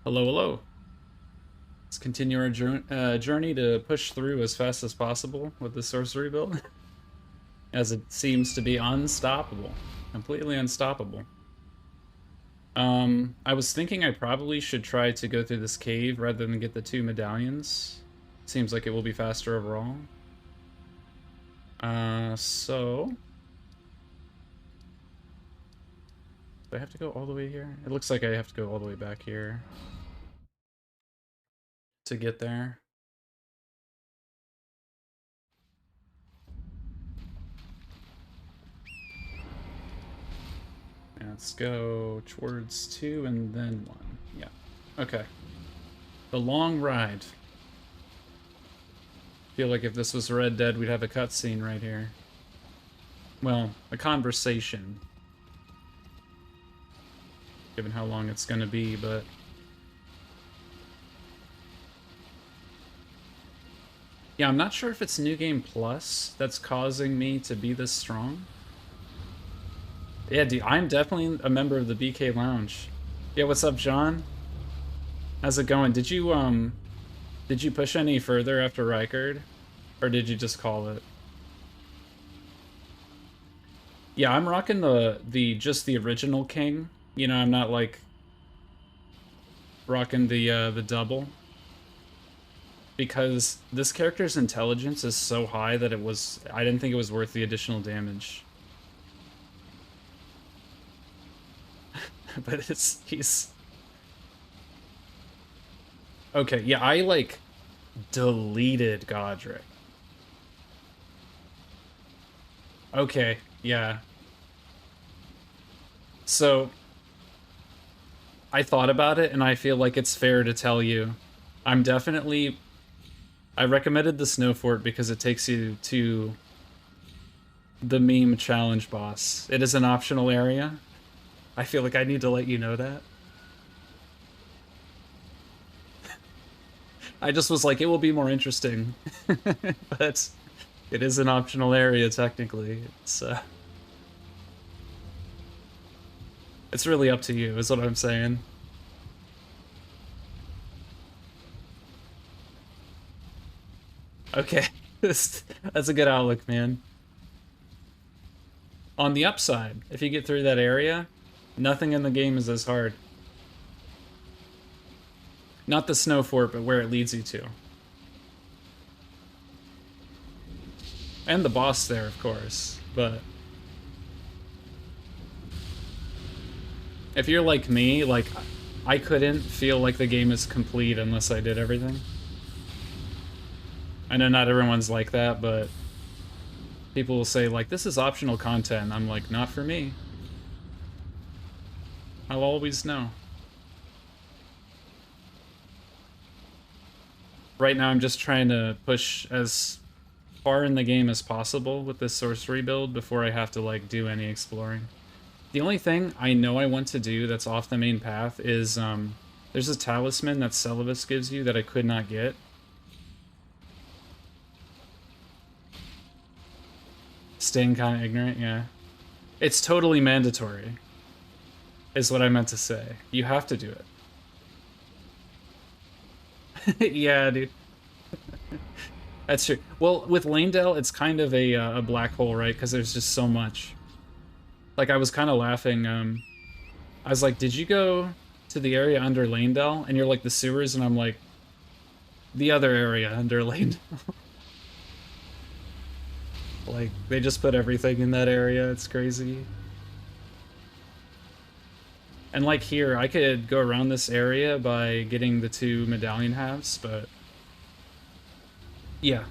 Hello, hello. Let's continue our journey to push through as fast as possible with the sorcery build, as it seems to be unstoppable, completely unstoppable. I was thinking I probably should try to go through this cave rather than get the 2 medallions. Seems like it will be faster overall. So... Do I have to go all the way here? It looks like I have to go all the way back here to get there. Let's go towards 2 and then 1. Yeah. Okay. The long ride. Feel like if this was Red Dead, we'd have a cutscene right here. Well, a conversation. Given how long it's gonna be, but... Yeah, I'm not sure if it's New Game Plus that's causing me to be this strong. Yeah, dude, I'm definitely a member of the BK Lounge. Yeah, what's up, John? How's it going? Did you push any further after Rykard? Or did you just call it? Yeah, I'm rocking just the original King. You know, I'm not like rocking the double. Because this character's intelligence is so high that I didn't think it was worth the additional damage. But he's... Okay, yeah, I, like, deleted Godric. Okay, yeah. So, I thought about it, and I feel like it's fair to tell you. I recommended the Snow Fort because it takes you to the meme challenge boss. It is an optional area. I feel like I need to let you know that. I just was like, it will be more interesting. But it is an optional area, technically. It's really up to you, is what I'm saying. Okay, that's a good outlook, man. On the upside, if you get through that area, nothing in the game is as hard. Not the Snow Fort, but where it leads you to. And the boss there, of course, but... If you're like me, like, I couldn't feel like the game is complete unless I did everything. I know not everyone's like that, but... People will say, like, this is optional content. I'm like, not for me. I'll always know. Right now I'm just trying to push as far in the game as possible with this sorcery build before I have to, like, do any exploring. The only thing I know I want to do that's off the main path is, there's a talisman that Celivis gives you that I could not get. Staying kind of ignorant, yeah. It's totally mandatory, is what I meant to say. You have to do it. Yeah, dude. That's true. Well, with Lanedale, it's kind of a black hole, right? Because there's just so much. Like, I was kind of laughing. I was like, did you go to the area under Lanedale? And you're like, the sewers? And I'm like, the other area under Lanedale. Like, they just put everything in that area. It's crazy. And like here, I could go around this area by getting the 2 medallion halves, but... Yeah.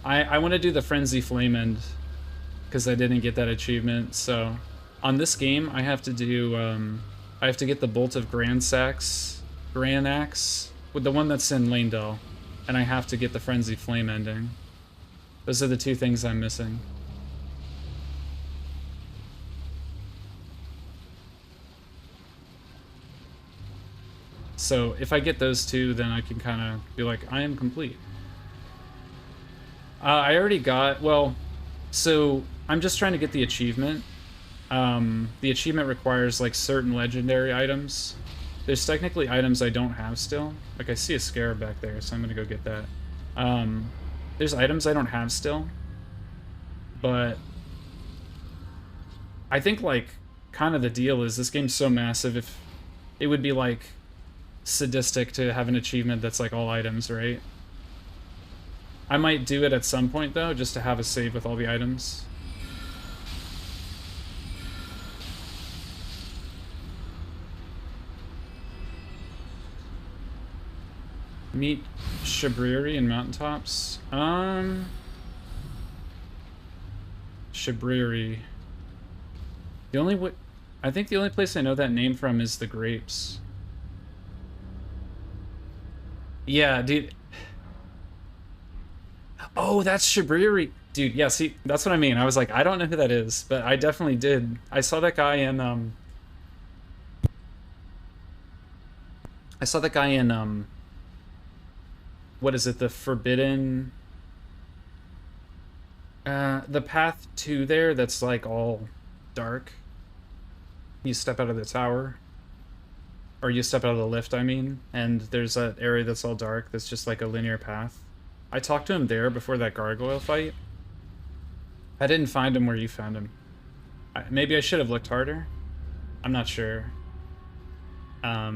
I want to do the Frenzy Flame End, because I didn't get that achievement, so... On this game, I have to do, I have to get the Bolt of Grand Axe, with the one that's in Lanedale, and I have to get the Frenzy Flame ending. Those are the 2 things I'm missing. So if I get those 2, then I can kind of be like, I am complete. I already got, well, so I'm just trying to get the achievement. The achievement requires like certain legendary items. There's technically items I don't have still. Like, I see a scarab back there, so I'm gonna go get that. There's items I don't have still. But I think, like, kind of the deal is this game's so massive, if it would be, like, sadistic to have an achievement that's, like, all items, right? I might do it at some point, though, just to have a save with all the items. Meet Shabriri and Mountaintops. Shabriri. I think the only place I know that name from is the grapes. Yeah, dude. Oh, that's Shabriri. Dude, yeah, see, that's what I mean. I was like, I don't know who that is, but I definitely did. I saw that guy in, I saw that guy in, what is it, the Forbidden... the path to there that's, like, all dark. You step out of the tower. Or you step out of the lift, I mean. And there's that area that's all dark that's just, like, a linear path. I talked to him there before that gargoyle fight. I didn't find him where you found him. Maybe I should have looked harder. I'm not sure. But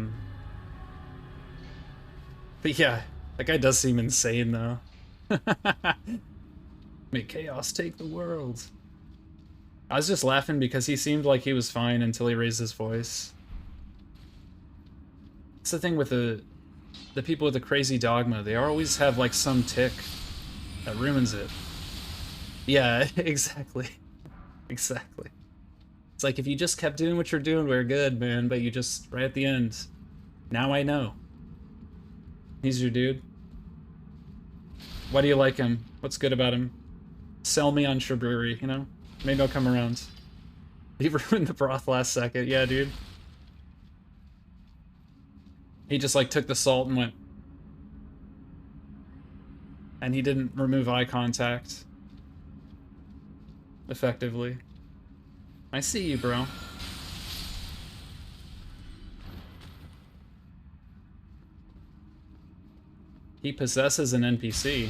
yeah, that guy does seem insane, though. Make chaos take the world. I was just laughing because he seemed like he was fine until he raised his voice. It's the thing with the people with the crazy dogma. They always have, like, some tick that ruins it. Yeah, exactly. Exactly. It's like, if you just kept doing what you're doing, we're good, man. But you just, right at the end, now I know. He's your dude. Why do you like him? What's good about him? Sell me on Shabriri, you know? Maybe I'll come around. He ruined the broth last second. Yeah, dude. He just, like, took the salt and went. And he didn't remove eye contact. Effectively. I see you, bro. He possesses an NPC.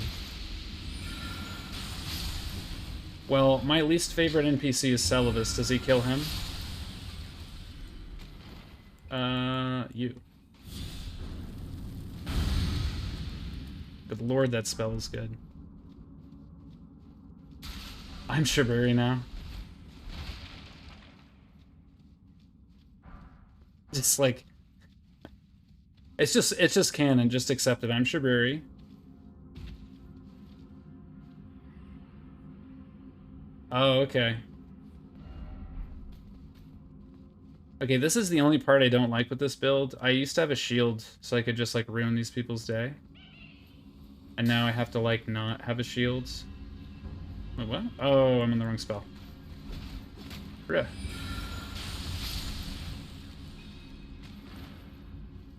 Well, my least favorite NPC is Celovus. Does he kill him? You. Good lord, that spell is good. I'm Shabriri now. Just like... It's just canon, just accept it. I'm Shabriri. Oh, okay. Okay, this is the only part I don't like with this build. I used to have a shield, so I could just, like, ruin these people's day. And now I have to, like, not have a shield. Wait, what? Oh, I'm on the wrong spell. Bruh.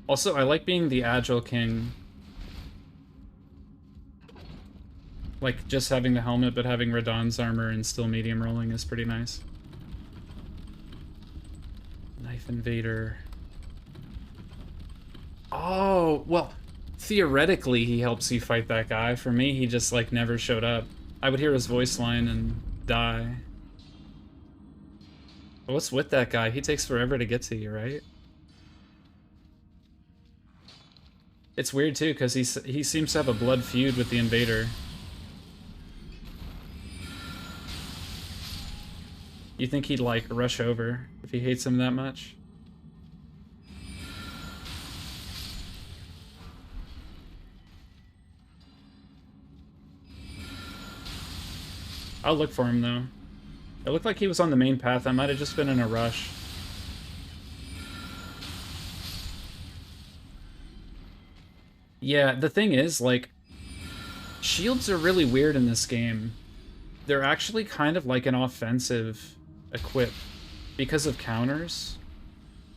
Also, I like being the agile king. Like, just having the helmet, but having Radahn's armor and still medium rolling is pretty nice. Knife Invader. Oh, well, theoretically he helps you fight that guy. For me, he just, like, never showed up. I would hear his voice line and die. But what's with that guy? He takes forever to get to you, right? It's weird, too, because he seems to have a blood feud with the Invader. You think he'd, like, rush over if he hates him that much? I'll look for him, though. It looked like he was on the main path. I might have just been in a rush. Yeah, the thing is, like, shields are really weird in this game. They're actually kind of like an offensive equip because of counters.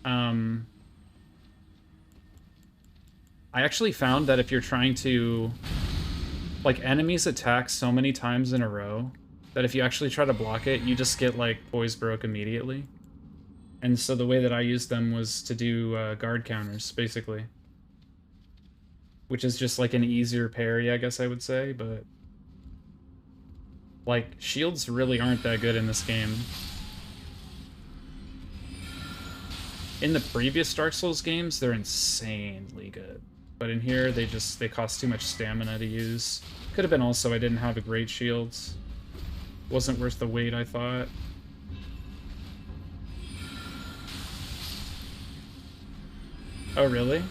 I actually found that if you're trying to... Like, enemies attack so many times in a row that if you actually try to block it, you just get, like, poise broke immediately. And so the way that I used them was to do guard counters, basically. Which is just like an easier parry, I guess I would say, but... Like, shields really aren't that good in this game. In the previous Dark Souls games, they're insanely good. But in here, they cost too much stamina to use. Could have been also I didn't have a great shields. Wasn't worth the wait, I thought. Oh, really?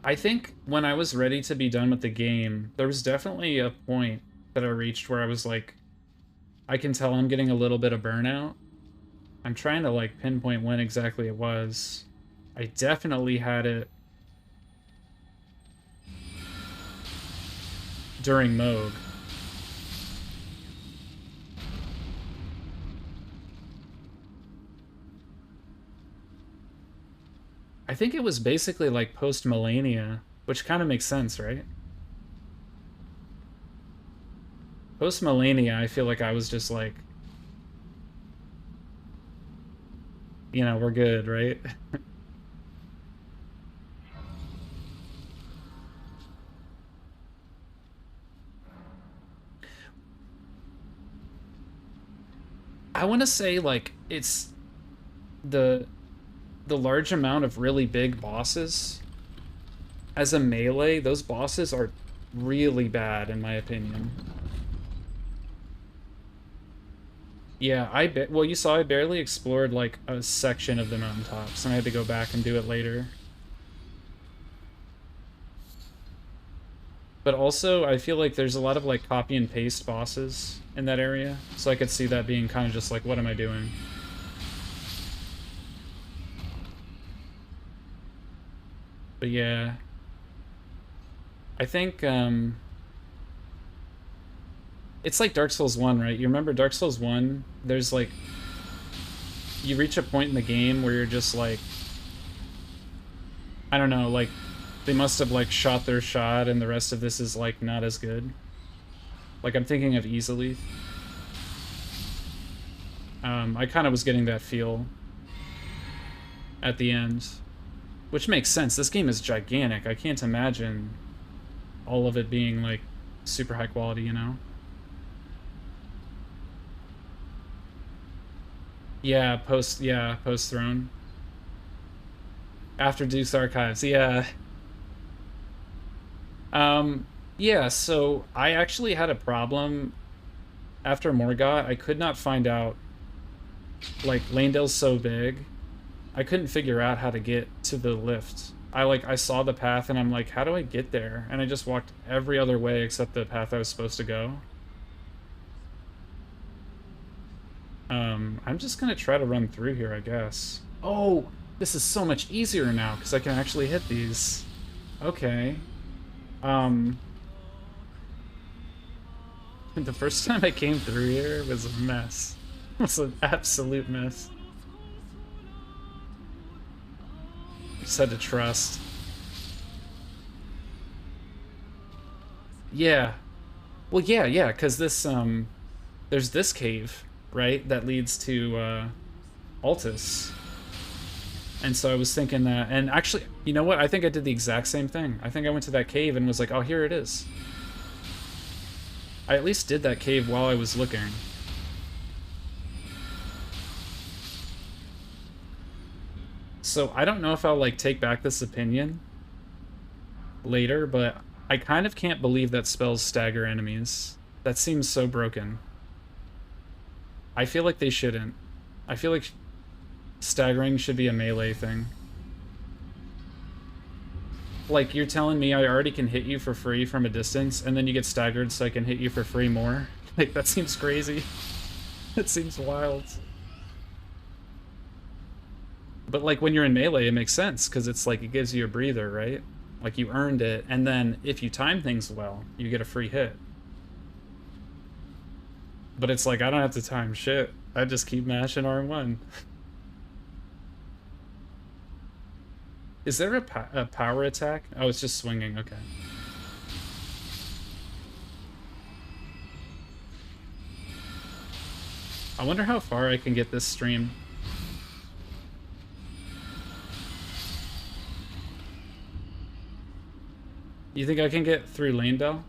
I think when I was ready to be done with the game, there was definitely a point that I reached where I was like, I can tell I'm getting a little bit of burnout. I'm trying to like pinpoint when exactly it was. I definitely had it during Moog. I think it was basically like post-Millennia, which kind of makes sense, right? Post-Millennia, I feel like I was just like, you know, we're good, right? I want to say like it's the large amount of really big bosses. As a melee, those bosses are really bad in my opinion. Yeah, well, you saw I barely explored like a section of the mountaintops, and I had to go back and do it later. But also, I feel like there's a lot of like copy and paste bosses in that area, so I could see that being kind of just like, what am I doing? But yeah, I think it's like Dark Souls 1, right? You remember Dark Souls 1? There's like, you reach a point in the game where you're just like, I don't know, like, they must have like shot their shot and the rest of this is like not as good. Like, I'm thinking of Easily. I kind of was getting that feel at the end, which makes sense. This game is gigantic. I can't imagine all of it being like super high quality, you know? Yeah, post Throne. After Deuce Archives, yeah. Yeah, so I actually had a problem after Morgott. I could not find out, like, Lanedale's so big, I couldn't figure out how to get to the lift. I saw the path and I'm like, how do I get there? And I just walked every other way except the path I was supposed to go. I'm just gonna try to run through here, I guess. Oh, this is so much easier now because I can actually hit these. Okay. The first time I came through here was a mess. It was an absolute mess. Just had to trust. Yeah. Well, yeah, because this, there's this cave, right, that leads to, Altus. And so I was thinking that, and actually, you know what? I think I did the exact same thing. I think I went to that cave and was like, oh, here it is. I at least did that cave while I was looking. So I don't know if I'll like take back this opinion later, but I kind of can't believe that spells stagger enemies. That seems so broken. I feel like they shouldn't. I feel like staggering should be a melee thing. Like, you're telling me I already can hit you for free from a distance, and then you get staggered so I can hit you for free more? Like, that seems crazy. That seems wild. But, like, when you're in melee, it makes sense, because it's like, it gives you a breather, right? Like, you earned it, and then, if you time things well, you get a free hit. But it's like, I don't have to time shit. I just keep mashing R1. Is there a power attack? Oh, it's just swinging, okay. I wonder how far I can get this stream. You think I can get through Lanedale?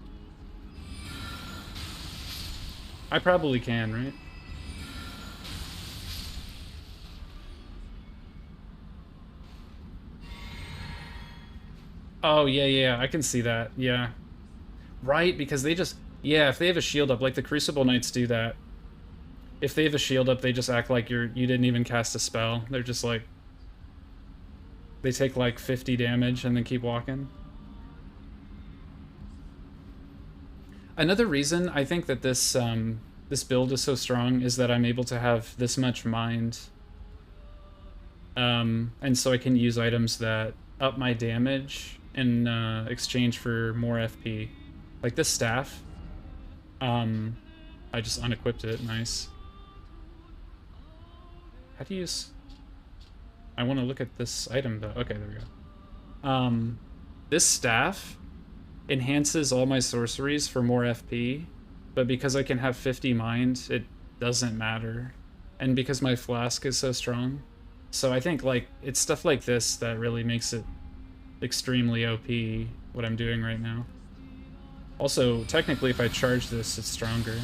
I probably can, right? Oh, yeah, I can see that, yeah. Right, because they just... Yeah, if they have a shield up, like the Crucible Knights do that. If they have a shield up, they just act like you didn't even cast a spell. They're just like... They take like 50 damage and then keep walking. Another reason I think that this this build is so strong is that I'm able to have this much mind. And so I can use items that up my damage in exchange for more FP. Like this staff. I just unequipped it, nice. How do you use... I want to look at this item though. Okay, there we go. This staff enhances all my sorceries for more FP, but because I can have 50 mind, it doesn't matter. And because my flask is so strong. So I think like it's stuff like this that really makes it extremely OP, what I'm doing right now. Also, technically if I charge this, it's stronger.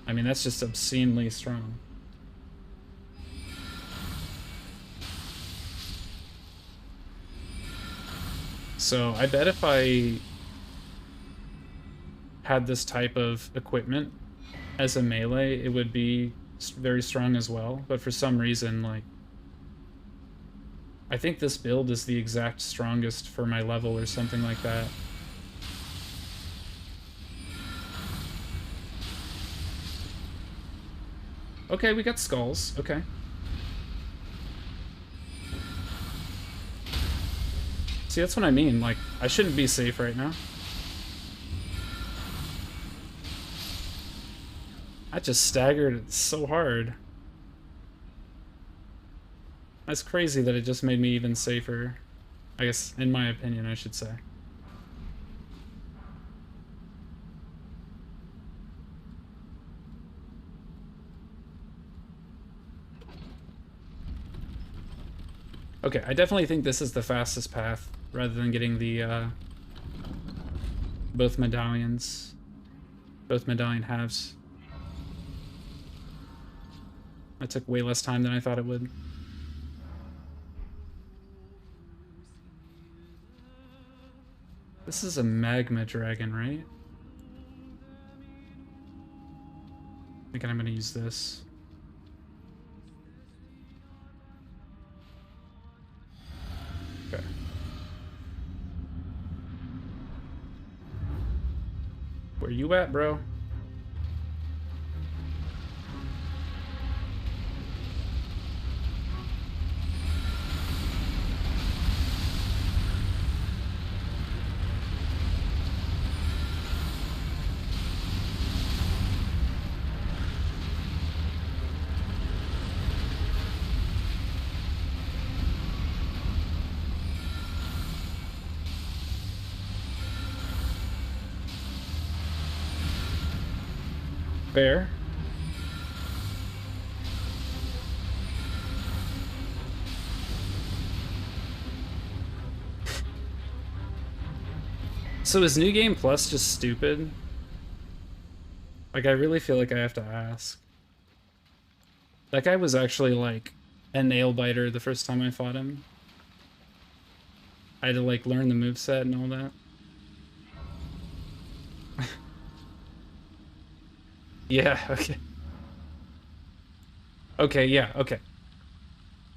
I mean, that's just obscenely strong. So I bet if I had this type of equipment as a melee, it would be very strong as well. But for some reason, like, I think this build is the exact strongest for my level or something like that. Okay, we got skulls. Okay. See, that's what I mean. Like, I shouldn't be safe right now. I just staggered so hard. That's crazy that it just made me even safer. I guess, in my opinion, I should say. Okay, I definitely think this is the fastest path, rather than getting the, both medallions. Both medallion halves. That took way less time than I thought it would. This is a magma dragon, right? I think I'm gonna use this. Okay. Where you at, bro? Fair. So is New Game Plus just stupid? Like, I really feel like I have to ask. That guy was actually, like, a nail-biter the first time I fought him. I had to, like, learn the moveset and all that. Yeah, okay. Okay, yeah, okay.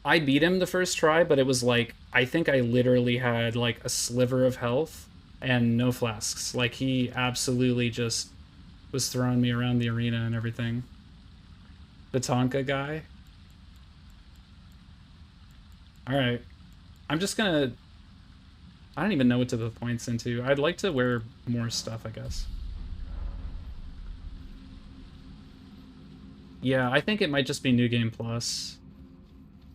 I beat him the first try, but it was like, I think I literally had like a sliver of health and no flasks. Like, he absolutely just was throwing me around the arena and everything. The Tonka guy. Alright. I'm just gonna... I don't even know what to put points into. I'd like to wear more stuff, I guess. Yeah, I think it might just be New Game Plus.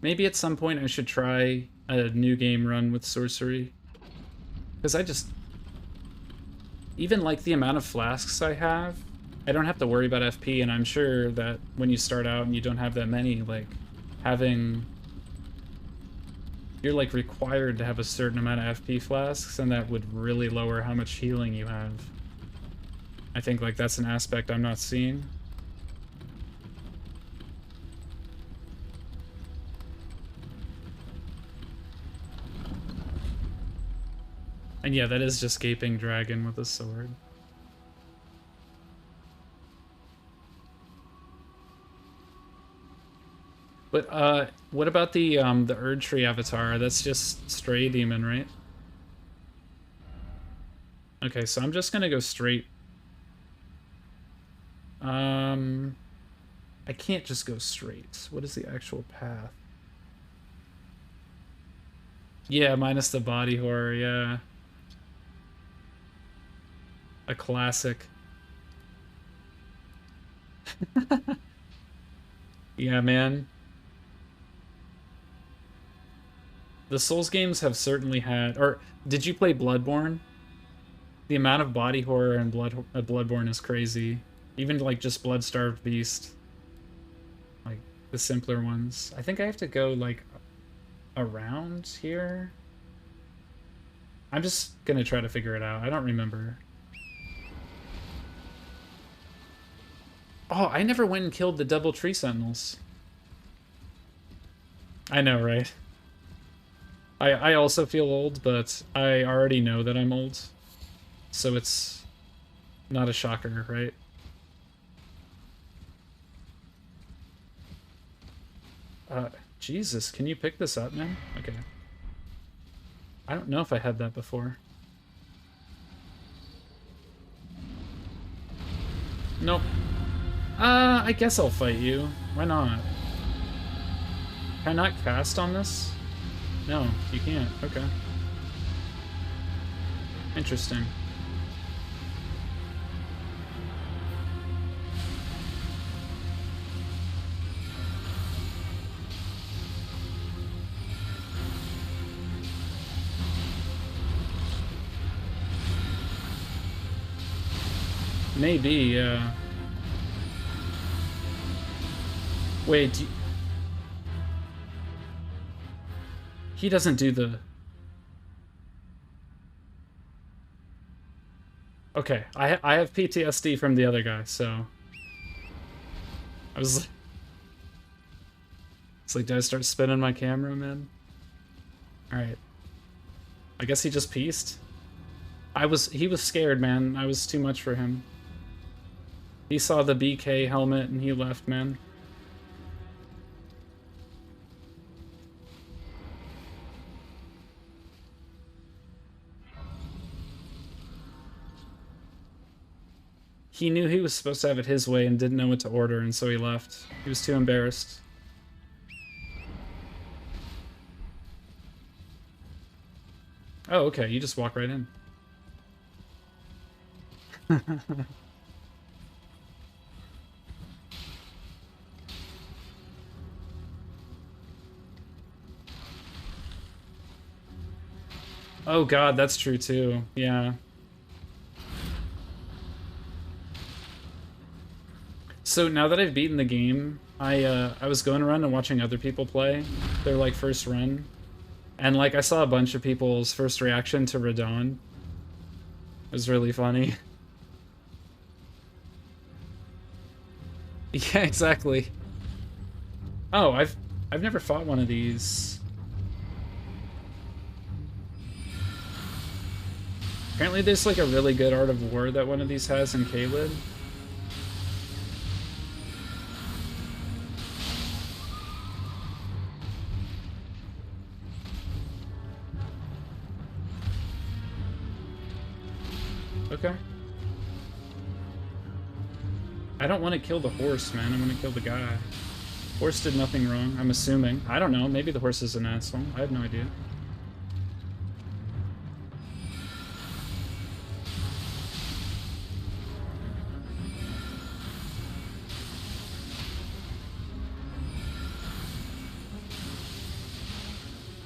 Maybe at some point I should try a New Game run with Sorcery. Because I just... Even like the amount of flasks I have, I don't have to worry about FP, and I'm sure that when you start out and you don't have that many, like, having... You're, like, required to have a certain amount of FP flasks, and that would really lower how much healing you have. I think, like, that's an aspect I'm not seeing. And yeah, that is just Gaping Dragon with a sword. But, what about the Erdtree avatar? That's just Stray Demon, right? Okay, so I'm just gonna go straight. I can't just go straight. What is the actual path? Yeah, minus the body horror, yeah. A classic. Yeah, man. The Souls games have certainly had... Or, did you play Bloodborne? The amount of body horror in Bloodborne is crazy. Even, like, just Blood-Starved Beast. Like, the simpler ones. I think I have to go, like, around here? I'm just gonna try to figure it out. I don't remember. Oh, I never went and killed the double tree sentinels. I know, right? I also feel old, but I already know that I'm old. So it's not a shocker, right? Jesus, can you pick this up, man? Okay. I don't know if I had that before. Nope. I guess I'll fight you. Why not? Can I not cast on this? No, you can't. Okay. Interesting. Maybe, yeah. Wait, he doesn't do the... Okay, I have PTSD from the other guy, so... I was... It's like, did I start spinning my camera, man? Alright. I guess he just pieced. He was scared, man. I was too much for him. He saw the BK helmet and he left, man. He knew he was supposed to have it his way and didn't know what to order, and so he left. He was too embarrassed. Oh, okay, you just walk right in. Oh god, that's true too. Yeah. So now that I've beaten the game, I was going around and watching other people play their like first run, and like I saw a bunch of people's first reaction to Radon. It was really funny. Yeah, exactly. Oh, I've never fought one of these. Apparently there's like a really good Art of War that one of these has in Caelid. Okay. I don't want to kill the horse, man. I want to kill the guy. Horse did nothing wrong, I'm assuming. I don't know. Maybe the horse is an asshole. I have no idea.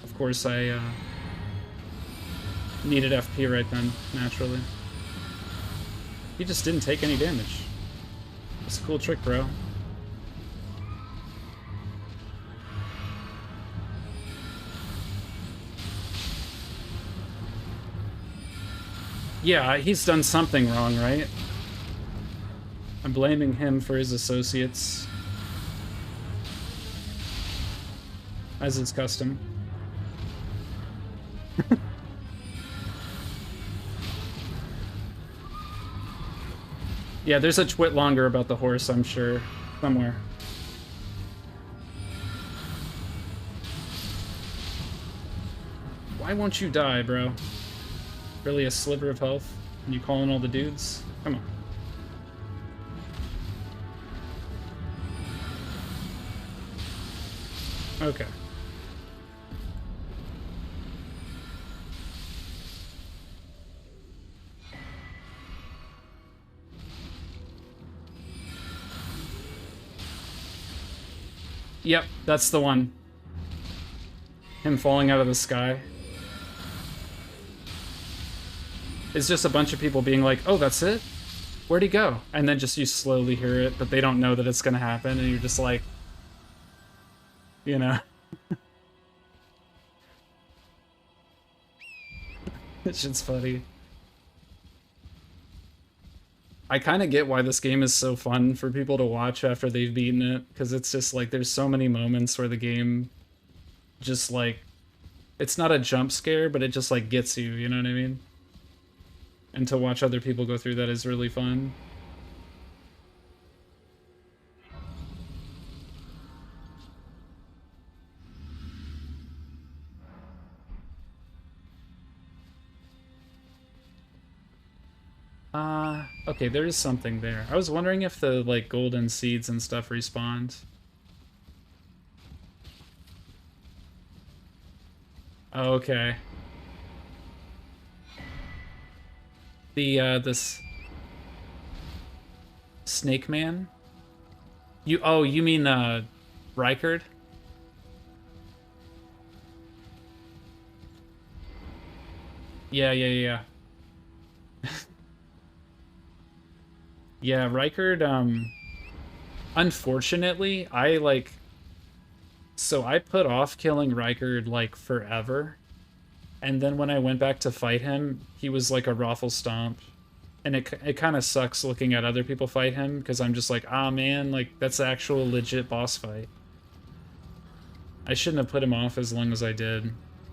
Of course, I needed FP right then, naturally. He just didn't take any damage. It's a cool trick, bro. Yeah, he's done something wrong, right? I'm blaming him for his associates. As is custom. Yeah, there's a twit longer about the horse, I'm sure. Somewhere. Why won't you die, bro? Really a sliver of health? And you calling all the dudes? Come on. Okay. Yep, that's the one. Him falling out of the sky. It's just a bunch of people being like, oh, that's it? Where'd he go? And then just you slowly hear it, but they don't know that it's gonna happen, and you're just like, you know. That shit's funny. I kind of get why this game is so fun for people to watch after they've beaten it, because it's just like there's so many moments where the game just like, it's not a jump scare, but it just like gets you, you know what I mean? And to watch other people go through that is really fun. Okay, there is something there. I was wondering if the, like, golden seeds and stuff respawned. Okay. This... Snake Man? You mean, Rykard? Yeah. Yeah, Rykard, unfortunately, so I put off killing Rykard, like, forever, and then when I went back to fight him, he was like a Raffle Stomp, and it kind of sucks looking at other people fight him, because I'm just like, ah, man, like, that's the actual legit boss fight. I shouldn't have put him off as long as I did,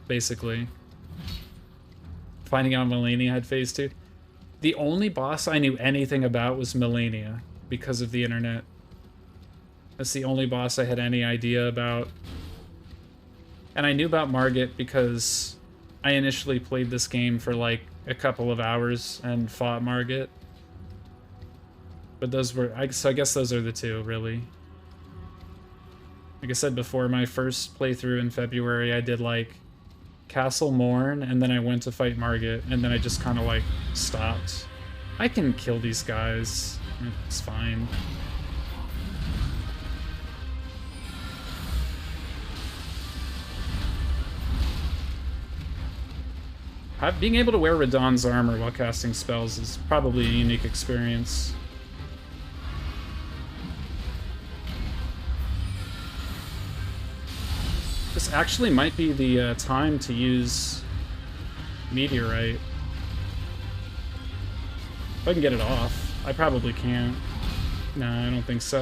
basically. Finding out Melania had phase 2. The only boss I knew anything about was Melania, because of the internet. That's the only boss I had any idea about. And I knew about Margit because I initially played this game for like a couple of hours and fought Margit. But those were, so I guess those are the two, really. Like I said before, my first playthrough in February, I did like Castle Morn, and then I went to fight Margit, and then I just kind of like stopped. I can kill these guys. It's fine. Being able to wear Radahn's armor while casting spells is probably a unique experience. This actually might be the time to use Meteorite. If I can get it off. I probably can't. No, I don't think so.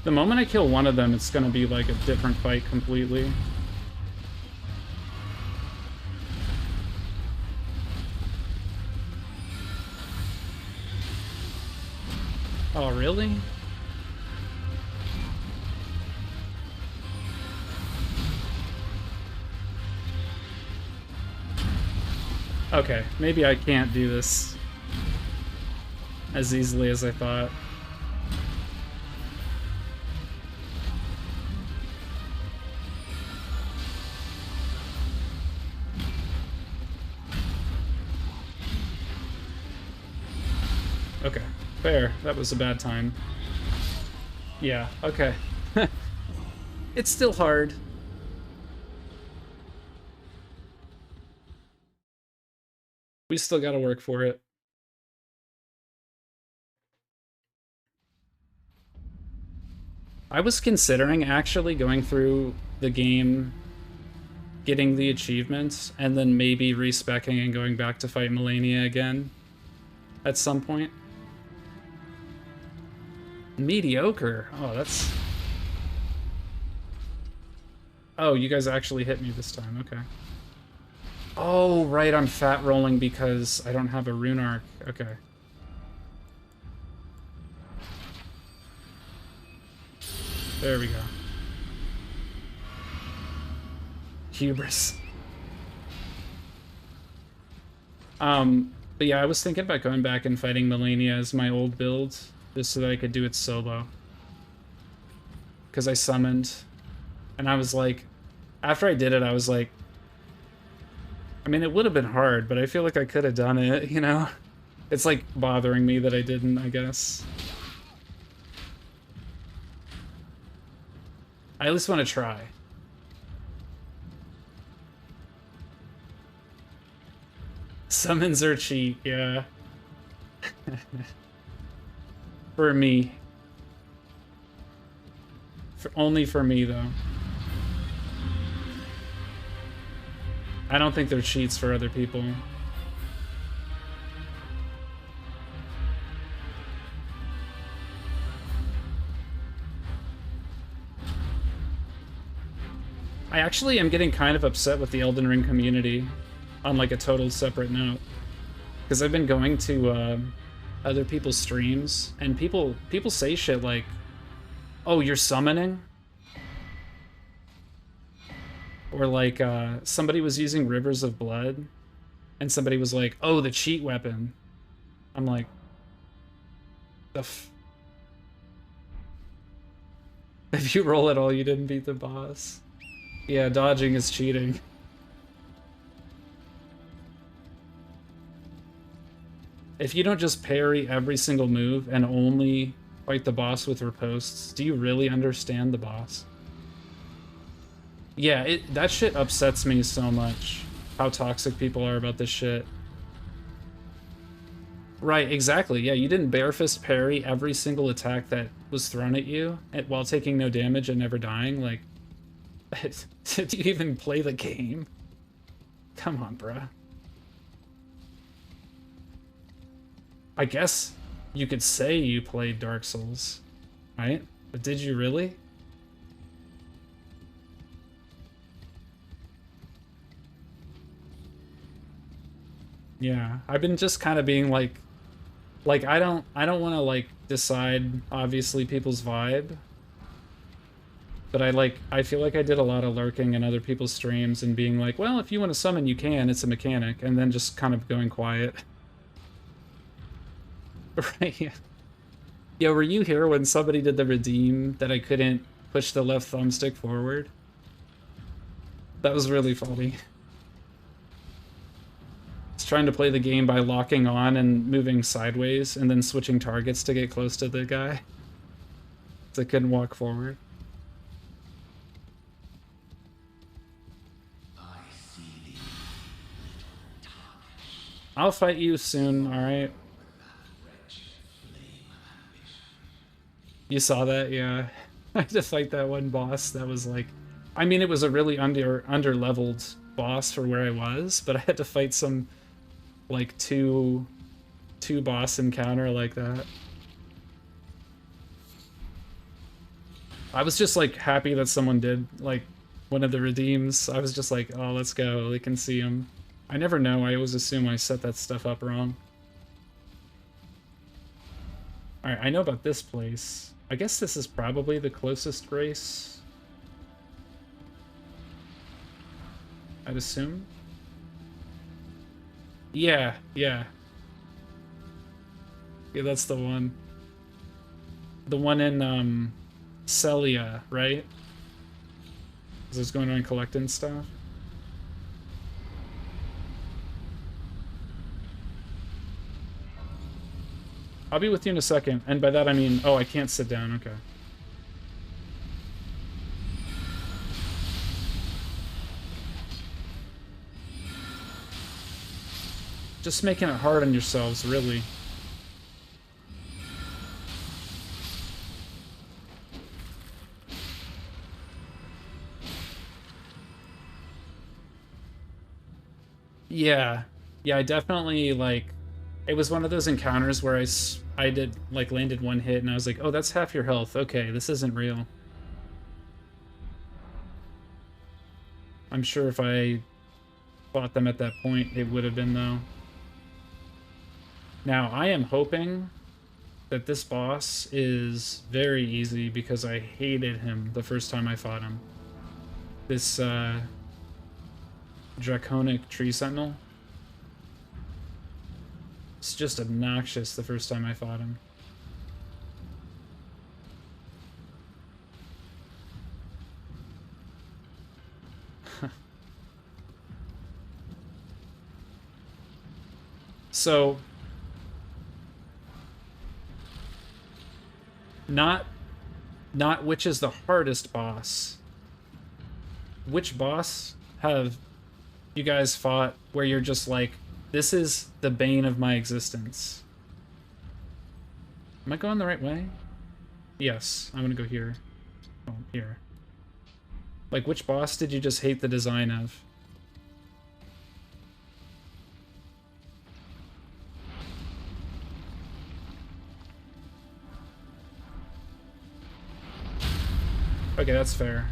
The moment I kill one of them, it's gonna be like a different fight completely. Oh, really? Okay, maybe I can't do this as easily as I thought. Okay. Fair. That was a bad time. Yeah, okay. It's still hard. We still gotta work for it. I was considering actually going through the game, getting the achievements, and then maybe respecking and going back to fight Melania again at some point. Mediocre. Oh, that's... Oh, you guys actually hit me this time. Okay. Oh, right, I'm fat rolling because I don't have a rune arc. Okay. There we go. Hubris. But yeah, I was thinking about going back and fighting Melania as my old build, just so that I could do it solo. Because I summoned, and I was like, after I did it, I was like, I mean, it would have been hard, but I feel like I could have done it, you know? It's like bothering me that I didn't, I guess. I at least want to try. Summons are cheat, yeah. For me. Only for me, though. I don't think they're cheats for other people. I actually am getting kind of upset with the Elden Ring community on like a total separate note. Because I've been going to other people's streams, and people say shit like, oh, you're summoning? Or like, somebody was using Rivers of Blood, and somebody was like, oh, the cheat weapon. I'm like, the f... If you roll at all, you didn't beat the boss. Yeah, dodging is cheating. If you don't just parry every single move and only fight the boss with riposts, do you really understand the boss? Yeah, that shit upsets me so much. How toxic people are about this shit. Right, exactly. Yeah, you didn't barefist parry every single attack that was thrown at you while taking no damage and never dying. Like, did you even play the game? Come on, bruh. I guess you could say you played Dark Souls, right? But did you really? Yeah, I've been just kind of being like I don't want to like decide obviously people's vibe, but I feel like I did a lot of lurking in other people's streams and being like, well, if you want to summon, you can. It's a mechanic, and then just kind of going quiet. Right? Yeah. Yeah, were you here when somebody did the redeem that I couldn't push the left thumbstick forward? That was really funny. It's trying to play the game by locking on and moving sideways and then switching targets to get close to the guy. So I couldn't walk forward. I'll fight you soon, alright? You saw that? Yeah. I had to fight that one boss that was like... I mean, it was a really under-leveled boss for where I was, but I had to fight some, like, two boss encounter like that. I was just, like, happy that someone did, like, one of the redeems. I was just like, oh, let's go. They can see him. I never know. I always assume I set that stuff up wrong. Alright, I know about this place. I guess this is probably the closest race. I'd assume. Yeah, yeah. Yeah, that's the one. The one in, Celia, right? Is this going around collecting stuff? I'll be with you in a second. And by that I mean, oh, I can't sit down. Okay. Just making it hard on yourselves, really. Yeah. Yeah, I definitely, like... It was one of those encounters where I did, like, landed one hit, and I was like, oh, that's half your health. Okay, this isn't real. I'm sure if I fought them at that point, it would have been, though. Now, I am hoping that this boss is very easy because I hated him the first time I fought him. This, Draconic Tree Sentinel. It's just obnoxious the first time I fought him. So... Not which is the hardest boss. Which boss have you guys fought where you're just like, this is the bane of my existence? Am I going the right way? Yes, I'm gonna go here. Oh, here. Like, which boss did you just hate the design of? Okay, that's fair.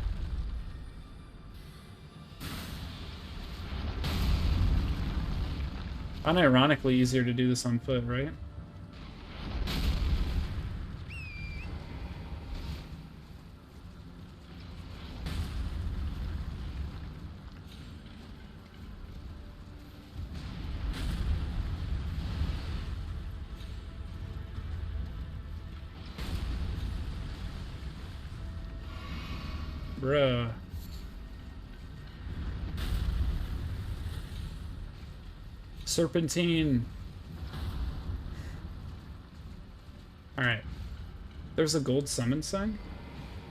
Unironically easier to do this on foot, right? Bruh. Serpentine. Alright. There's a gold summon sign?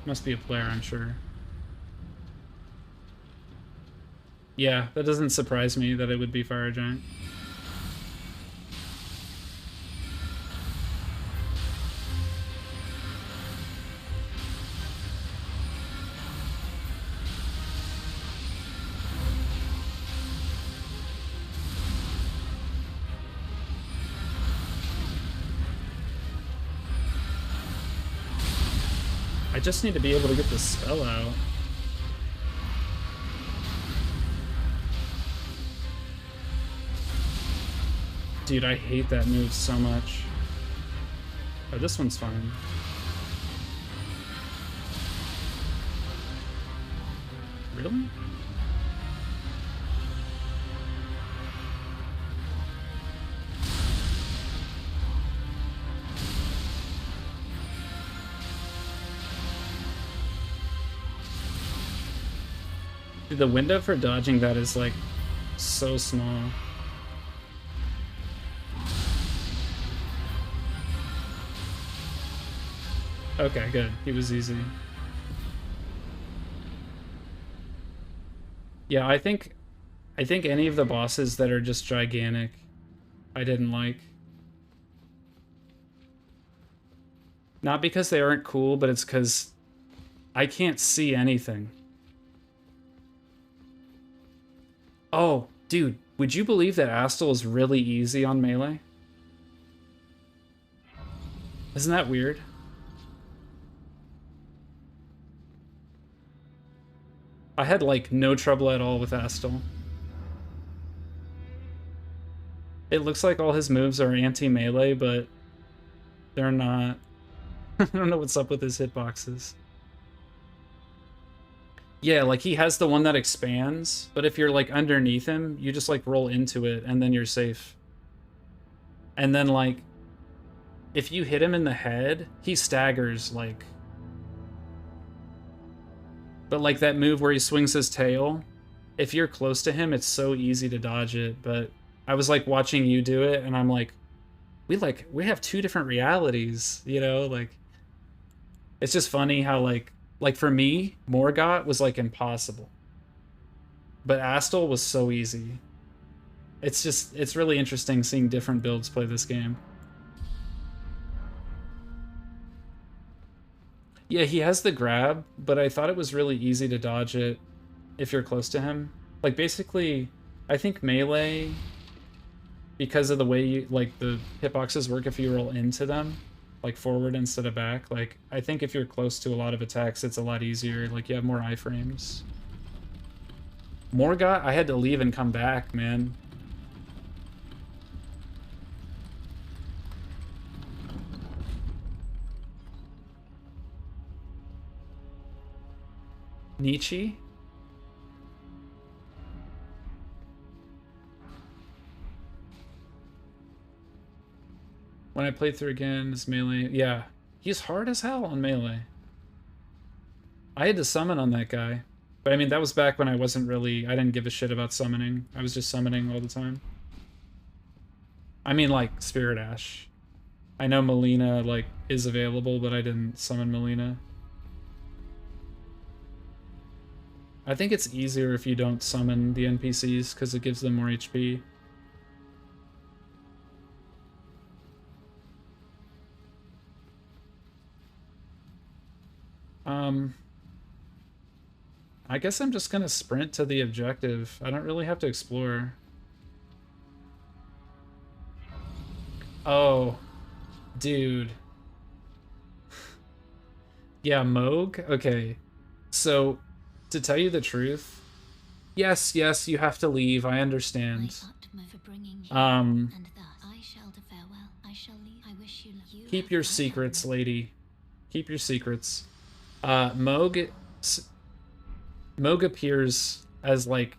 Must be a player, I'm sure. Yeah, that doesn't surprise me that it would be Fire Giant. I just need to be able to get this spell out. Dude, I hate that move so much. Oh, this one's fine. Really? Dude, the window for dodging that is, like, so small. Okay, good. He was easy. Yeah, I think any of the bosses that are just gigantic, I didn't like. Not because they aren't cool, but it's because I can't see anything. Oh, dude, would you believe that Astal is really easy on melee? Isn't that weird? I had, like, no trouble at all with Astal. It looks like all his moves are anti-melee, but they're not. I don't know what's up with his hitboxes. Yeah, like, he has the one that expands, but if you're, like, underneath him, you just, like, roll into it, and then you're safe. And then, like, if you hit him in the head, he staggers, like... But, like, that move where he swings his tail, if you're close to him, it's so easy to dodge it, but I was, like, watching you do it, and I'm like, we have two different realities, you know, like it's just funny how like for me, Morgott was like impossible. But Astel was so easy. It's really interesting seeing different builds play this game. Yeah, he has the grab, but I thought it was really easy to dodge it if you're close to him. Like basically, I think melee, because of the way you, like the hitboxes work if you roll into them, like forward instead of back, like I think if you're close to a lot of attacks, it's a lot easier. Like you have more iframes. Morgott, I had to leave and come back, man. Nietzsche? When I played through again, his melee... Yeah, he's hard as hell on melee. I had to summon on that guy. But I mean, that was back when I wasn't really... I didn't give a shit about summoning. I was just summoning all the time. I mean, like, Spirit Ash. I know Melina, like, is available, but I didn't summon Melina. I think it's easier if you don't summon the NPCs, because it gives them more HP. I guess I'm just gonna sprint to the objective. I don't really have to explore. Oh, dude. Yeah, Moog? Okay. So, to tell you the truth, yes, you have to leave, I understand. Keep your secrets, lady. Keep your secrets. Moog appears as, like,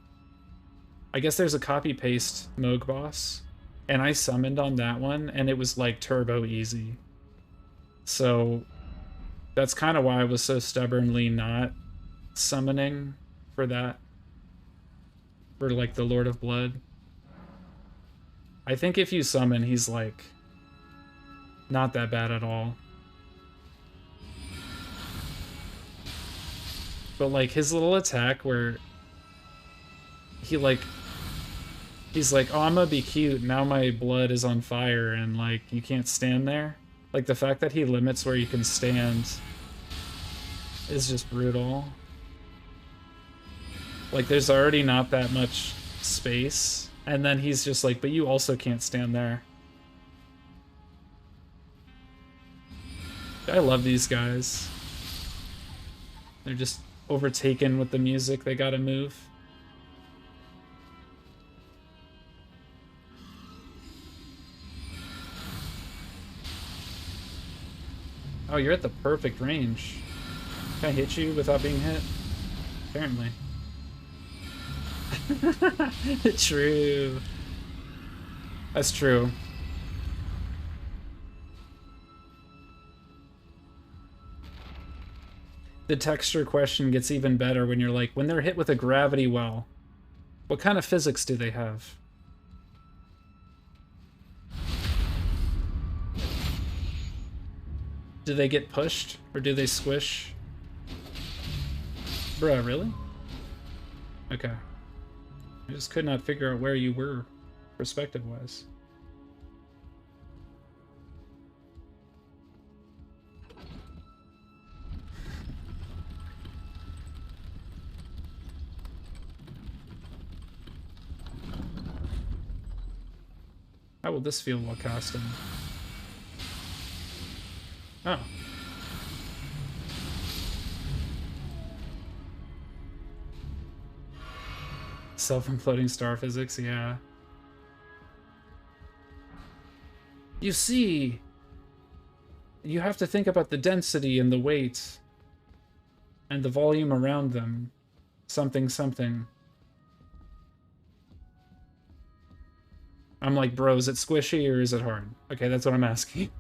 I guess there's a copy-paste Moog boss, and I summoned on that one, and it was, like, turbo easy. So, that's kind of why I was so stubbornly not summoning for that. For, like, the Lord of Blood. I think if you summon, he's, like, not that bad at all. But, like, his little attack where he, like, he's like, oh, I'm gonna be cute, now my blood is on fire, and, like, you can't stand there. Like, the fact that he limits where you can stand is just brutal. Like, there's already not that much space, and then he's just like, but you also can't stand there. I love these guys. They're just overtaken with the music, they gotta move. Oh, you're at the perfect range. Can I hit you without being hit? Apparently. True. That's true. The texture question gets even better when you're like, when they're hit with a gravity well, what kind of physics do they have? Do they get pushed, or do they squish? Bruh, really? Okay. I just could not figure out where you were, perspective-wise. How will this feel while casting? Oh. Self-imploding star physics, yeah. You see, you have to think about the density and the weight and the volume around them. Something, something. I'm like, bro, is it squishy or is it hard? Okay, that's what I'm asking.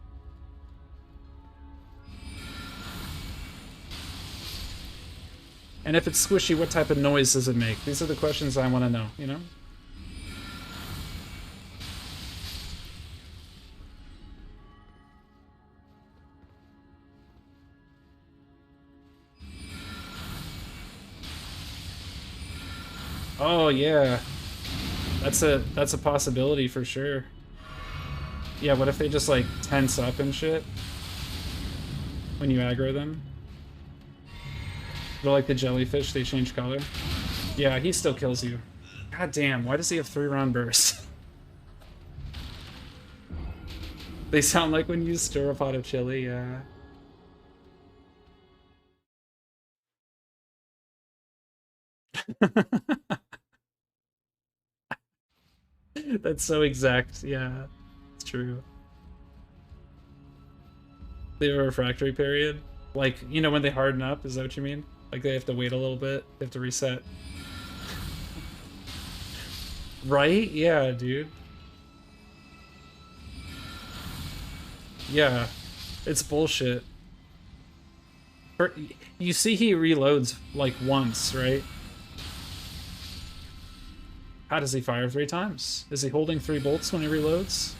And if it's squishy, what type of noise does it make? These are the questions I want to know, you know? Oh yeah, that's a possibility for sure. Yeah, what if they just like tense up and shit when you aggro them? They're like the jellyfish, they change color. Yeah, he still kills you. God damn, why does he have 3-round bursts? They sound like when you stir a pot of chili, yeah. That's so exact, yeah. It's true. They have a refractory period? Like, you know, when they harden up, is that what you mean? Like they have to wait a little bit, they have to reset. Right? Yeah, dude. Yeah. It's bullshit. You see he reloads like once, right? How does he fire 3 times? Is he holding 3 bolts when he reloads?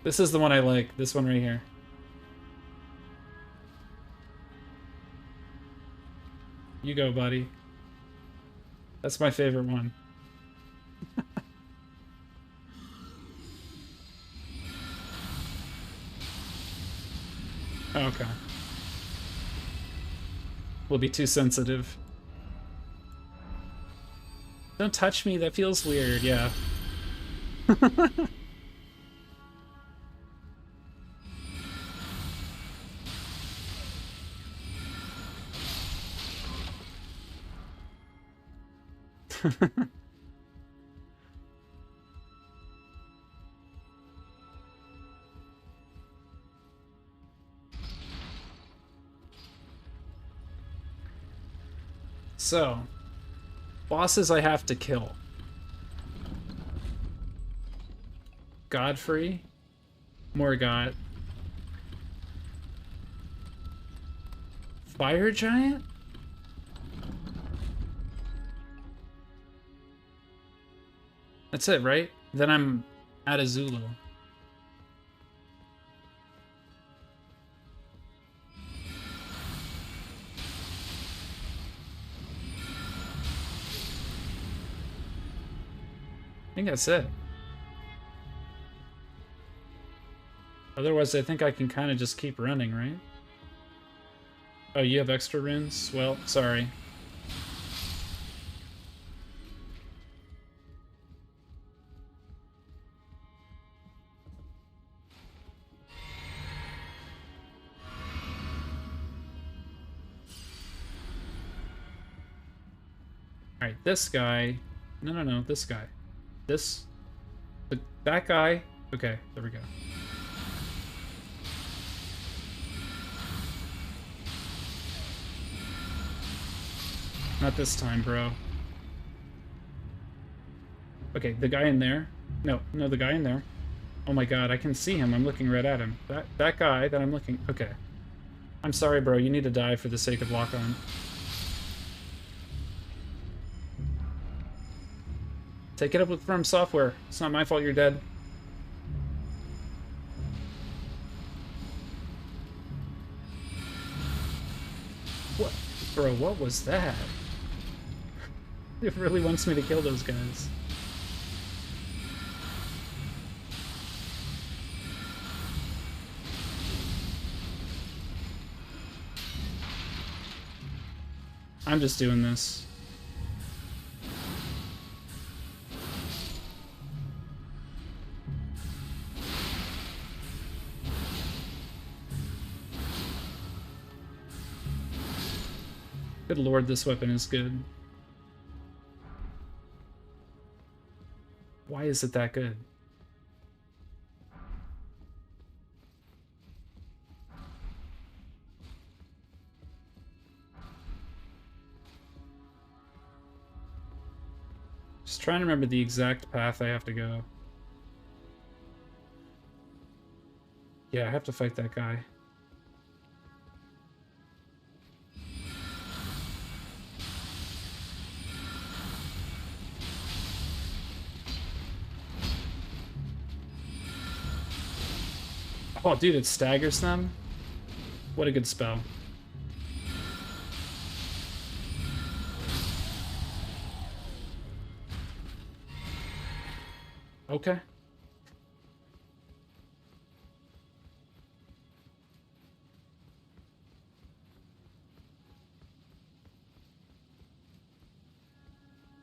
This is the one I like, this one right here. You go, buddy. That's my favorite one. Okay. We'll be too sensitive. Don't touch me, that feels weird, yeah. So, bosses I have to kill. Godfrey, Morgott, Fire Giant? That's it, right? Then I'm at a Zulu. I think that's it. Otherwise, I think I can kind of just keep running, right? Oh, you have extra runes? Well, sorry. Alright, this guy... No, this guy. This... that guy... Okay, there we go. Not this time, bro. Okay, the guy in there. No, the guy in there. Oh my god, I can see him. I'm looking right at him. That guy that I'm looking... Okay. I'm sorry, bro. You need to die for the sake of lock-on. Take it up with From Software. It's not my fault you're dead. What? Bro, what was that? It really wants me to kill those guys. I'm just doing this. Good lord, this weapon is good. Why is it that good? Just trying to remember the exact path I have to go. Yeah, I have to fight that guy. Oh, dude, it staggers them? What a good spell. Okay.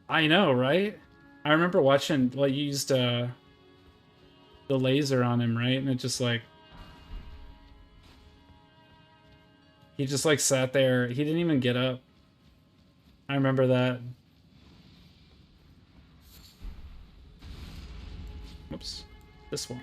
I know, right? I remember watching, like, you used the laser on him, right? And it just like he just like sat there. He didn't even get up. I remember that. Whoops. This one.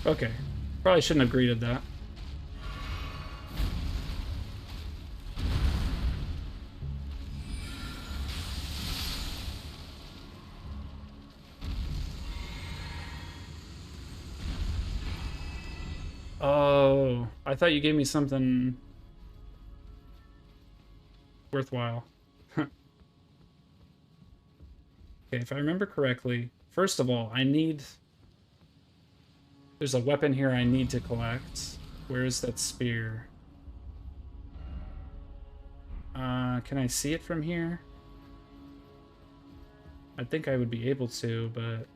Okay. Probably shouldn't have greeted that. Oh, I thought you gave me something worthwhile. Okay, if I remember correctly, first of all, I need... There's a weapon here I need to collect. Where is that spear? Can I see it from here? I think I would be able to, but...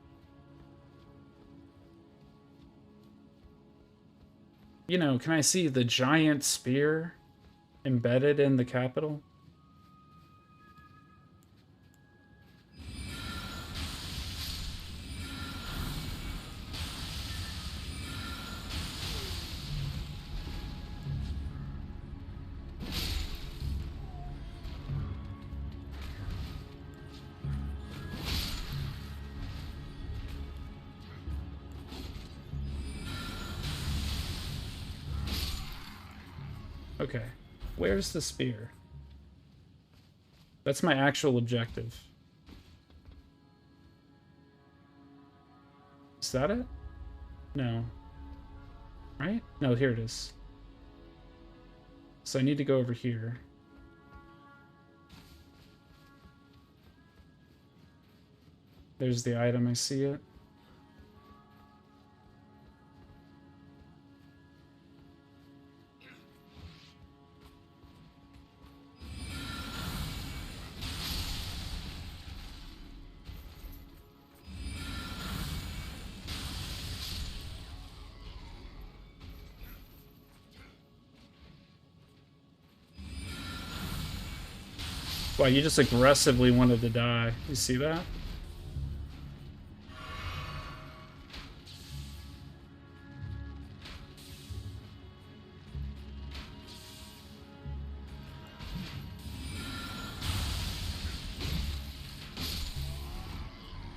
You know, can I see the giant spear embedded in the capital? Okay. Where's the spear? That's my actual objective. Is that it? No. Right? No, here it is. So I need to go over here. There's the item, I see it. Wow, you just aggressively wanted to die. You see that?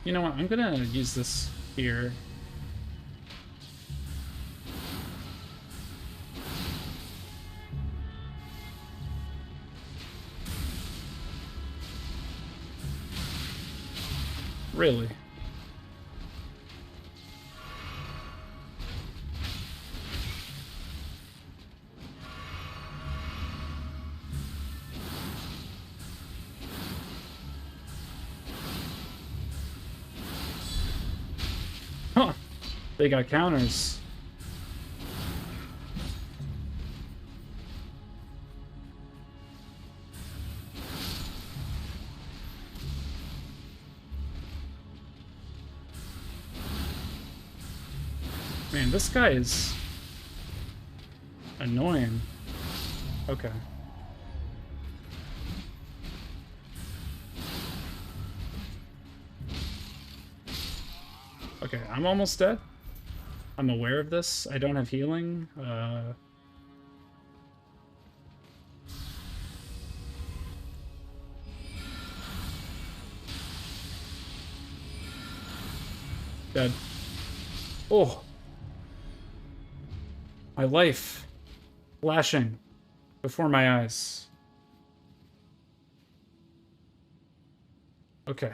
You know what? I'm gonna use this here. Really? Huh. They got counters. Man, this guy is annoying. Okay. Okay, I'm almost dead. I'm aware of this. I don't have healing. Dead. Oh! My life. Flashing before my eyes. Okay.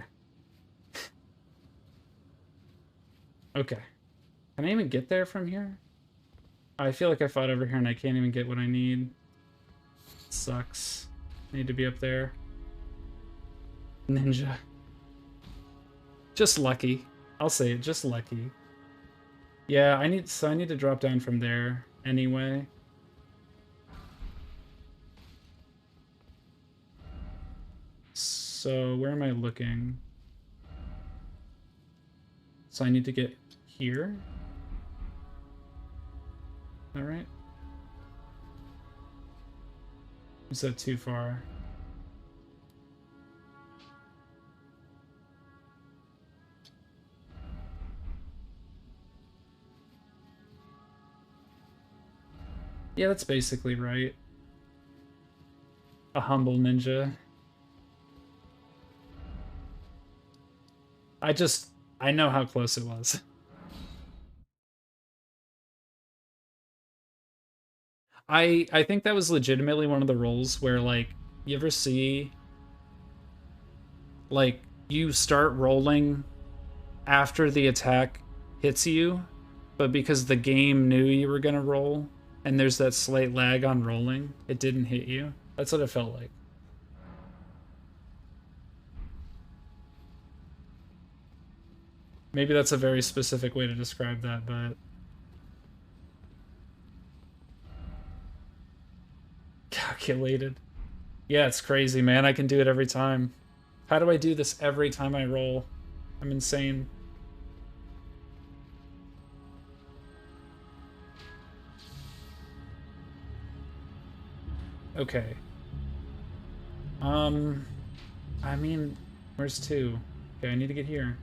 Okay. Can I even get there from here? I feel like I fought over here and I can't even get what I need. Sucks. I need to be up there. Ninja. Just lucky. I'll say it, just lucky. Yeah, I need to drop down from there anyway. So where am I looking? So I need to get here? All right. Is that too far? Yeah, that's basically right. A humble ninja. I know how close it was. I think that was legitimately one of the roles where, like, you ever see, like, you start rolling after the attack hits you, but because the game knew you were gonna roll, and there's that slight lag on rolling, it didn't hit you. That's what it felt like. Maybe that's a very specific way to describe that, but... Calculated. Yeah, it's crazy, man. I can do it every time. How do I do this every time I roll? I'm insane. Okay. I mean, where's 2? Okay, I need to get here.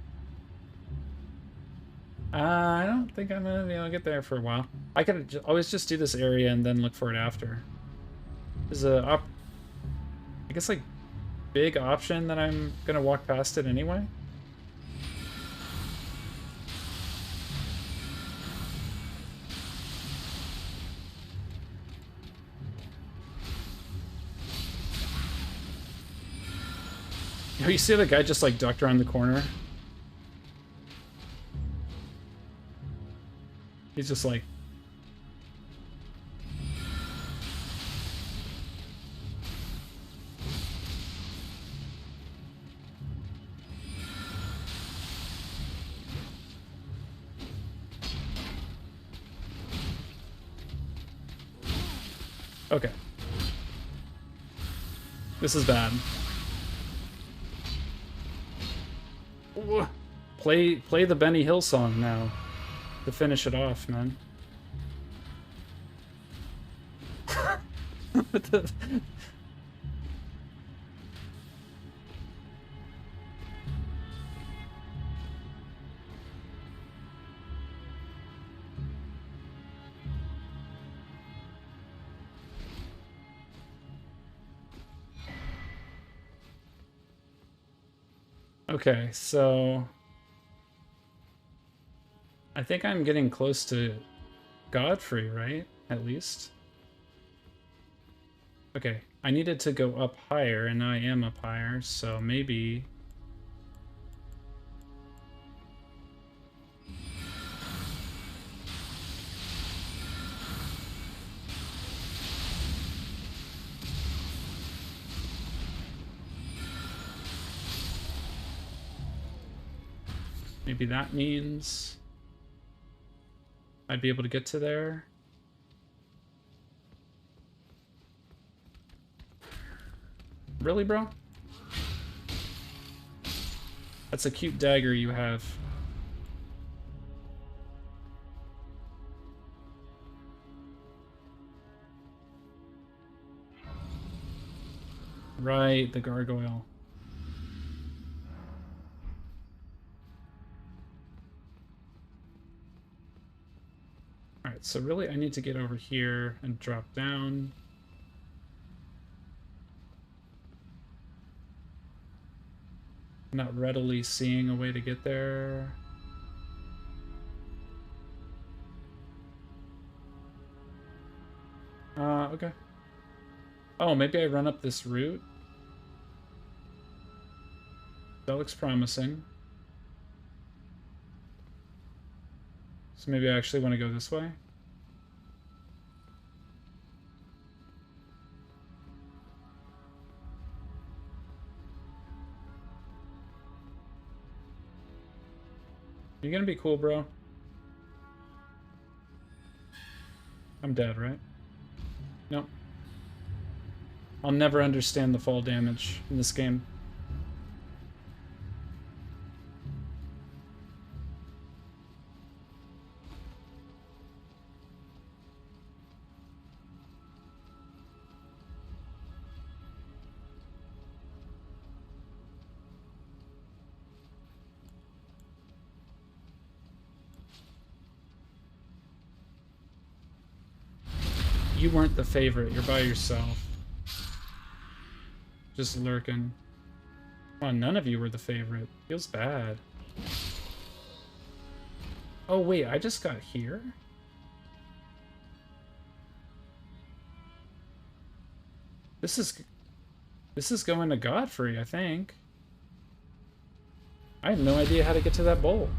I don't think I'm gonna be able to get there for a while. I could always just do this area and then look for it after. There's a I guess, like, big option that I'm gonna walk past it anyway. Oh, you see the guy just, like, ducked around the corner? He's just like... Okay. This is bad. Play the Benny Hill song now to finish it off, man. Okay, so I think I'm getting close to Godfrey, right? At least. Okay, I needed to go up higher, and now I am up higher, so maybe... Maybe that means I'd be able to get to there. Really, bro? That's a cute dagger you have. Right, the gargoyle. Alright, so really I need to get over here and drop down. Not readily seeing a way to get there. Okay. Oh, maybe I run up this route? That looks promising. So maybe I actually want to go this way. You gonna be cool, bro? I'm dead, right? Nope. I'll never understand the fall damage in this game. You weren't the favorite. You're by yourself. Just lurking. Oh, none of you were the favorite. Feels bad. Oh, wait. I just got here? This is going to Godfrey, I think. I have no idea how to get to that bowl.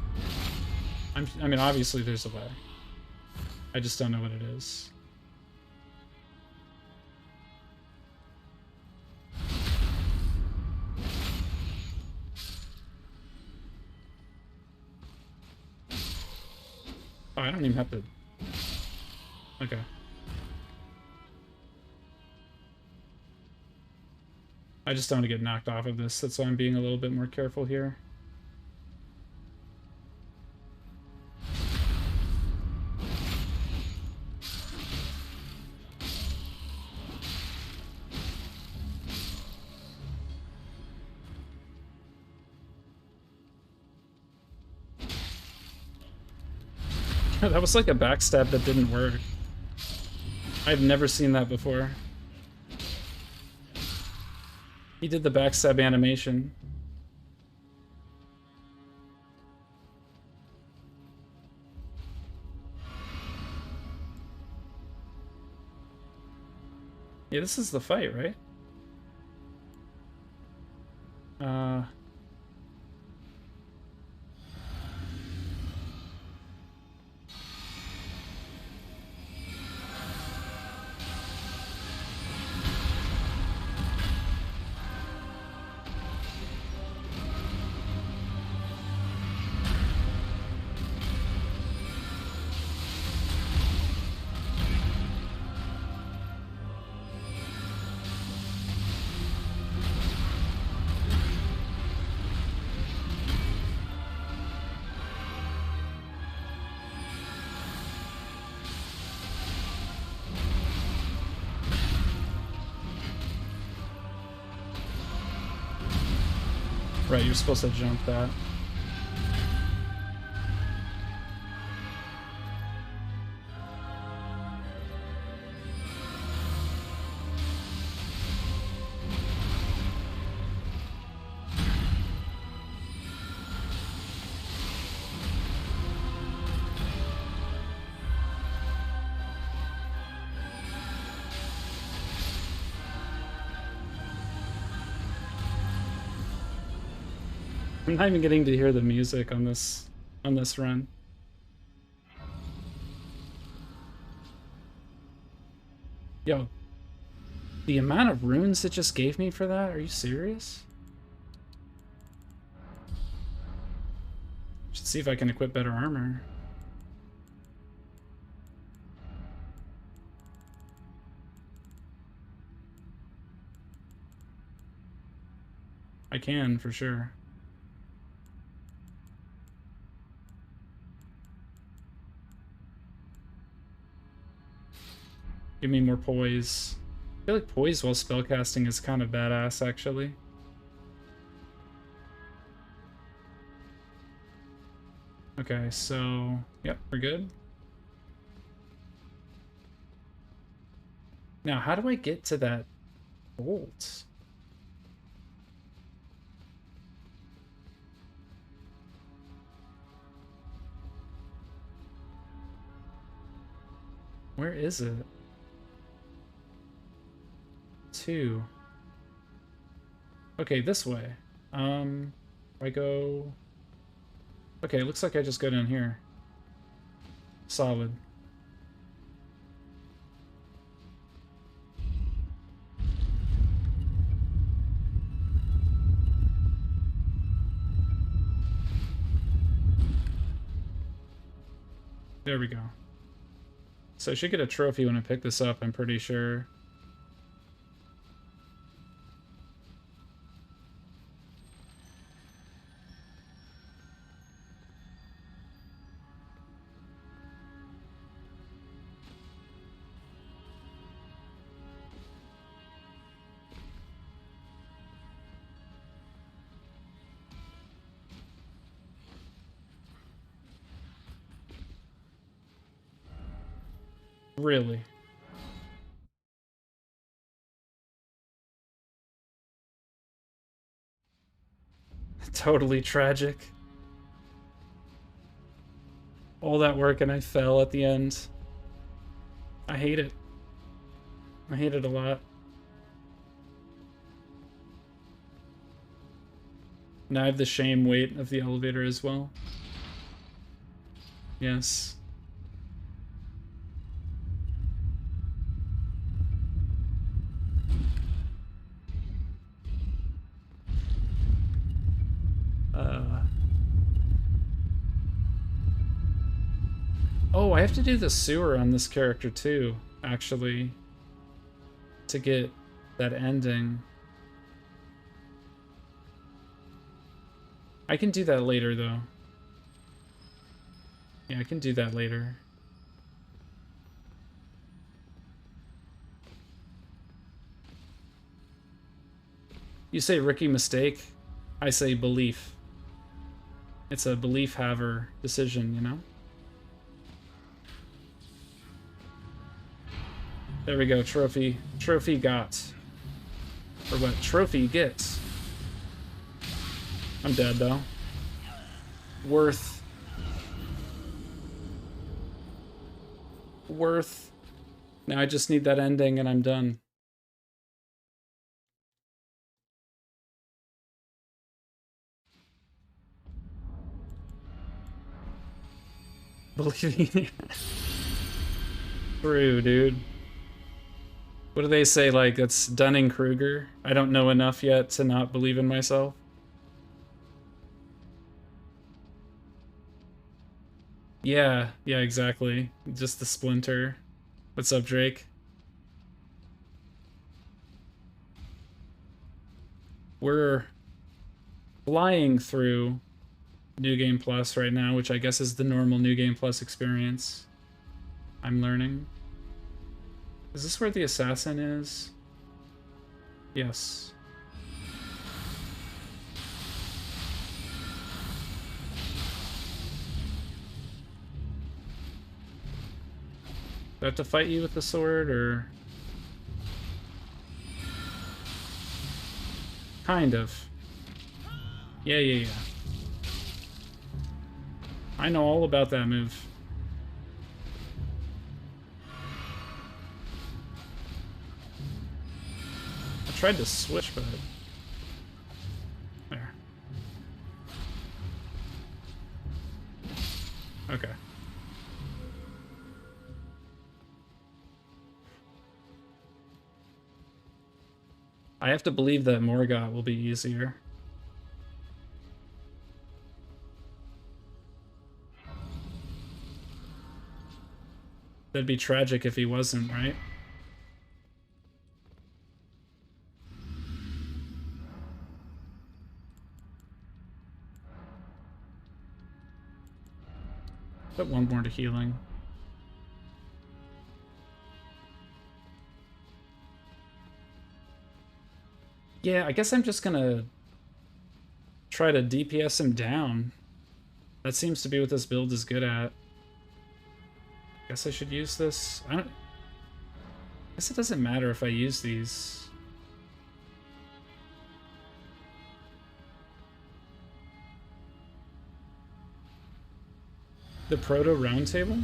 I mean, obviously there's a way. I just don't know what it is. Oh, I don't even have to... Okay. I just don't want to get knocked off of this. That's why I'm being a little bit more careful here. That was like a backstab that didn't work. I've never seen that before. He did the backstab animation. Yeah, this is the fight, right? Right, you're supposed to jump that. I'm not even getting to hear the music on this run. Yo, the amount of runes it just gave me for that? Are you serious? Should see if I can equip better armor. I can, for sure. Give me more poise. I feel like poise while spellcasting is kind of badass, actually. Okay, so... Yep, we're good. Now, how do I get to that bolt? Where is it? 2. Okay, this way. I go... Okay, it looks like I just go down here. Solid. There we go. So I should get a trophy when I pick this up, I'm pretty sure. Really? Totally tragic. All that work and I fell at the end. I hate it. I hate it a lot. Now I have the shame weight of the elevator as well. Yes. Oh, I have to do the sewer on this character too, actually, to get that ending. I can do that later, though. Yeah, I can do that later. You say Ricky mistake, I say belief. It's a belief haver decision, you know? There we go, trophy. Trophy got. Or what trophy gets. I'm dead, though. Worth. Now I just need that ending and I'm done. Believe me. True, dude. What do they say, like, it's Dunning-Kruger? I don't know enough yet to not believe in myself. Yeah, exactly. Just the splinter. What's up, Drake? We're flying through New Game Plus right now, which I guess is the normal New Game Plus experience. I'm learning. Is this where the assassin is? Yes. Do I have to fight you with the sword, or...? Kind of. Yeah. I know all about that move. I tried to switch, but... There. Okay. I have to believe that Morgott will be easier. That'd be tragic if he wasn't, right? Put one more to healing. Yeah, I guess I'm just gonna try to DPS him down. That seems to be what this build is good at. Guess I should use this. I guess it doesn't matter if I use these. The Proto Roundtable?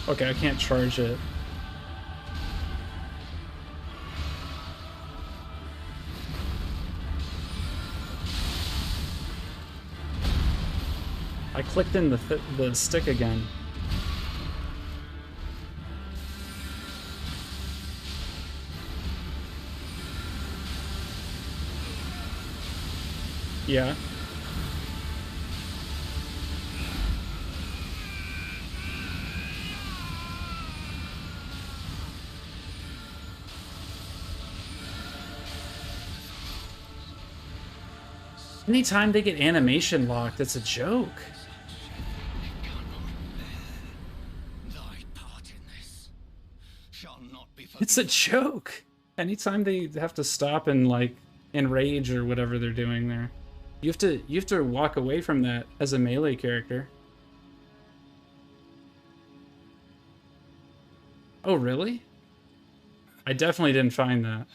Okay, I can't charge it. I clicked in the stick again. Yeah. Anytime they get animation locked, it's a joke. It's a joke. Anytime they have to stop and like enrage or whatever they're doing there, you have to walk away from that as a melee character. Oh really? I definitely didn't find that.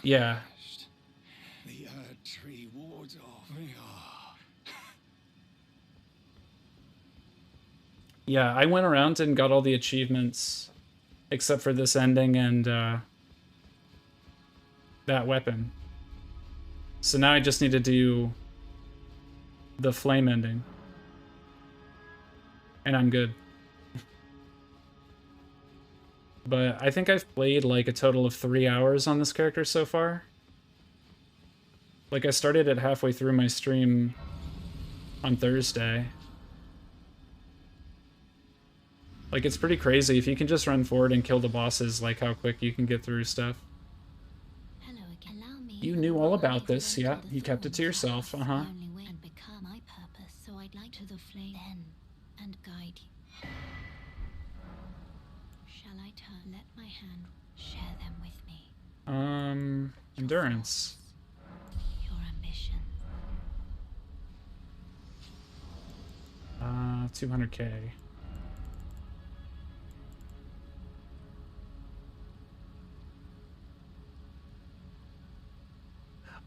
Yeah. The Erd Tree wards off. Yeah, I went around and got all the achievements except for this ending and that weapon. So now I just need to do the flame ending. And I'm good. But I think I've played like a total of 3 hours on this character so far. Like I started it halfway through my stream on Thursday. Like it's pretty crazy if you can just run forward and kill the bosses, like how quick you can get through stuff. You knew all about this, yeah. You kept it to yourself, uh-huh. Endurance. 200k.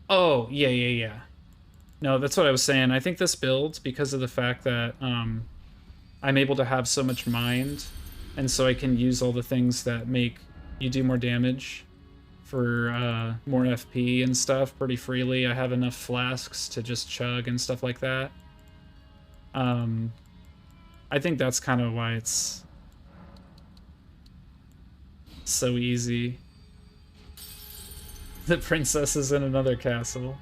Oh, yeah. No, that's what I was saying. I think this build, because of the fact that I'm able to have so much mind, and so I can use all the things that make you do more damage for more FP and stuff pretty freely. I have enough flasks to just chug and stuff like that. I think that's kind of why it's so easy. The princess is in another castle.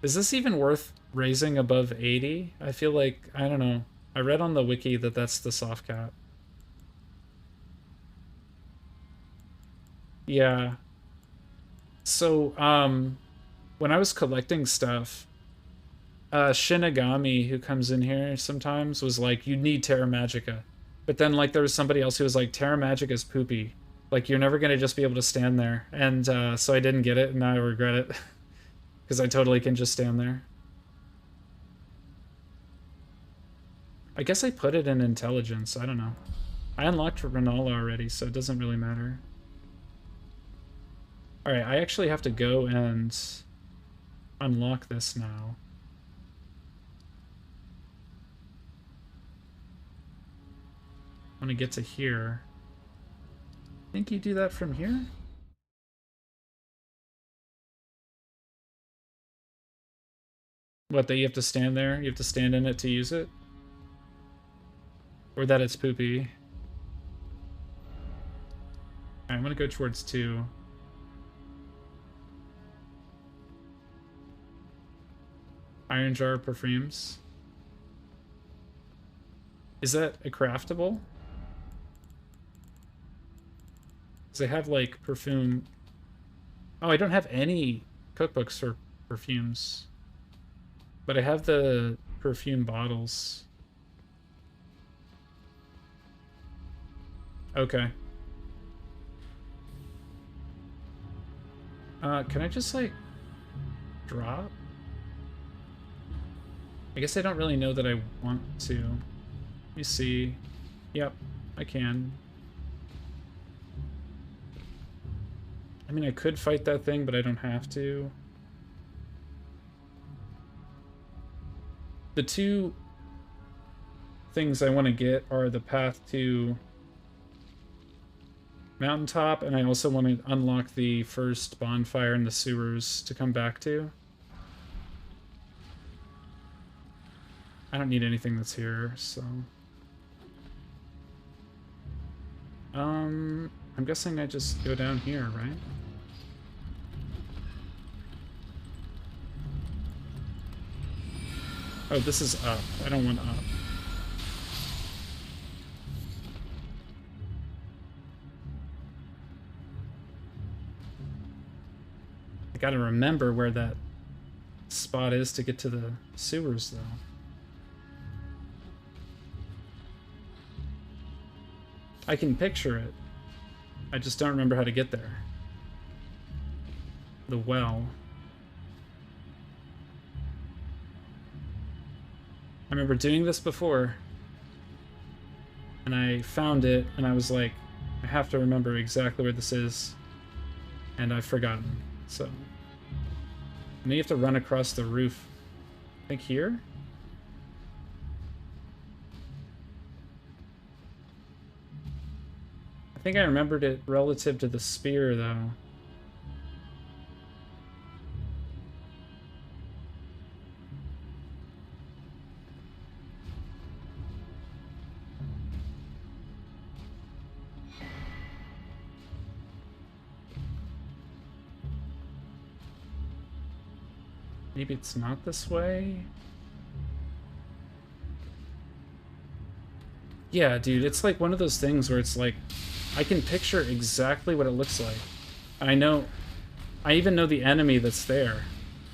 Is this even worth raising above 80? I feel like, I don't know. I read on the wiki that that's the soft cap. Yeah. So, when I was collecting stuff, Shinigami, who comes in here sometimes, was like, you need Terra Magica. But then, like, there was somebody else who was like, Terra Magica is poopy. Like, you're never going to just be able to stand there. And so I didn't get it, and now I regret it. Because I totally can just stand there. I guess I put it in intelligence. I don't know. I unlocked Renala already, so it doesn't really matter. Alright, I actually have to go and unlock this now. I want to get to here. Think you do that from here? What, that you have to stand there? You have to stand in it to use it? Or that it's poopy? Alright, I'm gonna go towards 2. Iron jar of perfumes. Is that a craftable? Because I have like perfume. Oh, I don't have any cookbooks for perfumes. But I have the perfume bottles. Okay. Can I just like drop? I guess I don't really know that I want to. Let me see. Yep, I can. I mean, I could fight that thing, but I don't have to. the two things I want to get are the path to Mountaintop, and I also want to unlock the first bonfire in the sewers to come back to. I don't need anything that's here, so... I'm guessing I just go down here, right? Oh, this is up. I don't want up. I gotta remember where that spot is to get to the sewers, though. I can picture it. I just don't remember how to get there. The well. I remember doing this before, and I found it, and I was like, I have to remember exactly where this is, and I've forgotten, so. And then you have to run across the roof. I think here? I think I remembered it relative to the spear, though. Maybe it's not this way? Yeah, dude, it's like one of those things where it's like, I can picture exactly what it looks like. And I even know the enemy that's there,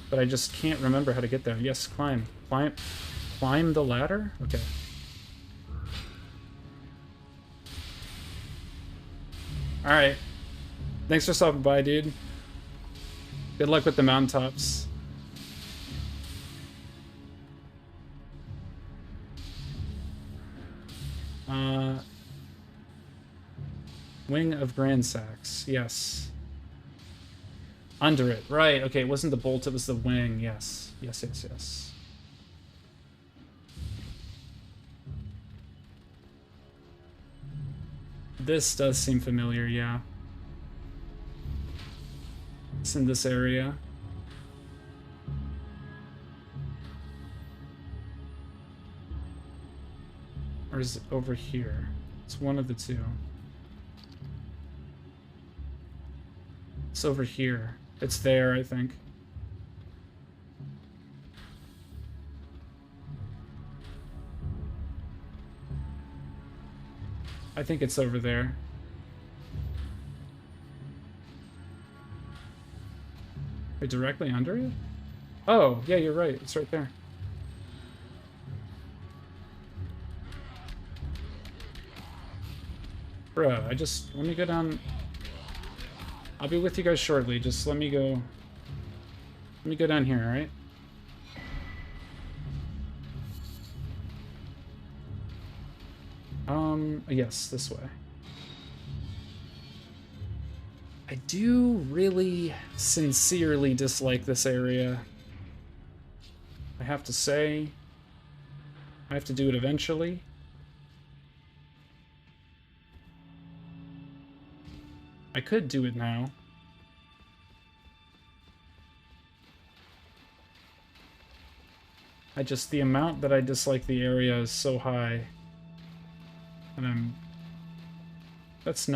but I just can't remember how to get there. Yes, climb. Climb the ladder? Okay. Alright. Thanks for stopping by, dude. Good luck with the mountaintops. Wing of Gransax, yes. Under it, right, okay, it wasn't the bolt, it was the wing, yes. Yes, yes, yes. This does seem familiar, yeah. It's in this area. Or is it over here? It's one of the two. It's over here. It's there, I think. I think it's over there. Wait, directly under it? Oh, yeah, you're right. It's right there. Bruh, let me go down. I'll be with you guys shortly. Just let me go down here, alright? Yes, this way. I do really sincerely dislike this area. I have to say. I have to do it eventually. I could do it now. The amount that I dislike the area is so high. And it's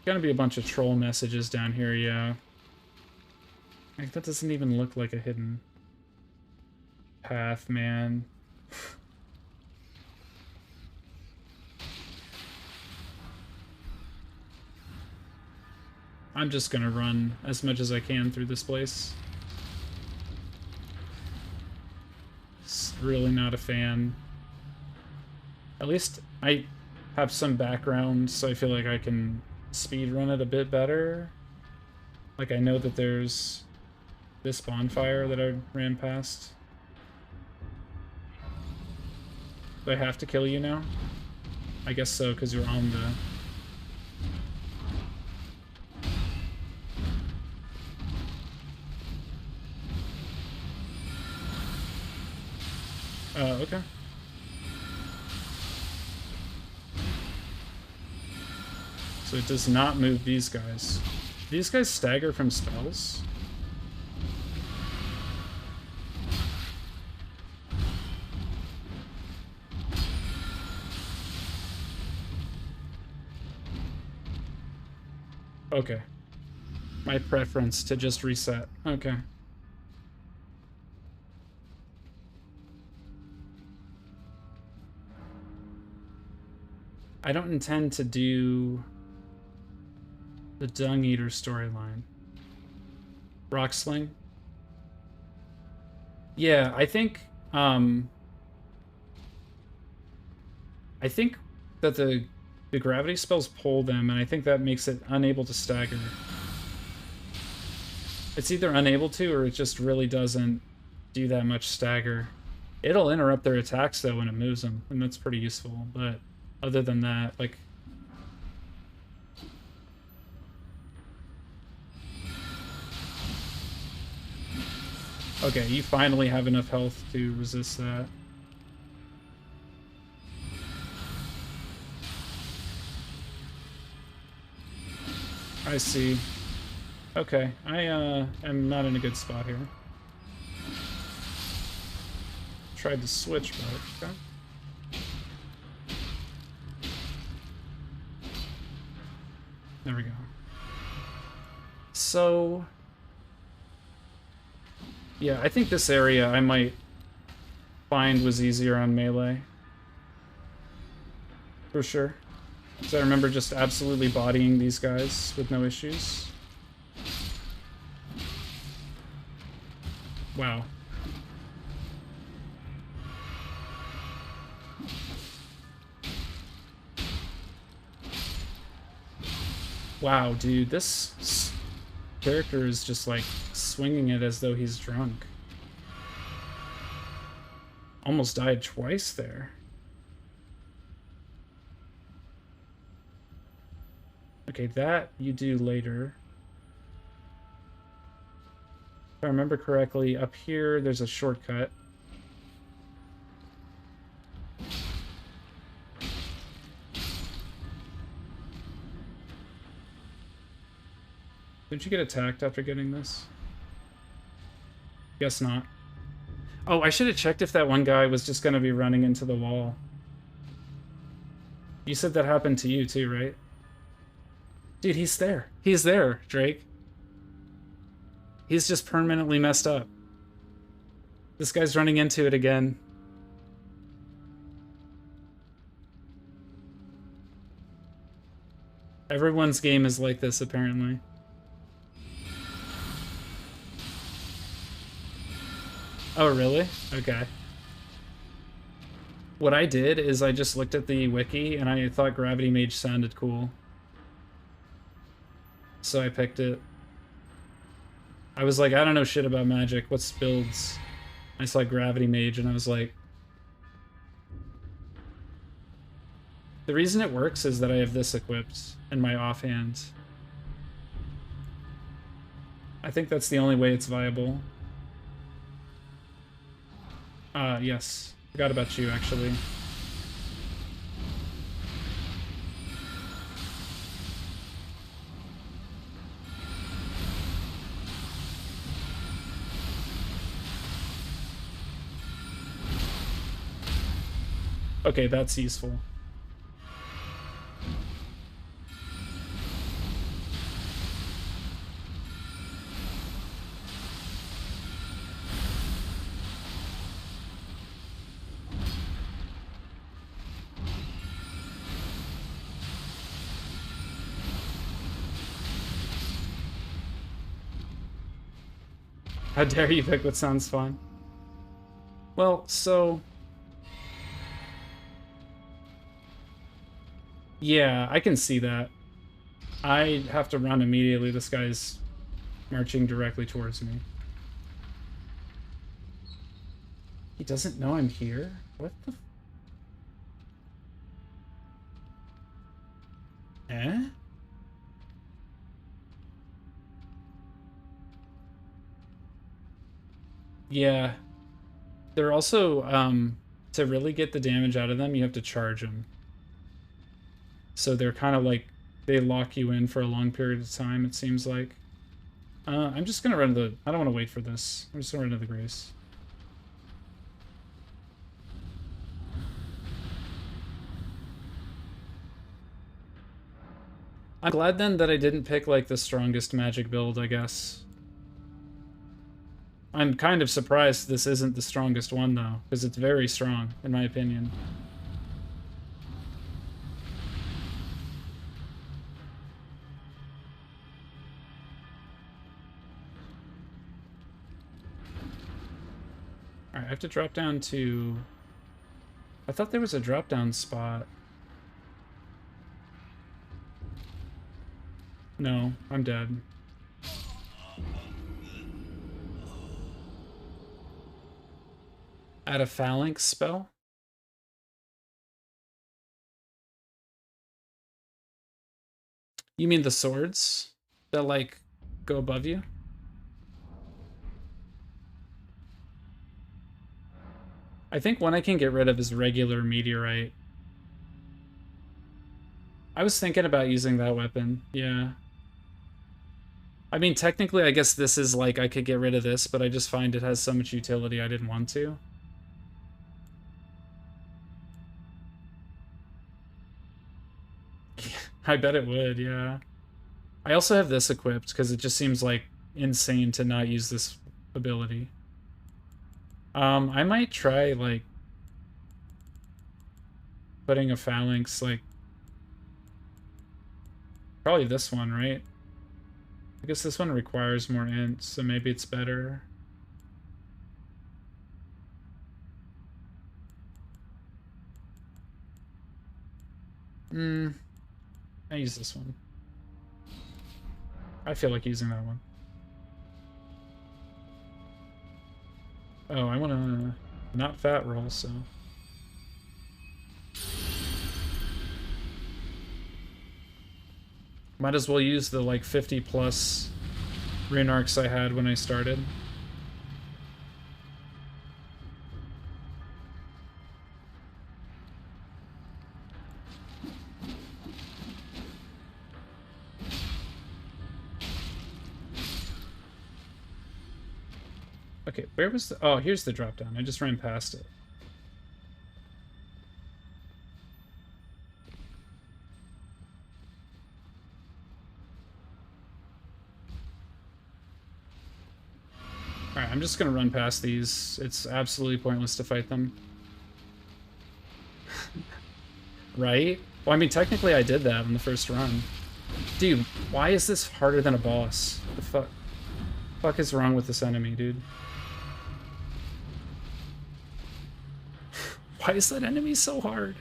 gonna be a bunch of troll messages down here, yeah. Like, that doesn't even look like a hidden path, man. I'm just gonna run as much as I can through this place. It's really not a fan. At least I have some background, so I feel like I can speedrun it a bit better. Like, I know that there's this bonfire that I ran past. Do I have to kill you now? I guess so, because you're on the... Okay. So it does not move these guys. These guys stagger from spells? Okay. My preference to just reset. Okay. I don't intend to do the Dung Eater storyline. Rock Sling? Yeah, I think that the gravity spells pull them, and I think that makes it unable to stagger. It's either unable to, or it just really doesn't do that much stagger. It'll interrupt their attacks, though, when it moves them, and that's pretty useful, but other than that, like... Okay, you finally have enough health to resist that. I see. Okay, I am not in a good spot here. Tried to switch, but okay. There we go. So... yeah, I think this area I might find was easier on melee. For sure. Because I remember just absolutely bodying these guys with no issues. Wow. Wow, dude, this character is just like swinging it as though he's drunk. Almost died twice there. Okay, that you do later. If I remember correctly, up here there's a shortcut. Didn't you get attacked after getting this? Guess not. Oh, I should have checked if that one guy was just going to be running into the wall. You said that happened to you too, right? Dude, he's there. He's there, Drake. He's just permanently messed up. This guy's running into it again. Everyone's game is like this, apparently. Oh, really? Okay. What I did is I just looked at the wiki and I thought Gravity Mage sounded cool. So I picked it. I was like, I don't know shit about magic. What's builds? I saw Gravity Mage and I was like... The reason it works is that I have this equipped in my offhand. I think that's the only way it's viable. Yes. Forgot about you, actually. Okay, that's useful. How dare you pick what sounds fun? Well, so... yeah, I can see that. I have to run immediately. This guy's marching directly towards me. He doesn't know I'm here? What the... eh? Yeah. They're also, to really get the damage out of them, you have to charge them. So they're kind of like, they lock you in for a long period of time, it seems like. I'm just gonna run the... I don't want to wait for this. I'm just gonna run to the Grace. I'm glad then that I didn't pick like the strongest magic build, I guess. I'm kind of surprised this isn't the strongest one though, because it's very strong, in my opinion. Alright, I have to drop down to... I thought there was a drop down spot. No, I'm dead. Add a phalanx spell? You mean the swords that, like, go above you? I think one I can get rid of is regular meteorite. I was thinking about using that weapon, yeah. I mean, technically, I guess this is like, I could get rid of this, but I just find it has so much utility I didn't want to. I bet it would, yeah. I also have this equipped, because it just seems like insane to not use this ability. I might try, like, putting a phalanx, like, probably this one, right? I guess this one requires more int, so maybe it's better. I use this one. I feel like using that one. Oh, I want to not fat roll, so... Might as well use the, like, 50 plus rune arcs I had when I started. Okay, where was the... Oh, here's the drop down. I just ran past it. Alright, I'm just gonna run past these. It's absolutely pointless to fight them. Right? Well, I mean, technically I did that in the first run. Dude, why is this harder than a boss? The fuck is wrong with this enemy, dude? Why is that enemy so hard?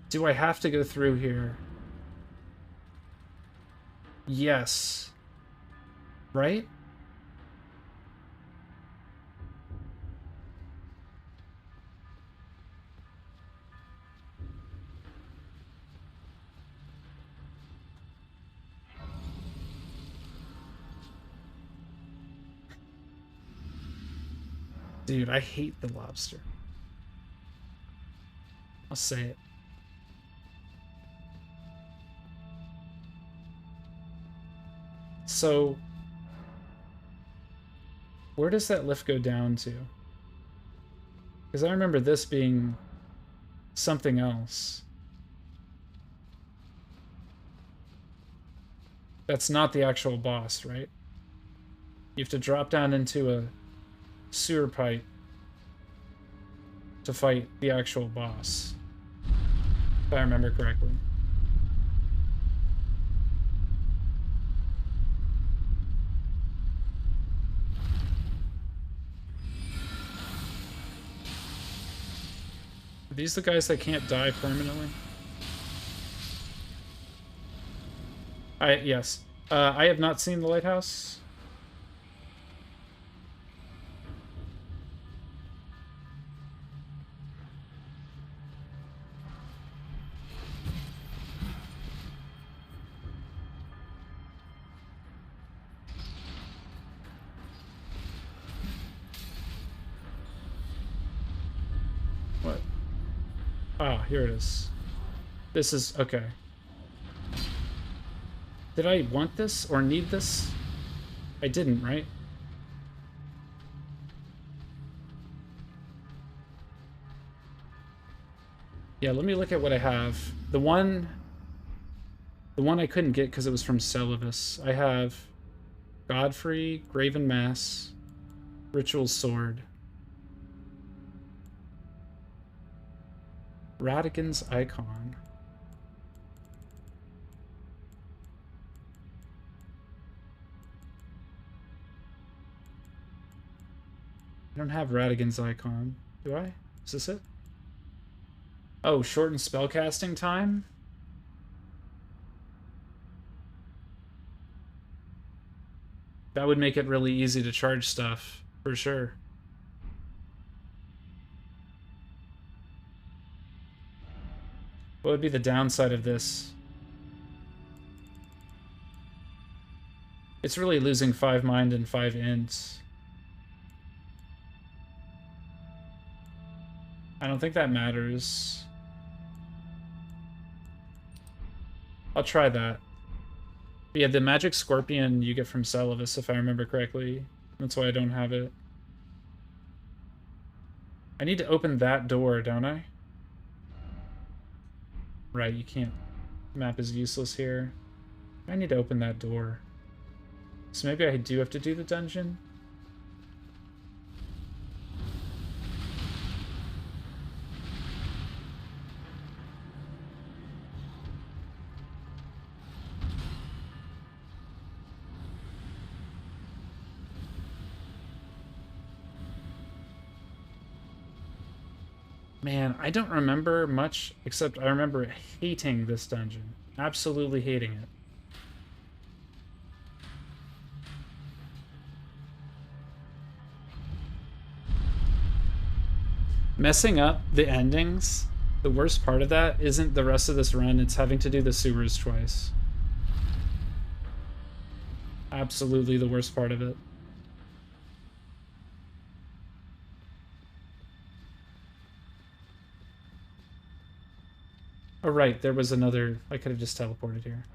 Do I have to go through here? Yes. Right? Dude, I hate the lobster. I'll say it. So, where does that lift go down to? Because I remember this being something else. That's not the actual boss, right? You have to drop down into a sewer pipe to fight the actual boss, if I remember correctly. Are these the guys that can't die permanently? Yes. I have not seen the lighthouse. Ah, here it is. This is... okay. Did I want this or need this? I didn't, right? Yeah, let me look at what I have. The one I couldn't get because it was from Celivis. I have Godfrey, Graven Mass, Ritual Sword, Radigan's Icon. I don't have Radigan's Icon. Do I? Is this it? Oh, shortened spellcasting time? That would make it really easy to charge stuff, for sure. What would be the downside of this? It's really losing 5 mind and 5 int. I don't think that matters. I'll try that. But yeah, the magic scorpion you get from Celivis, if I remember correctly. That's why I don't have it. I need to open that door, don't I? Right, you can't. Map is useless here. I need to open that door. So maybe I do have to do the dungeon? Man, I don't remember much, except I remember hating this dungeon. Absolutely hating it. Messing up the endings, the worst part of that isn't the rest of this run, it's having to do the sewers twice. Absolutely the worst part of it. Oh right, there was another... I could have just teleported here.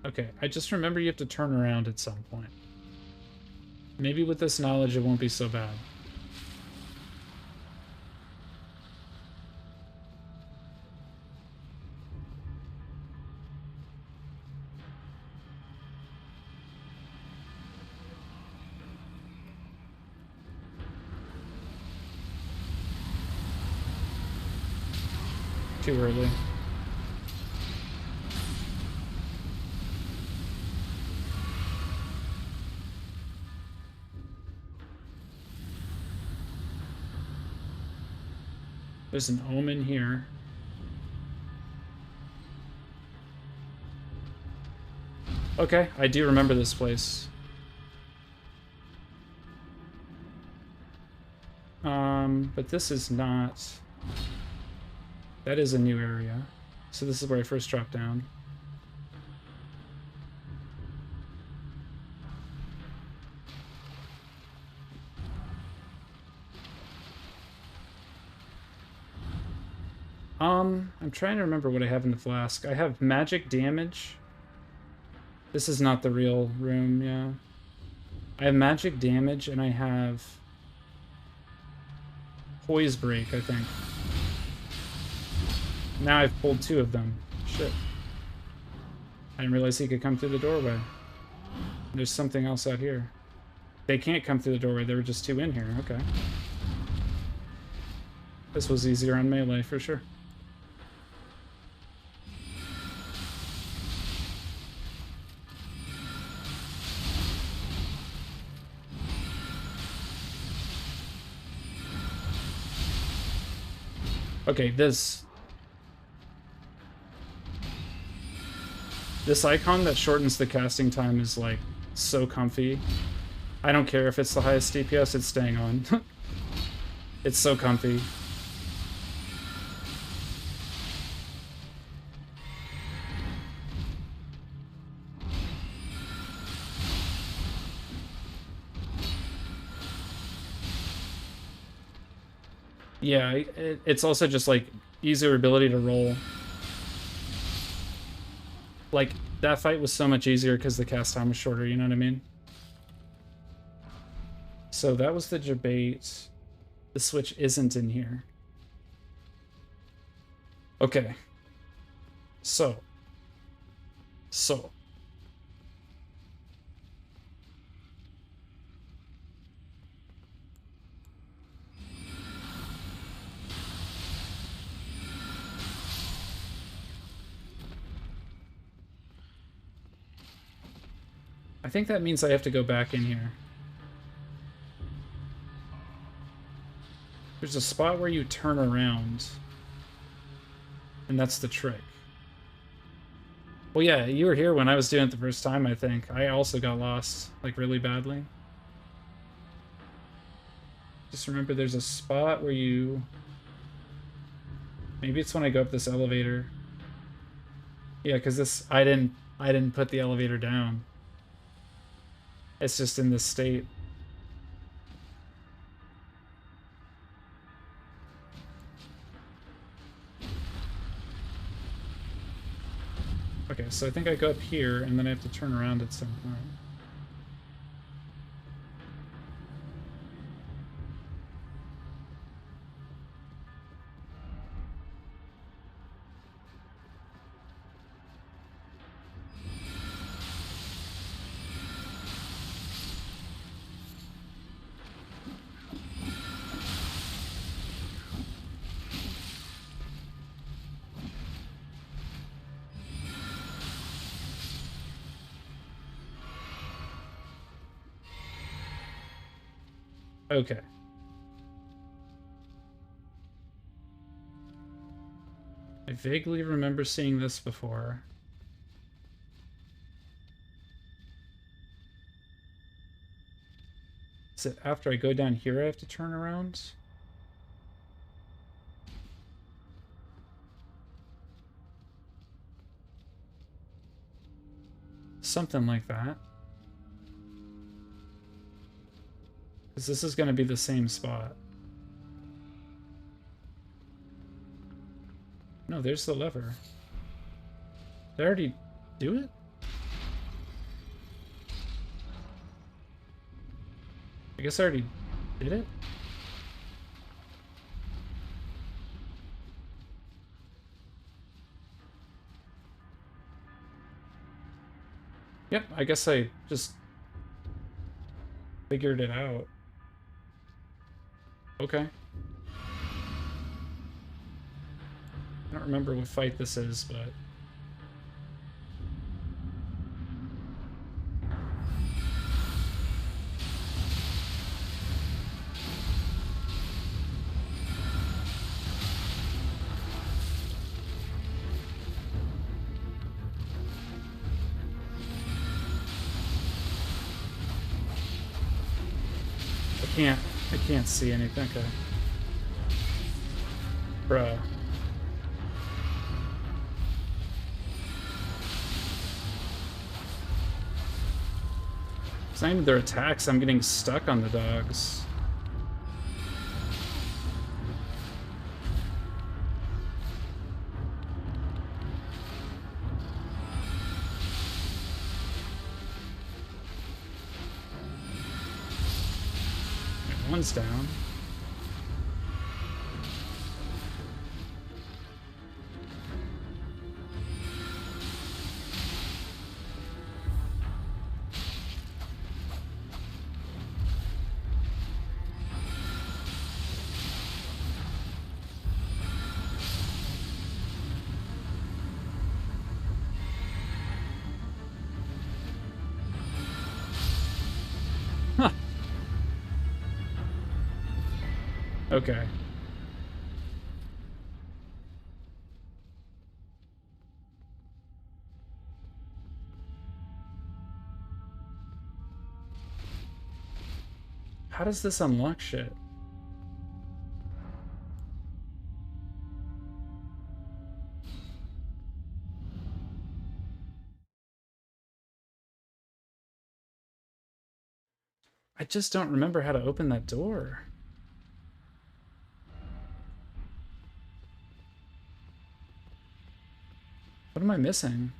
Okay, I just remember you have to turn around at some point. Maybe with this knowledge it won't be so bad. Too early. There's an omen here. Okay, I do remember this place. But this is not... That is a new area. So this is where I first dropped down. I'm trying to remember what I have in the flask. I have magic damage. This is not the real room, yeah. I have magic damage and I have poise break, I think. Now I've pulled 2 of them. Shit. I didn't realize he could come through the doorway. There's something else out here. They can't come through the doorway, there were just 2 in here, okay. This was easier on melee, for sure. Okay, this icon that shortens the casting time is, like, so comfy. I don't care if it's the highest DPS, it's staying on. It's so comfy. Yeah, it's also just like easier ability to roll. Like that fight was so much easier because the cast time was shorter, you know what I mean? So that was the debate. The switch isn't in here. Okay. So. I think that means I have to go back in here. There's a spot where you turn around. And that's the trick. Well, yeah, you were here when I was doing it the first time, I think. I also got lost, like, really badly. Just remember there's a spot where you... Maybe it's when I go up this elevator. Yeah, because this... I didn't put the elevator down. It's just in this state. Okay, so I think I go up here, and then I have to turn around at some point. Okay. I vaguely remember seeing this before. Is it after I go down here I have to turn around? Something like that. Because this is going to be the same spot. No, there's the lever. Did I already do it? I guess I already did it? Yep, I guess I just figured it out. Okay. I don't remember what fight this is, but... I can't see anything. Okay. Bruh. It's not even their attacks, I'm getting stuck on the dogs. One's down. Huh. Okay. How does this unlock shit? I just don't remember how to open that door. What am I missing?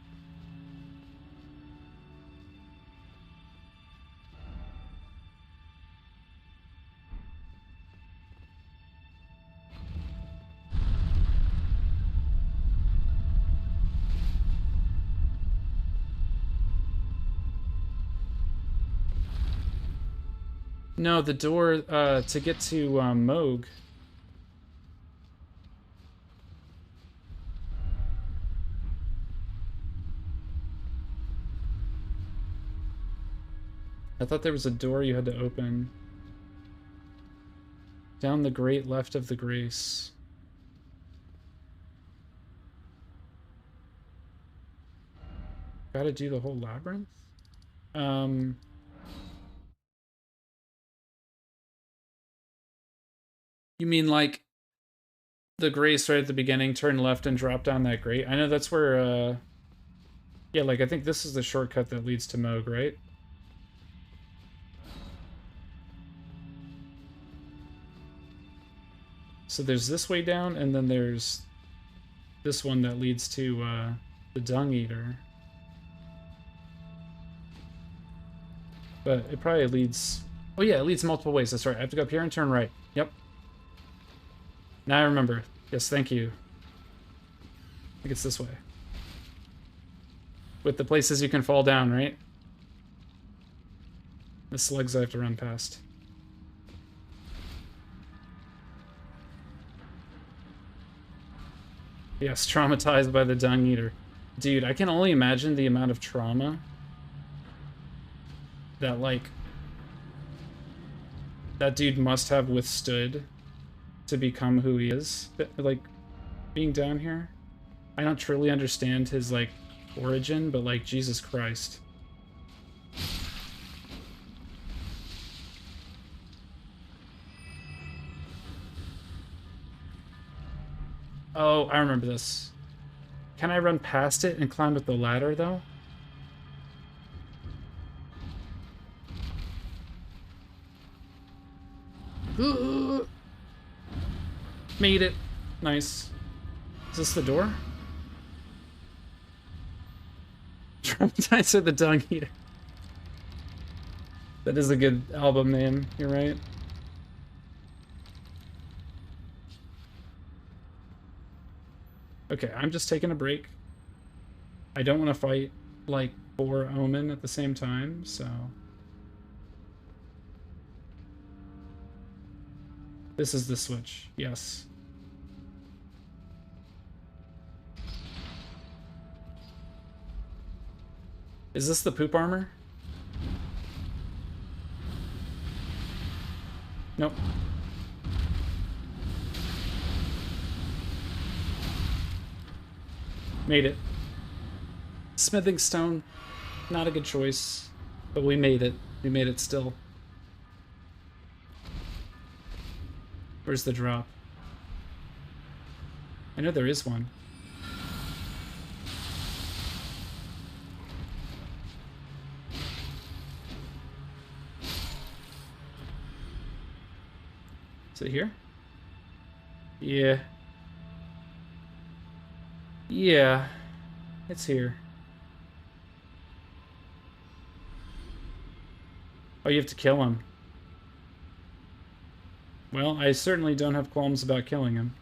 No, the door to get to Moog. I thought there was a door you had to open. Down the great left of the grace. Gotta do the whole labyrinth? You mean like the grace right at the beginning, turn left and drop down that grate? I know that's where, yeah, like I think this is the shortcut that leads to Moog, right? So there's this way down, and then there's this one that leads to the Dung Eater. But it probably leads... Oh yeah, it leads multiple ways. That's right. I have to go up here and turn right. Yep. Now I remember. Yes, thank you. I think it's this way. With the places you can fall down, right? The slugs I have to run past. Yes, traumatized by the Dung Eater. Dude, I can only imagine the amount of trauma that, like, that dude must have withstood to become who he is. Like, being down here. I don't truly understand his, like, origin, but, like, Jesus Christ. Oh, I remember this. Can I run past it and climb up the ladder, though? Made it. Nice. Is this the door? Traumatized with the Dung Eater. That is a good album name, you're right. Okay, I'm just taking a break. I don't want to fight, like, 4 Omen at the same time, so... This is the switch, yes. Is this the poop armor? Nope. Made it. Smithing stone, not a good choice, but we made it. We made it still. Where's the drop? I know there is one. Is it here? Yeah. Yeah. It's here. Oh, you have to kill him. Well, I certainly don't have qualms about killing him.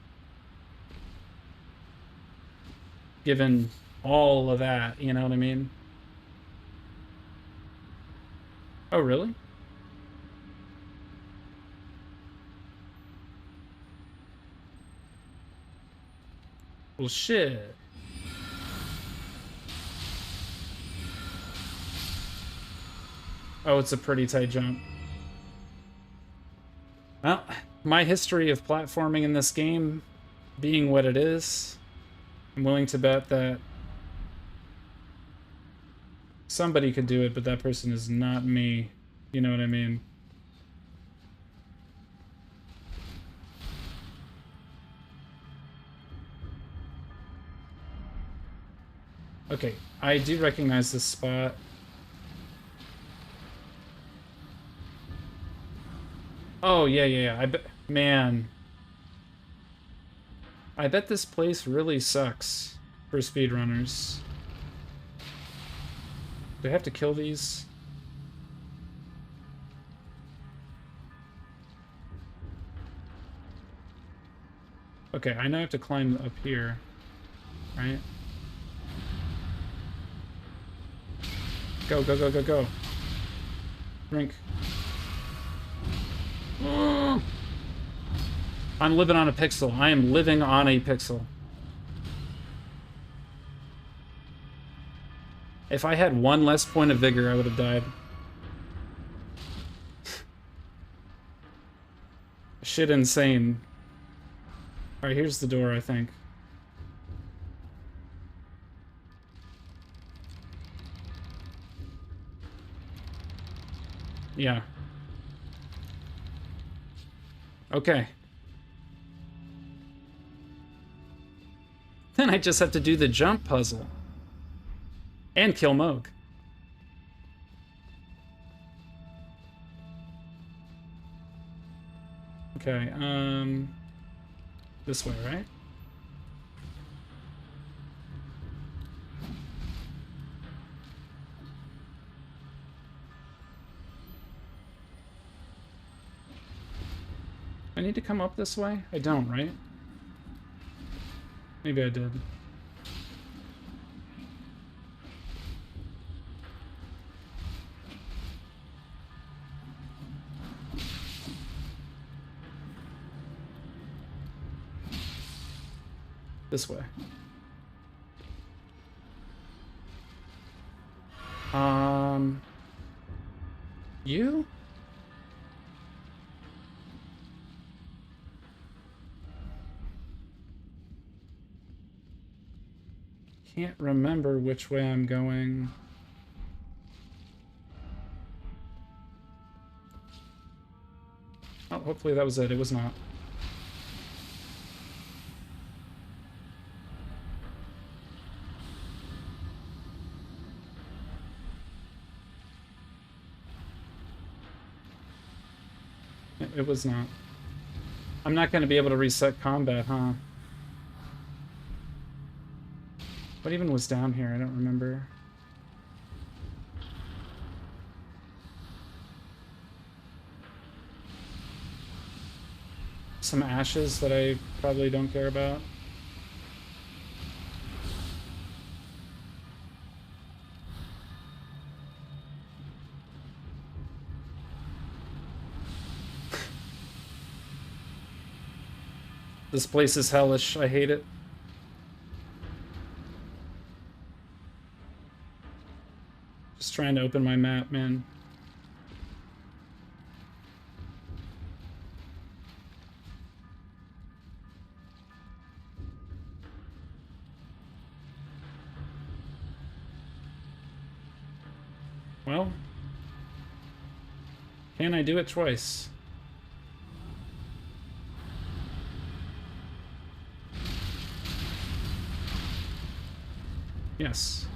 Given all of that, you know what I mean? Oh, really? Well, shit. Oh, it's a pretty tight jump. Well, my history of platforming in this game being what it is, I'm willing to bet that somebody could do it, but that person is not me. You know what I mean? Okay, I do recognize this spot. Oh, yeah. I bet, man. I bet this place really sucks. for speedrunners. Do I have to kill these? Okay, I now have to climb up here, right? Go, go, go, go, go. Drink. I'm living on a pixel. I am living on a pixel. If I had one less point of vigor, I would have died. Shit insane. Alright, here's the door, I think. Yeah. Okay. Then I just have to do the jump puzzle. And kill Moog. Okay, this way, right? I need to come up this way? I don't, right? Maybe I did. This way. You? Can't remember which way I'm going. Oh, hopefully that was it. It was not. It was not. I'm not going to be able to reset combat, huh? What even was down here? I don't remember. Some ashes that I probably don't care about. This place is hellish. I hate it. Just trying to open my map, man. Well, can I do it twice? Yes.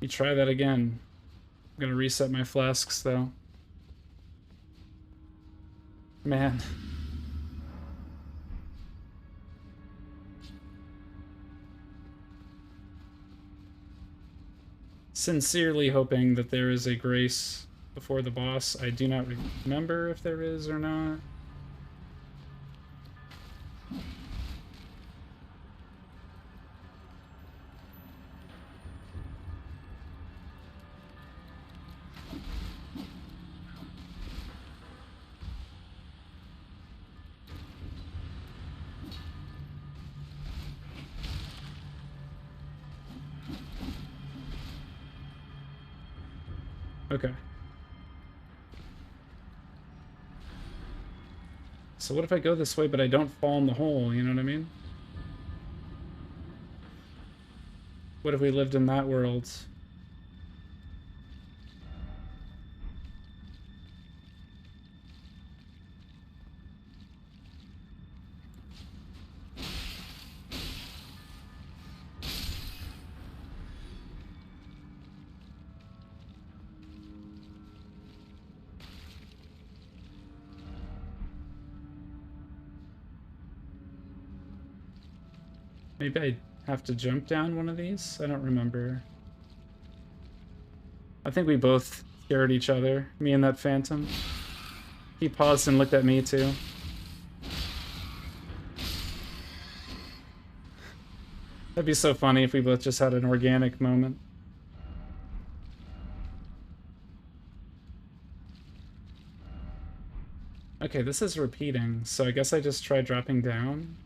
You try that again. I'm gonna reset my flasks, though. Man. Sincerely hoping that there is a grace before the boss. I do not remember if there is or not. Okay. So what if I go this way, but I don't fall in the hole, you know what I mean? What if we lived in that world? Maybe I have to jump down one of these? I don't remember. I think we both scared each other, me and that phantom. He paused and looked at me too. That'd be so funny if we both just had an organic moment. Okay, this is repeating, so I guess I just try dropping down.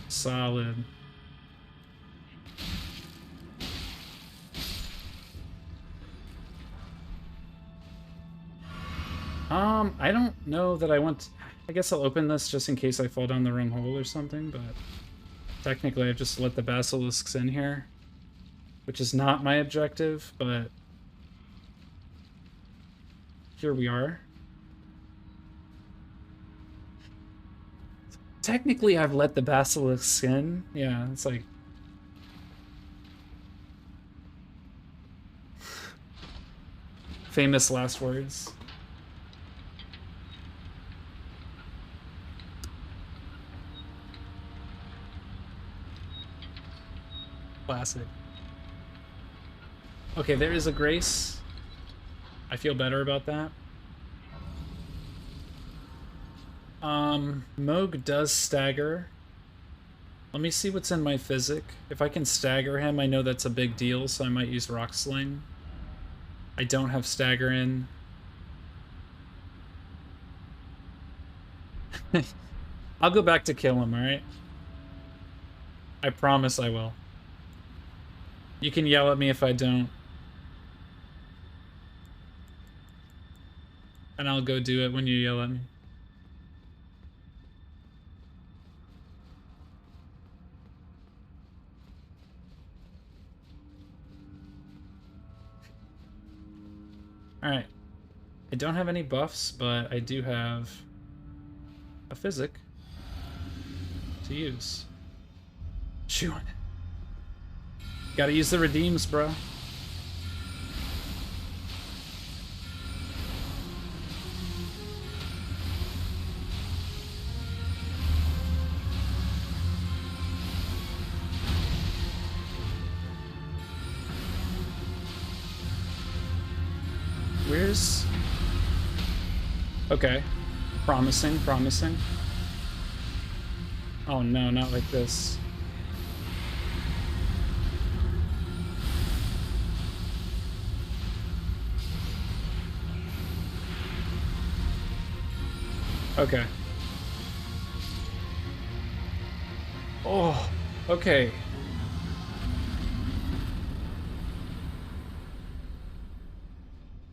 Solid. I don't know that I want... I guess I'll open this just in case I fall down the wrong hole or something, but... Technically, I've just let the basilisks in here. Which is not my objective, but... Here we are. Technically, I've let the basilisks in. Yeah, it's like... Famous last words. Classic. Okay, there is a grace. I feel better about that. Moog does stagger. Let me see what's in my physic. If I can stagger him, I know that's a big deal, so I might use Rock Sling. I don't have stagger in. I'll go back to kill him, alright? I promise I will. You can yell at me if I don't. And I'll go do it when you yell at me. Alright. I don't have any buffs, but I do have a physic to use. Chewing it. Gotta use the redeems, bro. Where's... Okay. Promising, promising. Oh no, not like this. Okay. Oh, okay.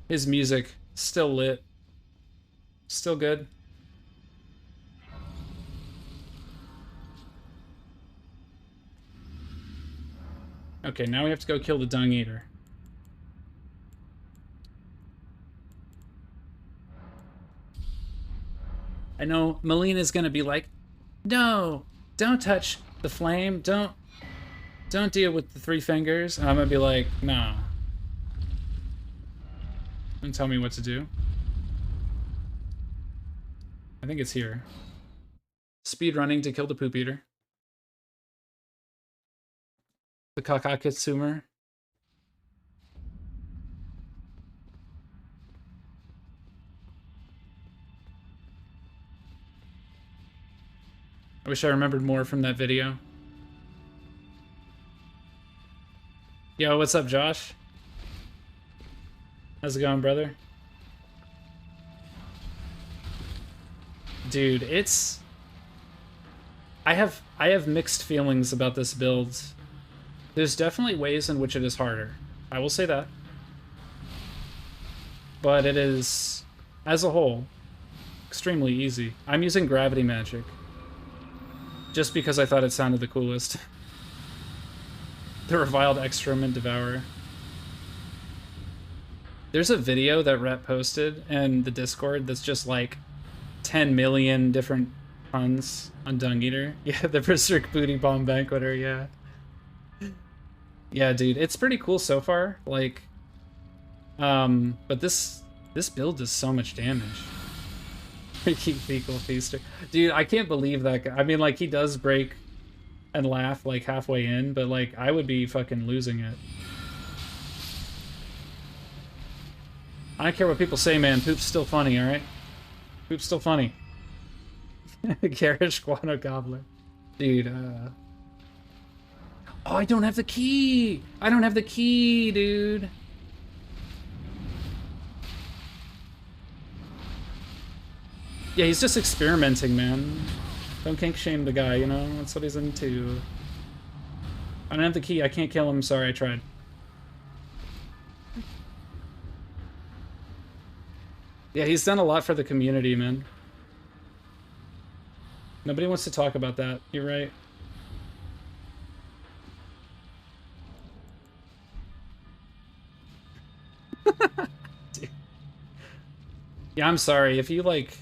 His music, still lit. Still good. Okay, now we have to go kill the Dung Eater. I know Melina's gonna be like, no, don't touch the flame, don't deal with the three fingers. And I'm gonna be like, nah. Don't tell me what to do. I think it's here. Speed running to kill the Poop Eater. The Kakakitsumer. I wish I remembered more from that video. Yo, what's up, Josh? How's it going, brother? Dude, it's... I have mixed feelings about this build. There's definitely ways in which it is harder. I will say that. But it is, as a whole, extremely easy. I'm using gravity magic. Just because I thought it sounded the coolest. The Reviled Excrement Devourer. There's a video that Rhett posted in the Discord that's just like 10 million different puns on Dung Eater. Yeah, the Berserk Booty Bomb Banqueter, yeah. Yeah, dude, it's pretty cool so far. Like, But this build does so much damage. Freaky fecal feaster. Dude, I can't believe that guy. I mean, like, he does break and laugh, like, halfway in, but, like, I would be fucking losing it. I don't care what people say, man. Poop's still funny, alright? Poop's still funny. Garish Guano Gobbler. Dude, oh, I don't have the key! I don't have the key, dude! Yeah, he's just experimenting, man. Don't kink shame the guy, you know? That's what he's into. I don't have the key. I can't kill him. Sorry, I tried. Yeah, he's done a lot for the community, man. Nobody wants to talk about that. You're right. Dude. Yeah, I'm sorry. If you, like...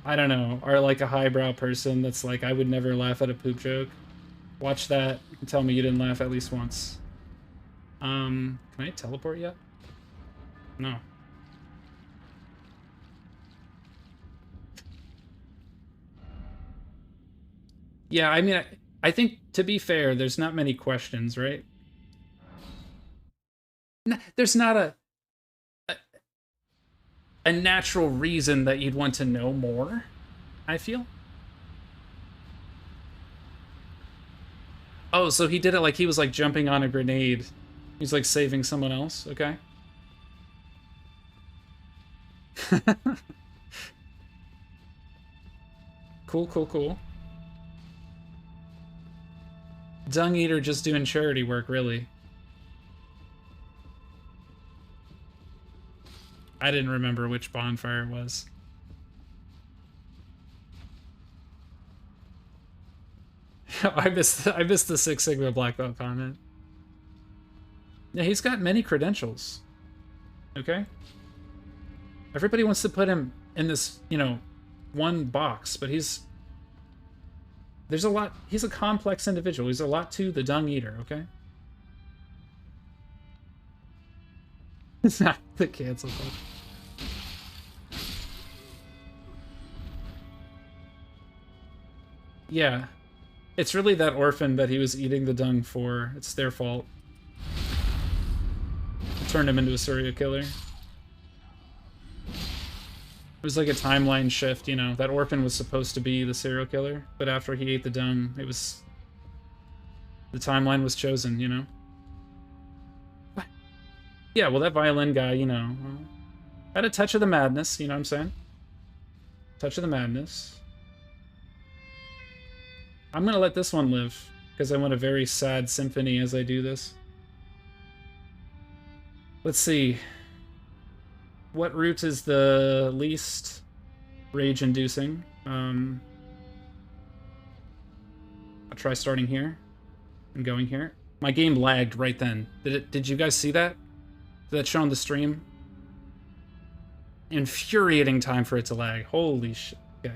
I don't know, are like a highbrow person that's like, I would never laugh at a poop joke. Watch that and tell me you didn't laugh at least once. Can I teleport yet? No. Yeah, I mean, I think, to be fair, there's not many questions, right? There's not a natural reason that you'd want to know more, I feel. Oh, so he did it like he was like jumping on a grenade. He's like saving someone else, okay? Cool, cool, cool. Dung Eater just doing charity work, really. I didn't remember which bonfire it was. I missed the Six Sigma black belt comment. Yeah, he's got many credentials. Okay? Everybody wants to put him in this, you know, one box, but there's a lot. He's a complex individual. He's a lot to the Dung Eater, okay? It's not the cancel culture. Yeah. It's really that orphan that he was eating the dung for. It's their fault. It turned him into a serial killer. It was like a timeline shift, you know. That orphan was supposed to be the serial killer, but after he ate the dung, it was... the timeline was chosen, you know? What? Yeah, well, that violin guy, you know, had a touch of the madness, you know what I'm saying? Touch of the madness. I'm gonna let this one live, because I want a very sad symphony as I do this. Let's see. What route is the least rage-inducing? I'll try starting here and going here. My game lagged right then. Did you guys see that? Did that show on the stream? Infuriating time for it to lag. Holy shit. Okay.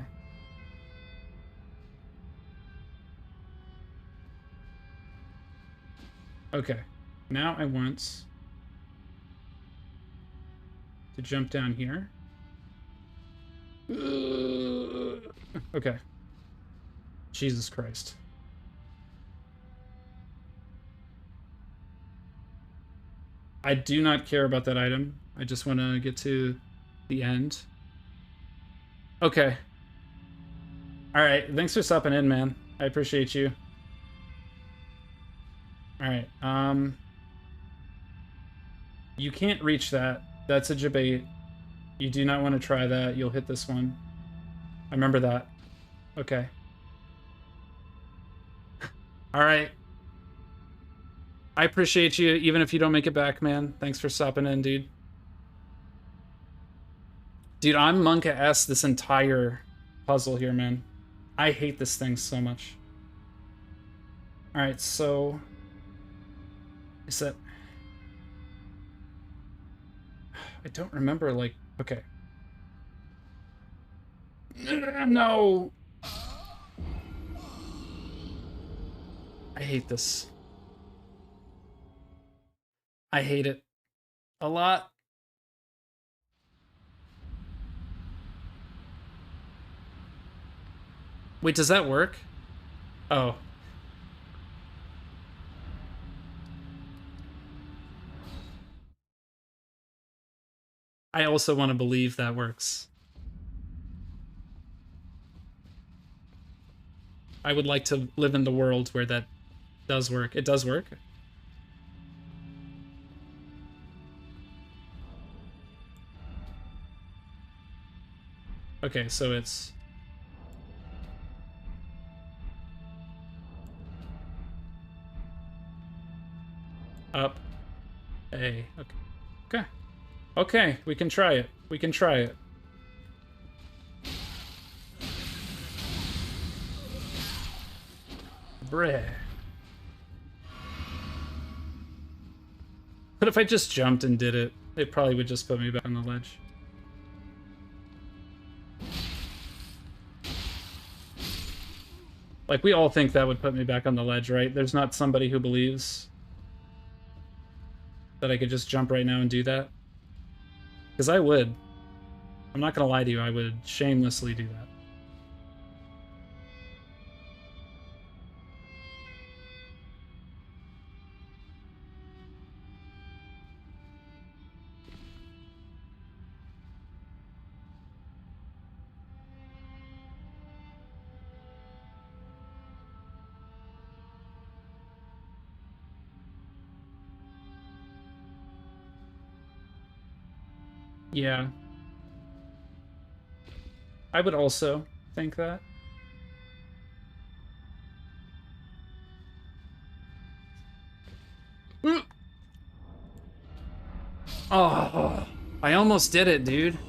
Okay. Now I want to jump down here. Okay. Jesus Christ. I do not care about that item. I just want to get to the end. Okay. Alright, thanks for stopping in, man. I appreciate you. Alright, you can't reach that. That's a debate. You do not want to try that. You'll hit this one. I remember that. Okay. Alright. I appreciate you, even if you don't make it back, man. Thanks for stopping in, dude. Dude, I'm Monka S this entire puzzle here, man. I hate this thing so much. Alright, so... is that... I don't remember, like... okay. No! I hate this. I hate it. A lot. Wait, does that work? Oh. I also want to believe that works. I would like to live in the world where that does work. It does work? Okay, so it's... up. A. Okay. Okay. Okay, we can try it. We can try it. Bruh. But if I just jumped and did it, it probably would just put me back on the ledge. Like, we all think that would put me back on the ledge, right? There's not somebody who believes that I could just jump right now and do that. Because I would. I'm not gonna lie to you, I would shamelessly do that. Yeah. I would also think that. Oh, I almost did it, dude.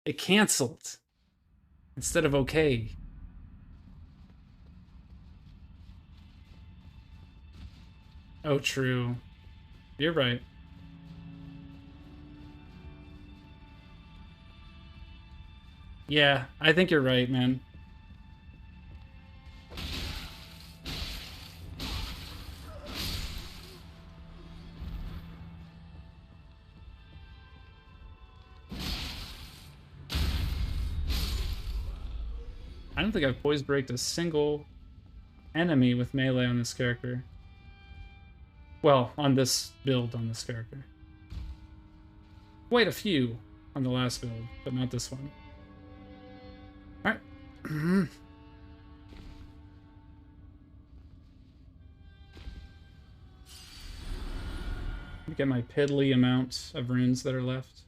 It canceled instead of okay. Oh, true. You're right. Yeah, I think you're right, man. I don't think I've poise breaked a single enemy with melee on this character. Well, on this build on this character. Quite a few on the last build, but not this one. Alright. Let me get my piddly amount of runes that are left.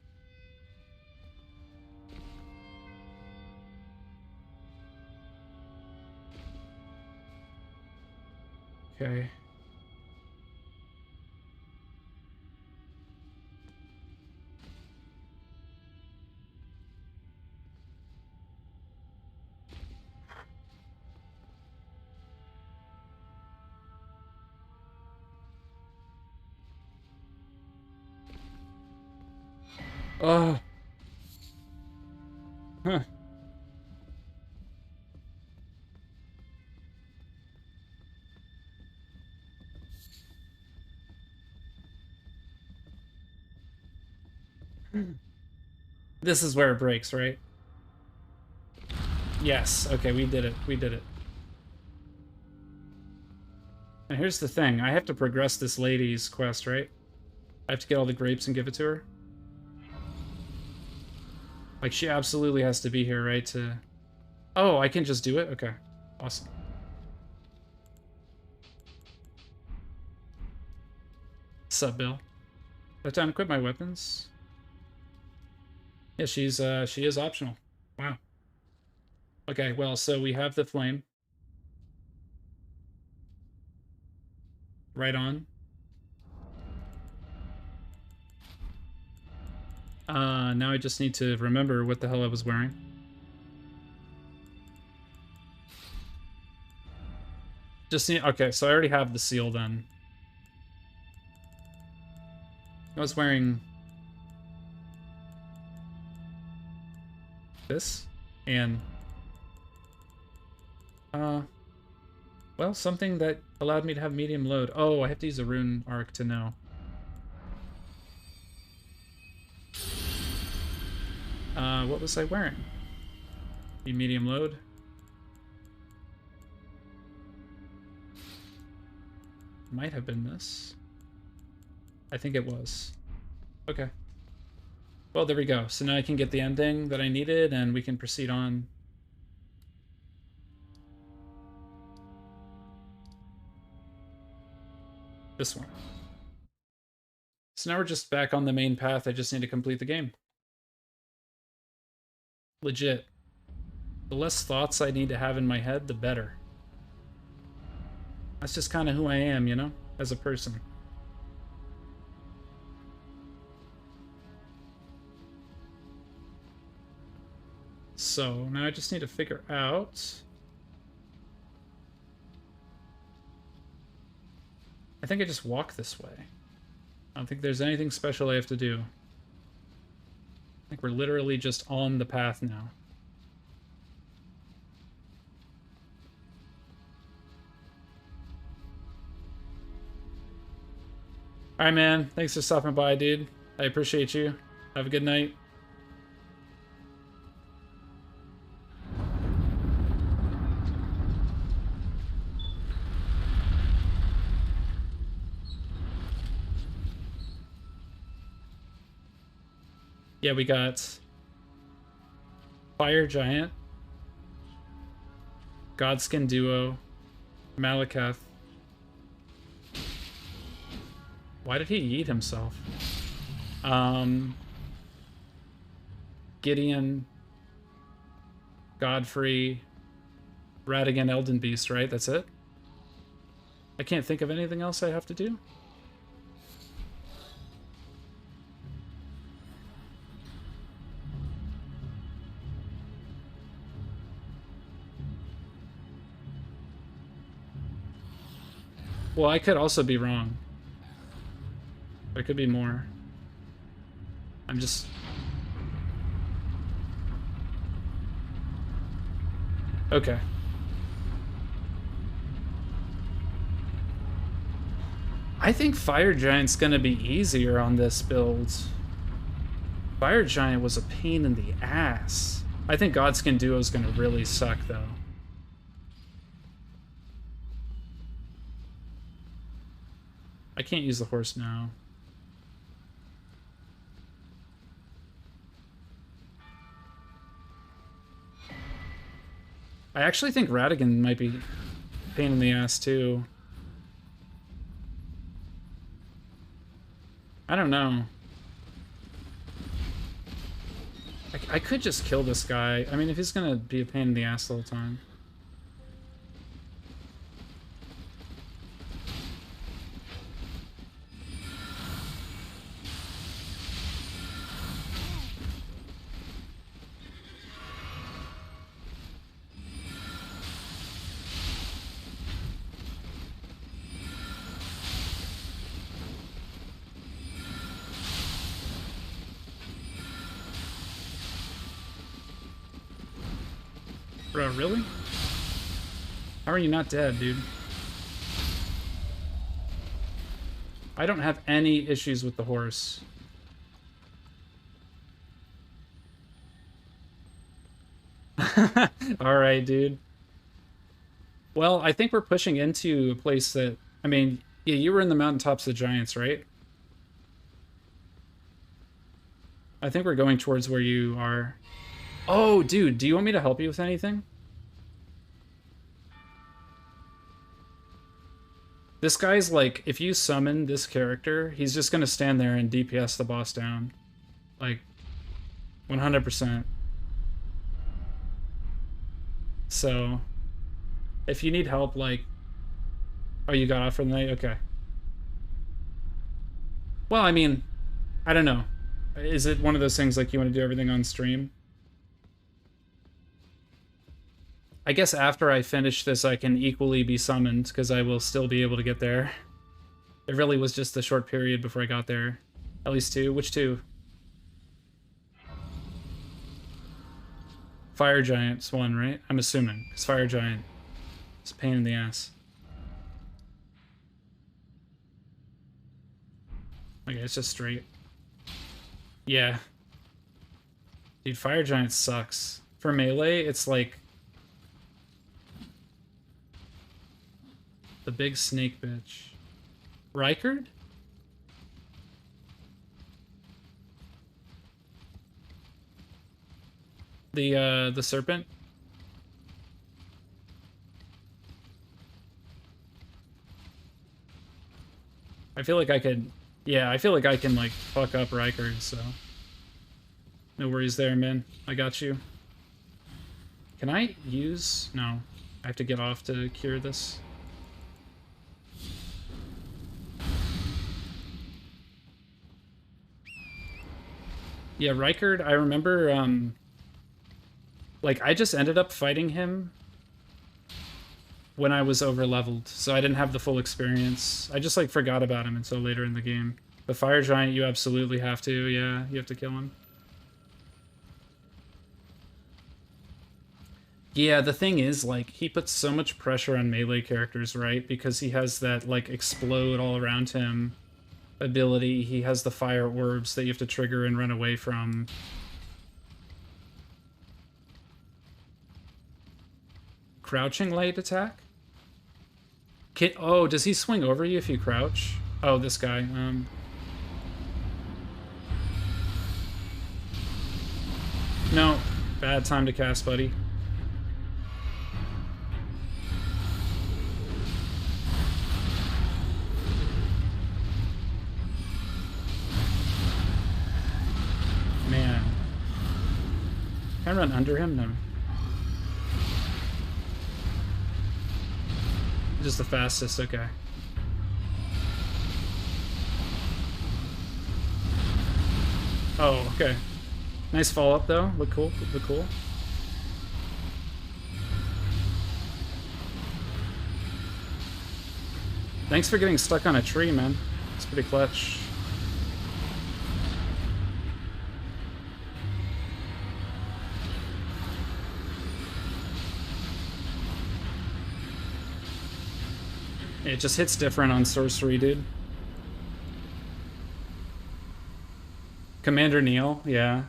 Okay. Oh. Huh. This is where it breaks, right? Yes. Okay, we did it. We did it. And here's the thing. I have to progress this lady's quest, right? I have to get all the grapes and give it to her. Like, she absolutely has to be here, right, to... Oh, I can just do it? Okay. Awesome. Sup, Bill? I have time to equip my weapons? Yeah, she is optional. Wow. Okay, well, so we have the flame. Right on. Now I just need to remember what the hell I was wearing. Just need... Okay, so I already have the seal then. I was wearing... this? And... Well, something that allowed me to have medium load. Oh, I have to use a rune arc to know. What was I wearing? Need medium load? Might have been this. I think it was. Okay. Well, there we go. So now I can get the ending that I needed, and we can proceed on. This one. So now we're just back on the main path. I just need to complete the game. Legit. The less thoughts I need to have in my head, the better. That's just kind of who I am, you know, as a person. So now I just need to figure out... I think I just walk this way. I don't think there's anything special I have to do. I think we're literally just on the path now. Alright, man. Thanks for stopping by, dude. I appreciate you. Have a good night. Yeah, we got Fire Giant, Godskin Duo, Malakath. Why did he yeet himself? Gideon, Godfrey, Radigan, Elden Beast, right? That's it? I can't think of anything else I have to do? Well, I could also be wrong. There could be more. I'm just... Okay. I think Fire Giant's gonna be easier on this build. Fire Giant was a pain in the ass. I think Godskin Duo is gonna really suck, though. I can't use the horse now. I actually think Radigan might be a pain in the ass, too. I don't know. I could just kill this guy. I mean, if he's gonna be a pain in the ass the whole time. Bro, really? How are you not dead, dude? I don't have any issues with the horse. Alright, dude. Well, I think we're pushing into a place that... I mean, yeah, you were in the mountaintops of the giants, right? I think we're going towards where you are. Oh, dude, do you want me to help you with anything? This guy's like, if you summon this character, he's just gonna stand there and DPS the boss down. Like, 100%. So, if you need help, like... Oh, you got off for the night? Okay. Well, I mean, I don't know. Is it one of those things like you want to do everything on stream? I guess after I finish this, I can equally be summoned, because I will still be able to get there. It really was just a short period before I got there. At least two. Which two? Fire Giant's one, right? I'm assuming. Because Fire Giant is a pain in the ass. Okay, it's just straight. Yeah. Dude, Fire Giant sucks. For melee, it's like the big snake bitch. Rykard? The serpent? I feel like I could... Yeah, I feel like I can, like, fuck up Rykard, so... No worries there, man. I got you. Can I use... No. I have to get off to cure this. Yeah, Rykard, I remember, like, I just ended up fighting him when I was over-leveled, so I didn't have the full experience. I just, like, forgot about him until later in the game. The Fire Giant, you absolutely have to, yeah, you have to kill him. Yeah, the thing is, like, he puts so much pressure on melee characters, right? Because he has that, like, explode all around him ability. He has the fire orbs that you have to trigger and run away from. Crouching light attack? Oh, does he swing over you if you crouch? Oh, this guy. No. Bad time to cast, buddy. Man. Can I run under him? No. Just the fastest, okay. Oh, okay. Nice follow-up, though. Look cool. Look cool. Thanks for getting stuck on a tree, man. It's pretty clutch. It just hits different on sorcery, dude. Commander Neil, yeah.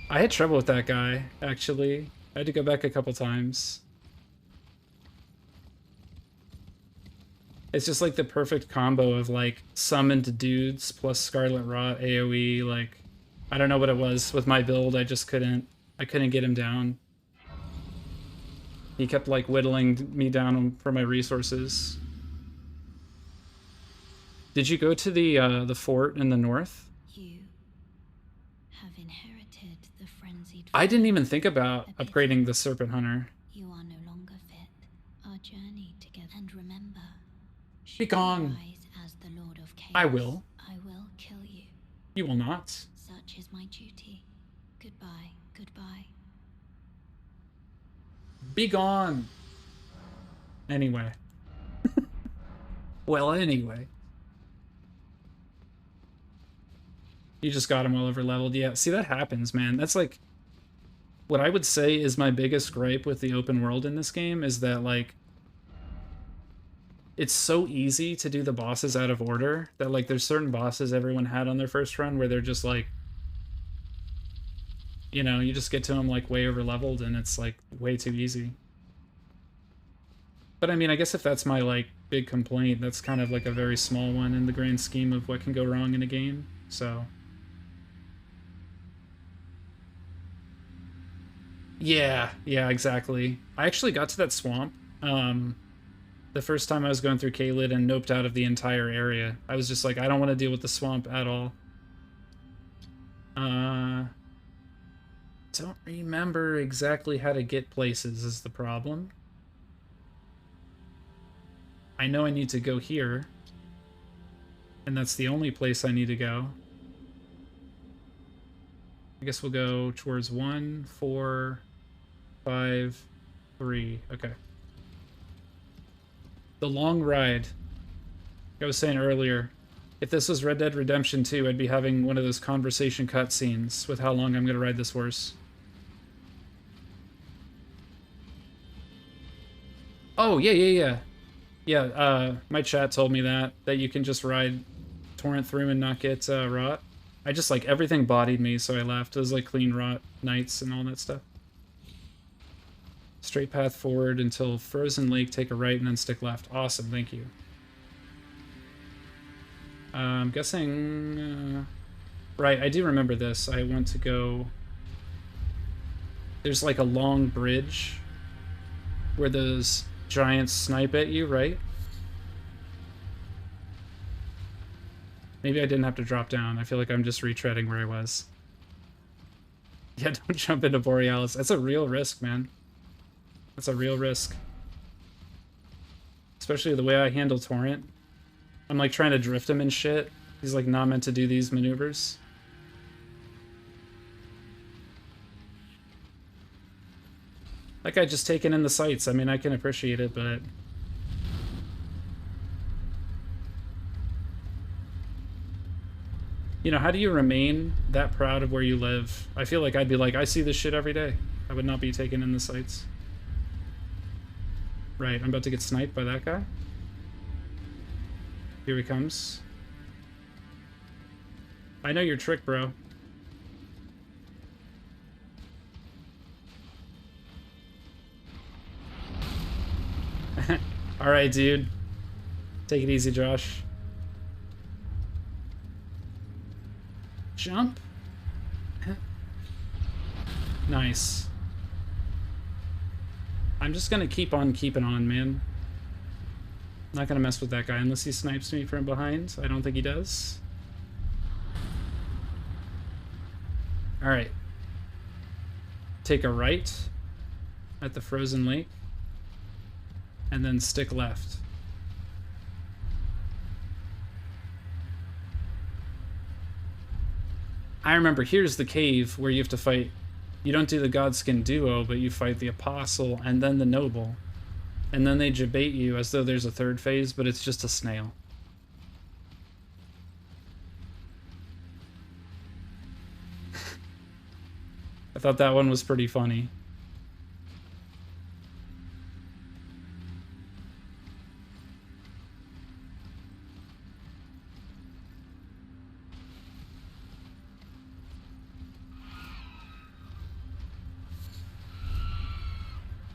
I had trouble with that guy, actually. I had to go back a couple times. It's just like the perfect combo of like summoned dudes plus Scarlet Rot AoE, like I don't know what it was with my build, I couldn't get him down. He kept like whittling me down for my resources. Did you go to the fort in the north? You have inherited the frenzied. I didn't even think about upgrading the Serpent Hunter. You are no longer fit. Our journey together. And remember, Be gone. as the Lord of Chaos, I will. I will kill you. You will not. Such is my duty. Goodbye. Goodbye. Be gone. Anyway. Well, anyway. You just got him all over leveled. Yeah, see, that happens, man. That's like... What I would say is my biggest gripe with the open world in this game is that, like... It's so easy to do the bosses out of order that, like, there's certain bosses everyone had on their first run where they're just, like... You know, you just get to them, like, way over leveled and it's, like, way too easy. But, I mean, I guess if that's my, like, big complaint, that's kind of, like, a very small one in the grand scheme of what can go wrong in a game, so... Yeah, exactly. I actually got to that swamp the first time I was going through Caelid and noped out of the entire area. I was just like, I don't want to deal with the swamp at all. Don't remember exactly how to get places is the problem. I know I need to go here. And that's the only place I need to go. I guess we'll go towards 1, 4, 5, 3. Okay. The long ride. Like I was saying earlier, if this was Red Dead Redemption 2, I'd be having one of those conversation cutscenes with how long I'm going to ride this horse. Oh, yeah. Yeah, my chat told me that you can just ride torrent through and not get rot. I just like everything bodied me, so I left. It was like clean rot nights and all that stuff. Straight path forward until Frozen Lake, take a right and then stick left. Awesome, thank you. I'm guessing... right, I do remember this. I want to go... There's like a long bridge where those giants snipe at you, right? Maybe I didn't have to drop down. I feel like I'm just retreading where I was. Yeah, don't jump into Borealis. That's a real risk, man. That's a real risk. Especially the way I handle Torrent. I'm like trying to drift him and shit. He's like not meant to do these maneuvers. That guy just taking in the sights. I mean, I can appreciate it, but... You know, how do you remain that proud of where you live? I feel like I'd be like, I see this shit every day. I would not be taking in the sights. Right, I'm about to get sniped by that guy. Here he comes. I know your trick, bro. Alright, dude. Take it easy, Josh. Jump. Nice. I'm just gonna keep on keeping on, man. Not gonna mess with that guy unless he snipes me from behind. I don't think he does. Alright. Take a right at the Frozen Lake. And then stick left. I remember here's the cave where you have to fight. You don't do the Godskin duo, but you fight the Apostle and then the Noble. And then they debate you as though there's a third phase, but it's just a snail. I thought that one was pretty funny.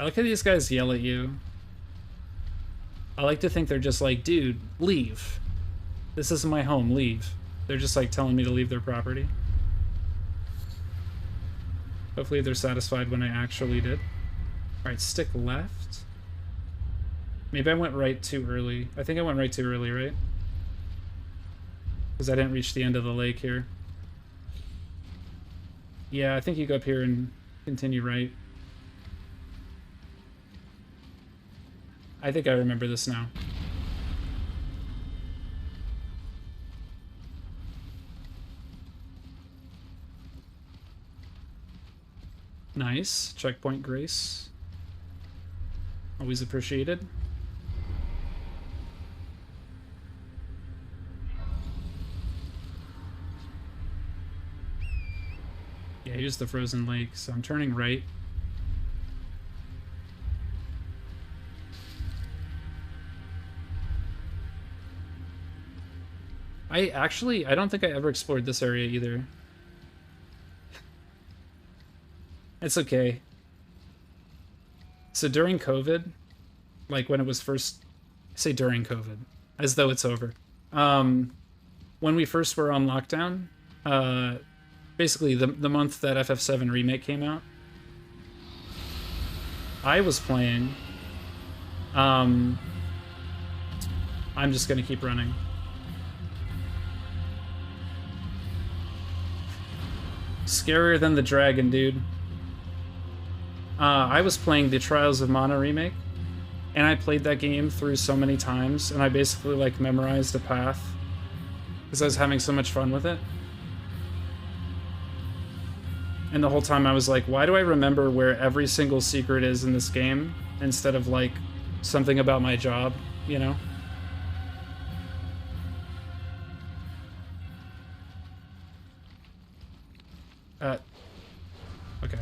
I like how these guys yell at you. I like to think they're just like, dude, leave. This isn't my home, leave. They're just like telling me to leave their property. Hopefully they're satisfied when I actually did. Alright, stick left. Maybe I went right too early. I think I went right too early, right? Because I didn't reach the end of the lake here. Yeah, I think you go up here and continue right. I think I remember this now. Nice. Checkpoint Grace. Always appreciated. Yeah, here's the Frozen Lake, so I'm turning right. I don't think I ever explored this area either. It's okay. So during COVID, like when it was first, I say during COVID, as though it's over. When we first were on lockdown, basically the month that FF7 Remake came out, I was playing. I'm just gonna keep running. Scarier than the dragon, dude. I was playing the Trials of Mana remake, and I played that game through so many times, and I basically like memorized a path because I was having so much fun with it. And the whole time I was like, why do I remember where every single secret is in this game instead of like something about my job, you know? Okay.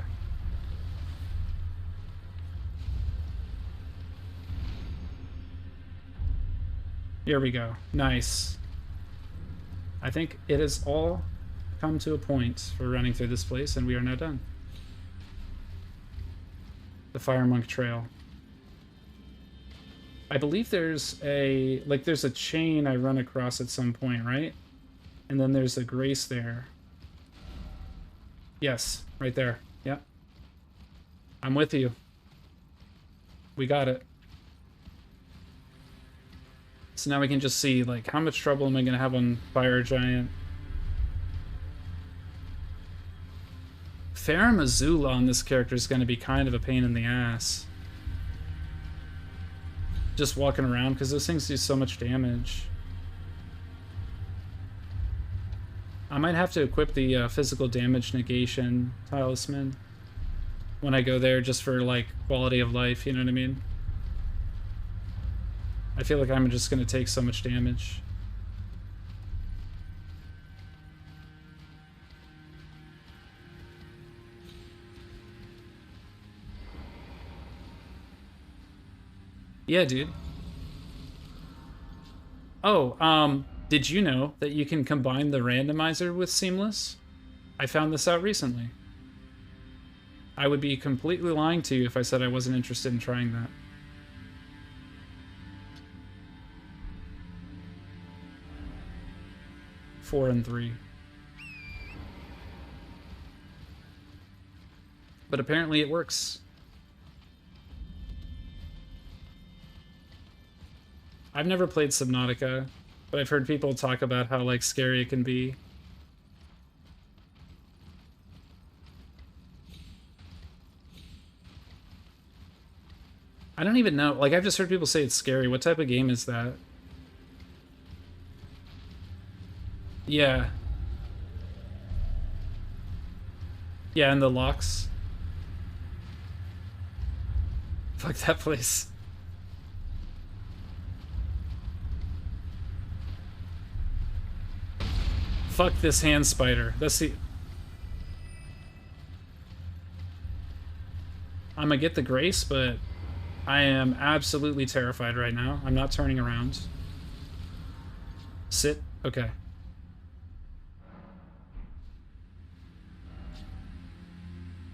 Here we go. Nice. I think it has all come to a point for running through this place, and we are now done. The Fire Monk Trail. I believe there's a, like, there's a chain I run across at some point, right? And then there's a grace there. Yes, right there. Yep. I'm with you. We got it. So now we can just see, like, how much trouble am I going to have on Fire Giant? Farum Azula on this character is going to be kind of a pain in the ass. Just walking around, because those things do so much damage. I might have to equip the physical damage negation talisman when I go there, just for, like, quality of life, you know what I mean? I feel like I'm just going to take so much damage. Yeah, dude. Oh, did you know that you can combine the randomizer with Seamless? I found this out recently. I would be completely lying to you if I said I wasn't interested in trying that. Four and 3. But apparently it works. I've never played Subnautica, but I've heard people talk about how, like, scary it can be. I don't even know. Like, I've just heard people say it's scary. What type of game is that? Yeah. Yeah, and the locks. Fuck that place. Fuck this hand spider. That's the... I'm gonna get the grace, but I am absolutely terrified right now. I'm not turning around. Sit. Okay.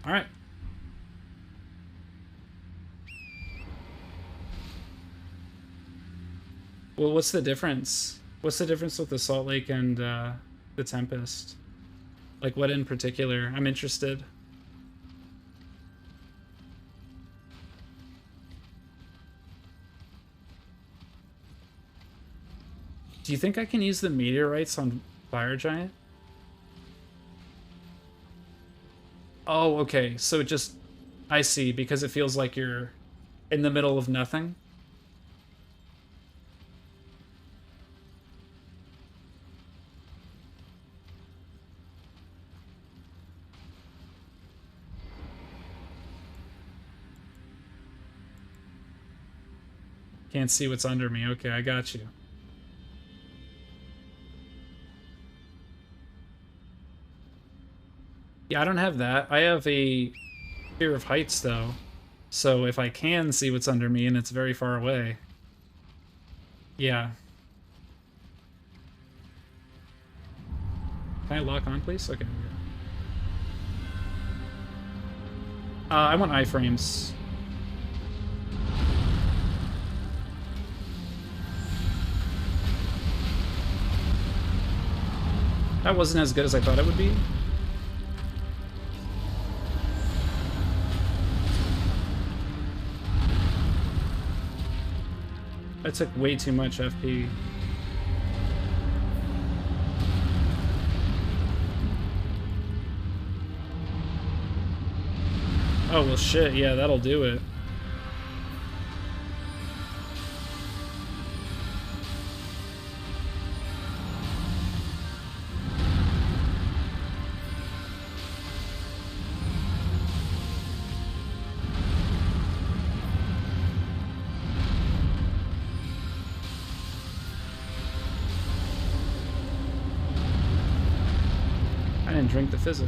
Alright. Well, what's the difference? What's the difference with the Salt Lake and the Tempest? Like, what in particular? I'm interested. Do you think I can use the meteorites on Fire Giant? Oh, okay. So it just... I see, because it feels like you're in the middle of nothing. Can't see what's under me. Okay, I got you. Yeah, I don't have that. I have a fear of heights, though. So if I can see what's under me and it's very far away... Yeah. Can I lock on, please? Okay. I want iframes. That wasn't as good as I thought it would be. That took way too much FP. Oh, well shit, yeah, that'll do it. I didn't drink the fizzy.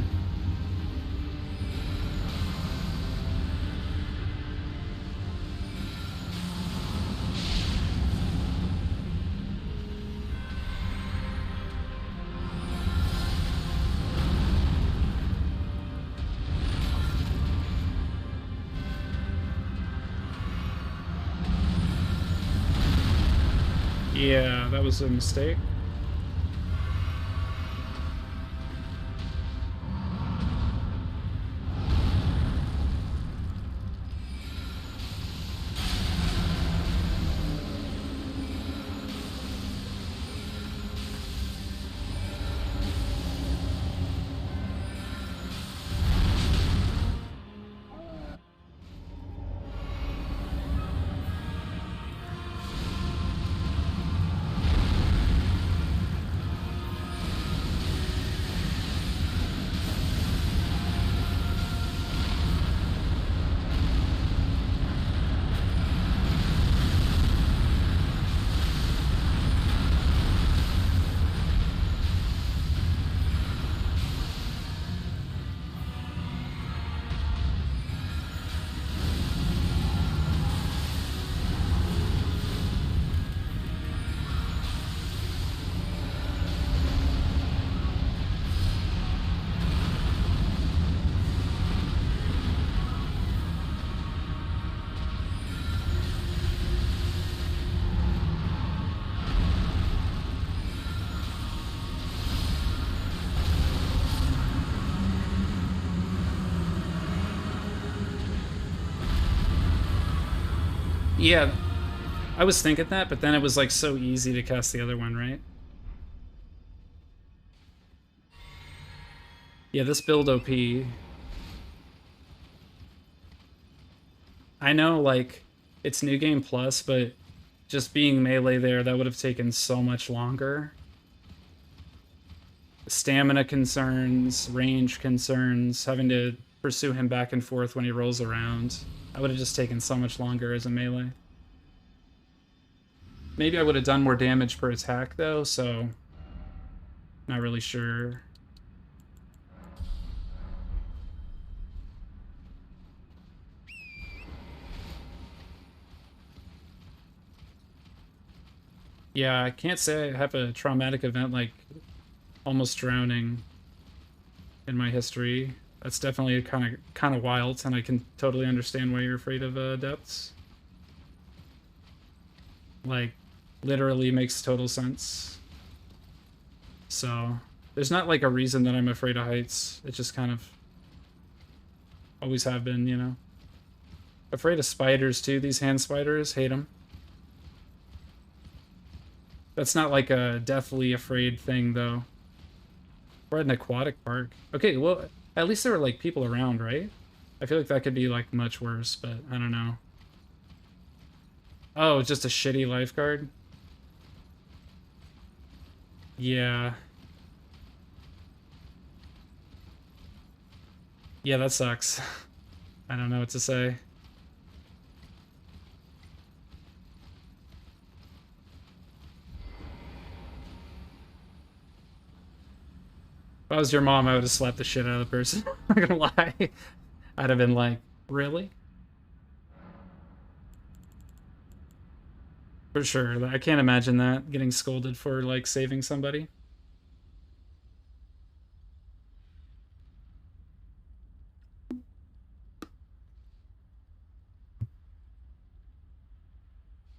Yeah, that was a mistake. Yeah, I was thinking that, but then it was like so easy to cast the other one, right? Yeah, this build OP. I know, like, it's New Game Plus, but just being melee there, that would have taken so much longer. Stamina concerns, range concerns, having to pursue him back and forth when he rolls around. That would have just taken so much longer as a melee. Maybe I would have done more damage per attack, though, so... Not really sure. Yeah, I can't say I have a traumatic event like almost drowning in my history. That's definitely kind of wild, and I can totally understand why you're afraid of depths. Like, literally makes total sense. So, there's not like a reason that I'm afraid of heights. It just kind of always have been, you know. Afraid of spiders too. These hand spiders, hate them. That's not like a deathly afraid thing though. We're at an aquatic park. Okay, well, at least there were like people around, right? I feel like that could be like much worse, but I don't know. Oh, just a shitty lifeguard? Yeah. Yeah, that sucks. I don't know what to say. If I was your mom, I would have slapped the shit out of the person. I'm not gonna lie. I'd have been like, really? For sure. I can't imagine that, getting scolded for like saving somebody.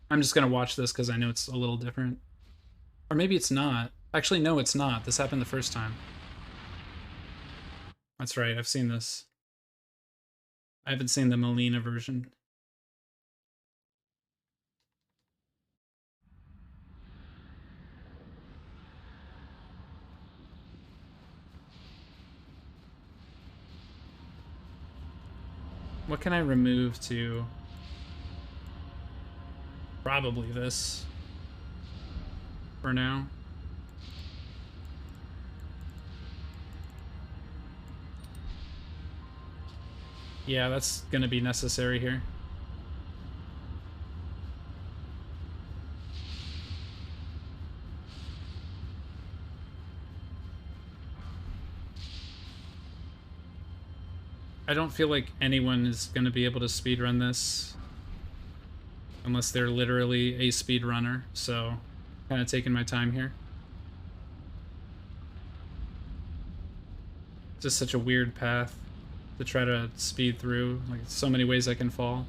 I'm just gonna watch this because I know it's a little different. Or maybe it's not. Actually, no, it's not. This happened the first time. That's right, I've seen this. I haven't seen the Melina version. What can I remove to... Probably this. For now. Yeah, that's gonna be necessary here. I don't feel like anyone is gonna be able to speedrun this. Unless they're literally a speedrunner, so... Kind of taking my time here. Just such a weird path to try to speed through. Like, so many ways I can fall.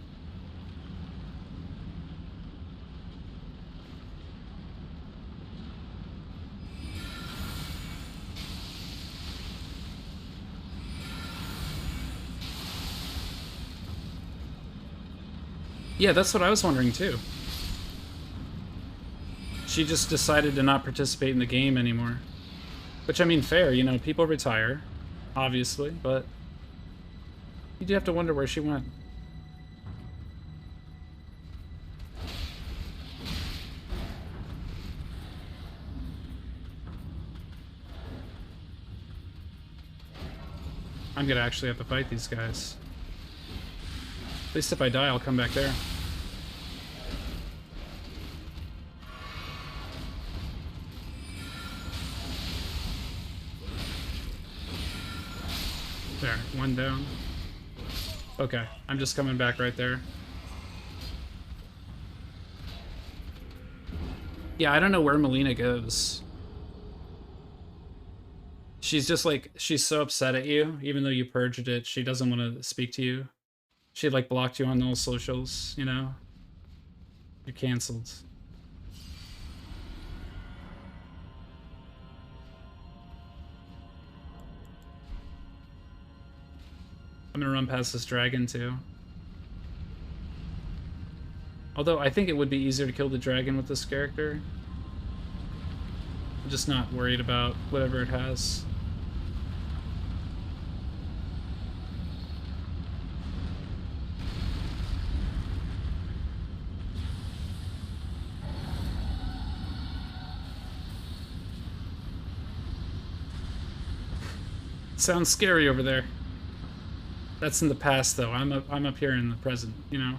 Yeah, that's what I was wondering too. She just decided to not participate in the game anymore. Which, I mean, fair, you know, people retire, obviously, but you do have to wonder where she went. I'm gonna actually have to fight these guys. At least if I die, I'll come back there. There, one down. Okay, I'm just coming back right there. Yeah, I don't know where Melina goes. She's just like, she's so upset at you, even though you purged it, she doesn't want to speak to you. She like blocked you on all socials, you know? You're canceled. I'm gonna run past this dragon too. Although I think it would be easier to kill the dragon with this character. I'm just not worried about whatever it has. Sounds scary over there. That's in the past, though. I'm up here in the present, you know?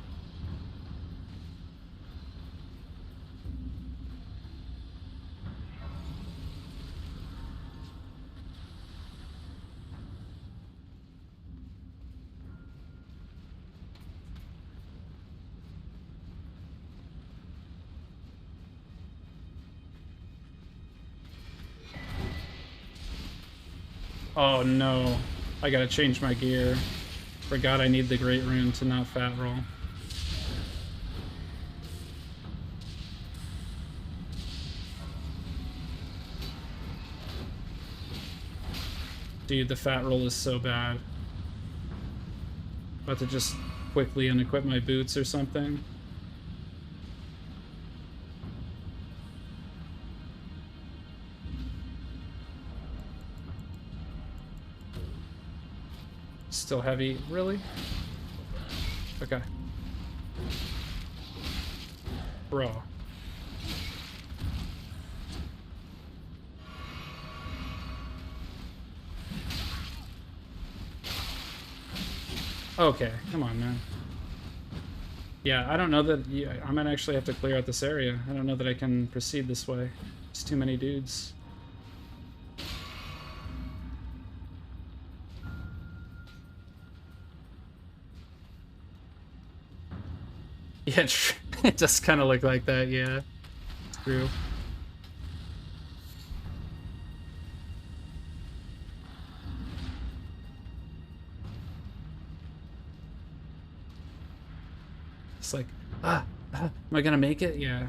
Oh no. I gotta change my gear. Forgot I need the Great Rune to not fat roll. Dude, the fat roll is so bad. About to just quickly unequip my boots or something. Still heavy, really? Okay. Bro. Okay, come on, man. Yeah, I don't know that... I might actually have to clear out this area. I don't know that I can proceed this way. It's too many dudes. Yeah, it does kind of look like that, yeah. It's true. It's like, am I gonna make it? Yeah.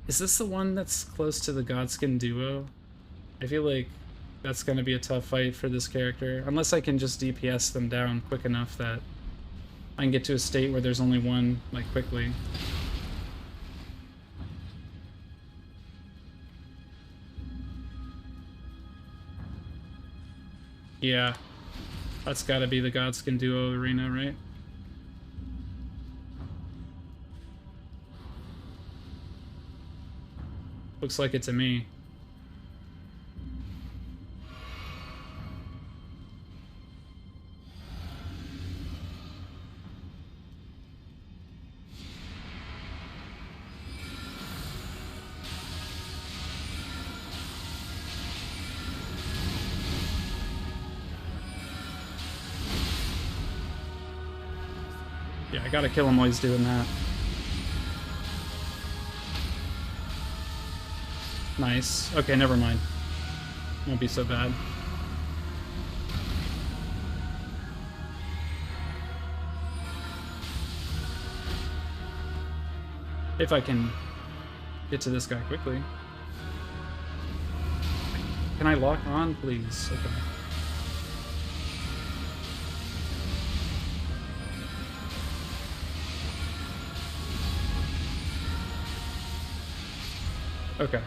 Is this the one that's close to the Godskin duo? I feel like that's gonna be a tough fight for this character. Unless I can just DPS them down quick enough that I can get to a state where there's only one, like, quickly. Yeah. That's gotta be the Godskin duo arena, right? Looks like it to me. Yeah, I gotta kill him while he's doing that. Nice. Okay, never mind. Won't be so bad. If I can get to this guy quickly. Can I lock on, please? Okay. Okay.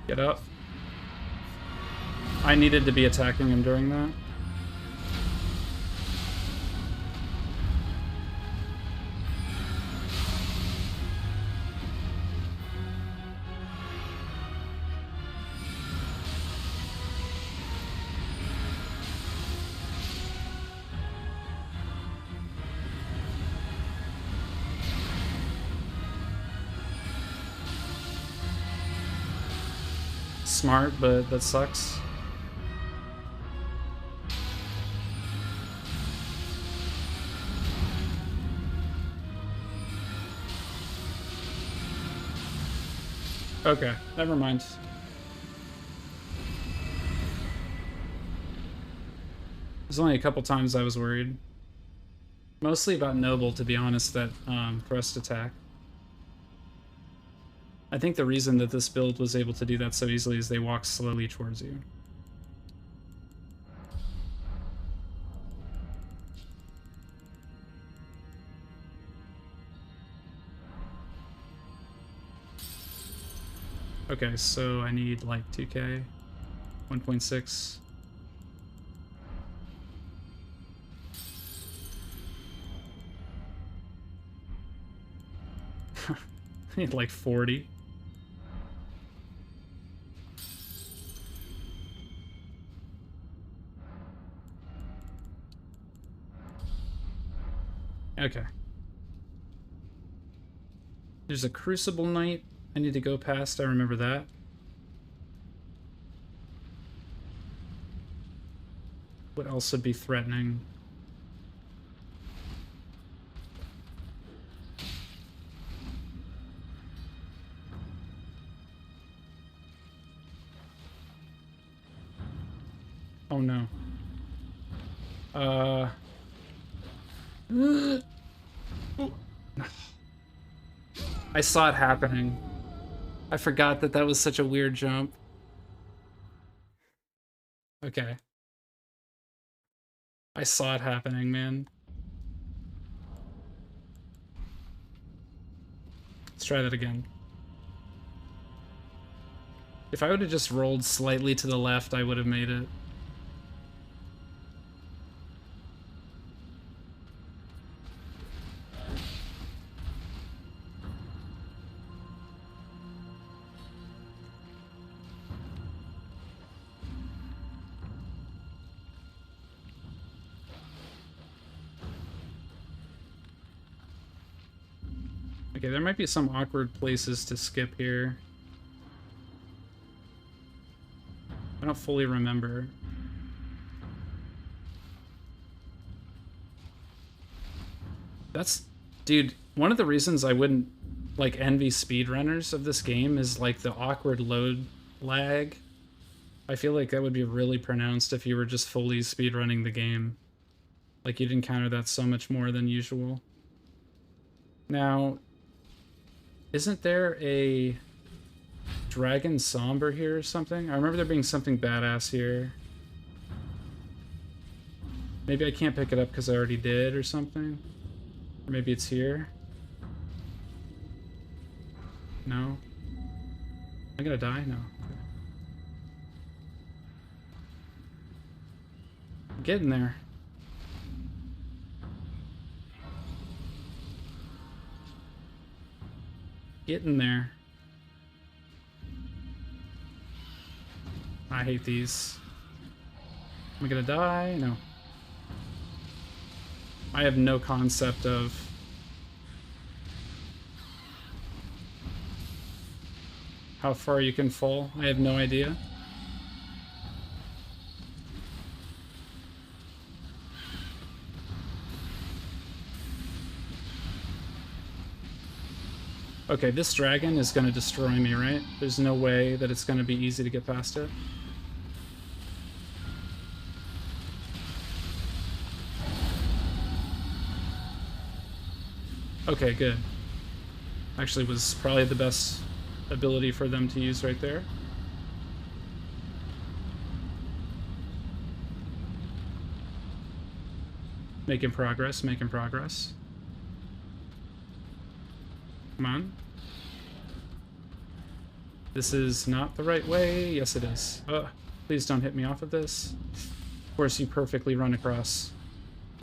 Get up. I needed to be attacking him during that. Smart, but that sucks. Okay, never mind. There's only a couple times I was worried. Mostly about Noble, to be honest, that thrust attack. I think the reason that this build was able to do that so easily is they walk slowly towards you. Okay, so I need like 2k, 1.6. I need like 40. Okay. There's a Crucible Knight I need to go past, I remember that. What else would be threatening? Oh no. I saw it happening. I forgot that that was such a weird jump. Okay. I saw it happening, man. Let's try that again. If I would have just rolled slightly to the left, I would have made it. Okay, there might be some awkward places to skip here. I don't fully remember. That's... Dude, one of the reasons I wouldn't, like, envy speedrunners of this game is, like, the awkward load lag. I feel like that would be really pronounced if you were just fully speedrunning the game. Like, you'd encounter that so much more than usual. Now... Isn't there a Dragon Somber here or something? I remember there being something badass here. Maybe I can't pick it up because I already did or something. Or maybe it's here. No? Am I gonna die? No. I'm getting there. Getting there. I hate these. Am I gonna die? No. I have no concept of how far you can fall. I have no idea. Okay, this dragon is going to destroy me, right? There's no way that it's going to be easy to get past it. Okay, good. Actually was probably the best ability for them to use right there. Making progress, making progress. Come on. This is not the right way. Yes, it is. Please don't hit me off of this. Of course, you perfectly run across.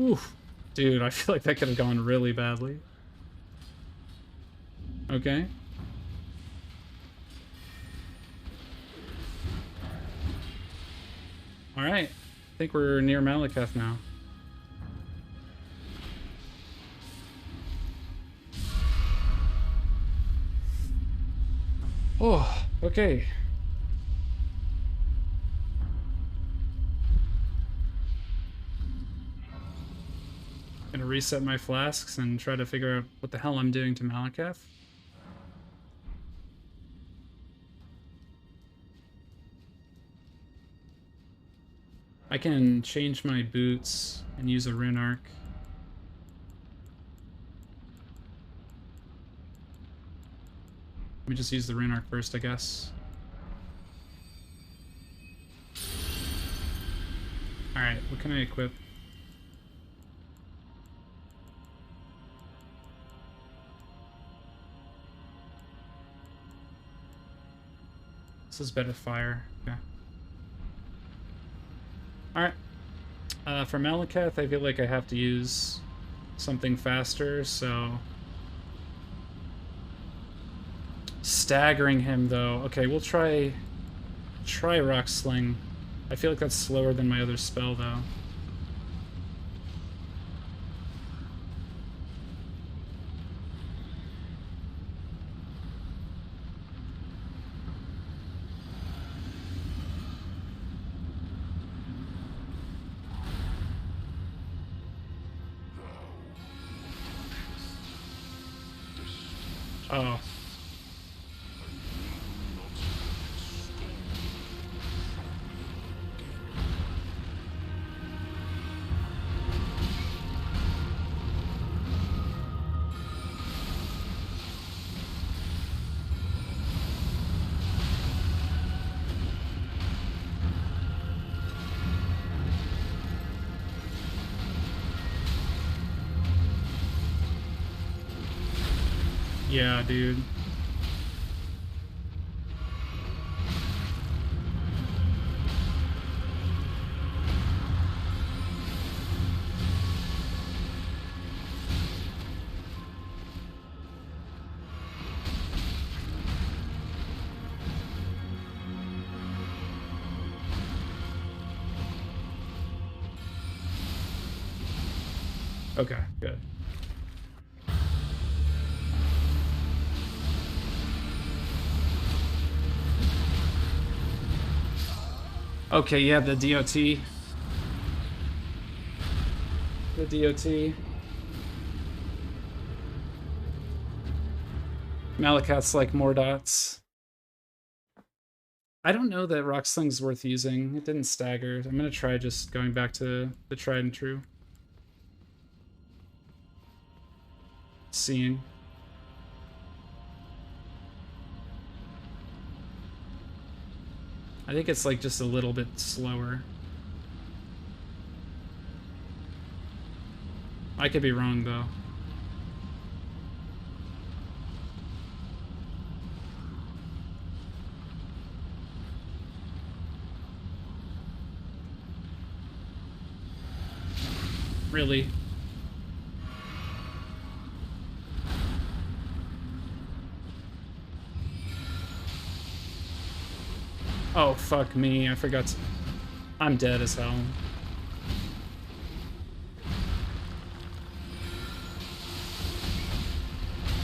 Oof. Dude, I feel like that could have gone really badly. Okay. Alright. I think we're near Malekith now. Oh, okay. Gonna reset my flasks and try to figure out what the hell I'm doing to Malekith. I can change my boots and use a rune arc. Let me just use the rune arc first, I guess. Alright, what can I equip? This is better fire. Okay. Alright. For Malekith, I feel like I have to use something faster, so... Staggering him, though. Okay, we'll try Rock Sling. I feel like that's slower than my other spell, though. Oh. Yeah, dude. Okay, good. Okay, yeah, the DOT. The DOT. Malekith's like more dots. I don't know that Rock Sling's worth using. It didn't stagger. I'm gonna try just going back to the tried and true. Seeing. I think it's like just a little bit slower. I could be wrong though. Really? Oh, fuck me. I forgot to... I'm dead as hell.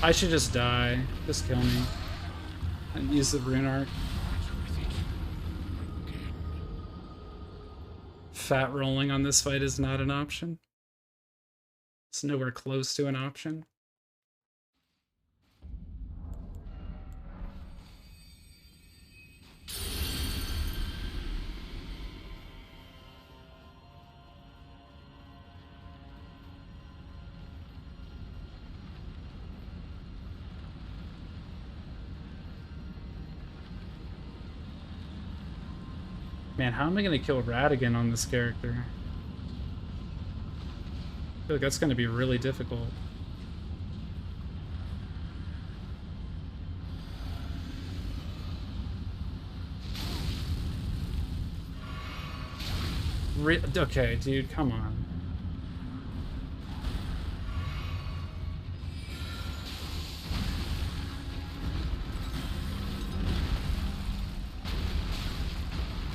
I should just die. Just kill me. And use the rune arc. Fat rolling on this fight is not an option. It's nowhere close to an option. Man, how am I gonna kill Radigan on this character? I feel like that's gonna be really difficult. Okay, dude, come on.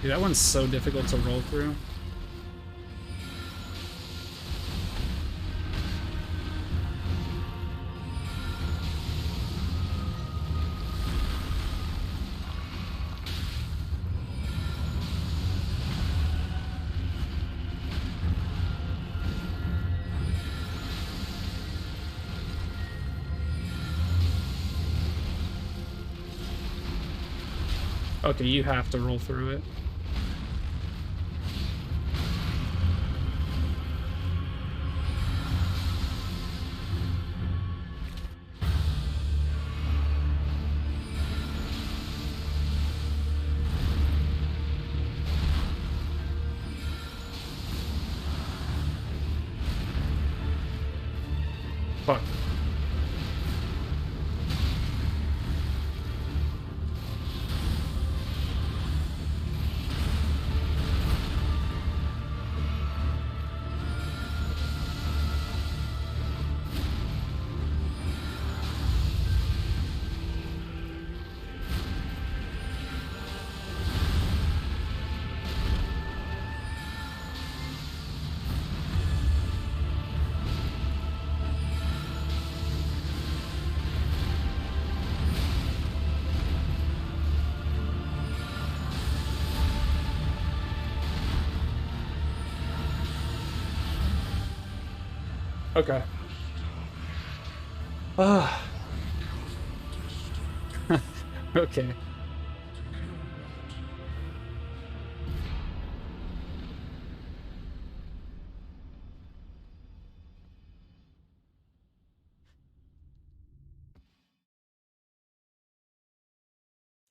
Dude, that one's so difficult to roll through. Okay, you have to roll through it. Fuck. Okay. Ah. Okay.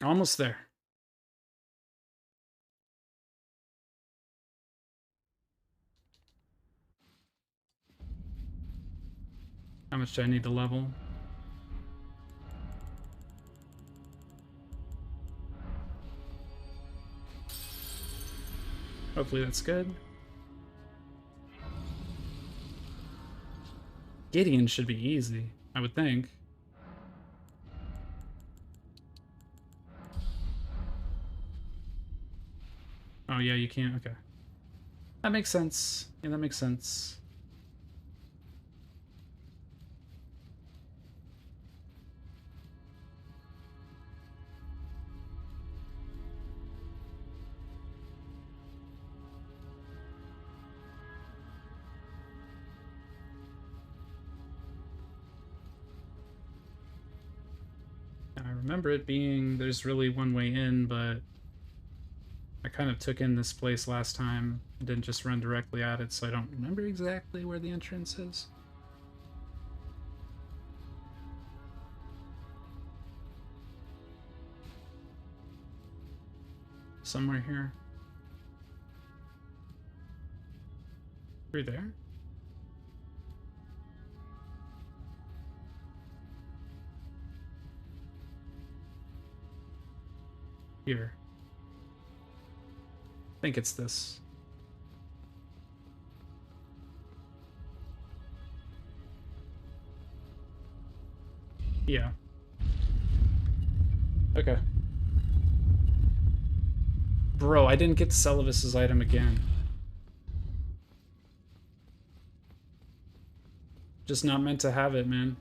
Almost there. How much do I need to level? Hopefully that's good. Gideon should be easy, I would think. Oh yeah, you can't, okay. That makes sense. Yeah, that makes sense. I remember it being, there's really one way in, but I kind of took in this place last time and didn't just run directly at it, so I don't remember exactly where the entrance is. Somewhere here. Through there? Here. I think it's this. Yeah. Okay. Bro, I didn't get Celavis's item again. Just not meant to have it, man.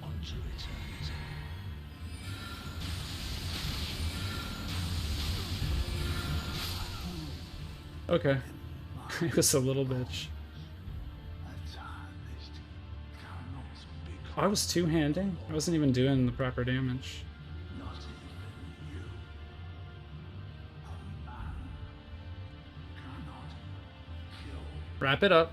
Unto eternity. Okay. It was a little bitch. I was two-handing? I wasn't even doing the proper damage. Wrap it up.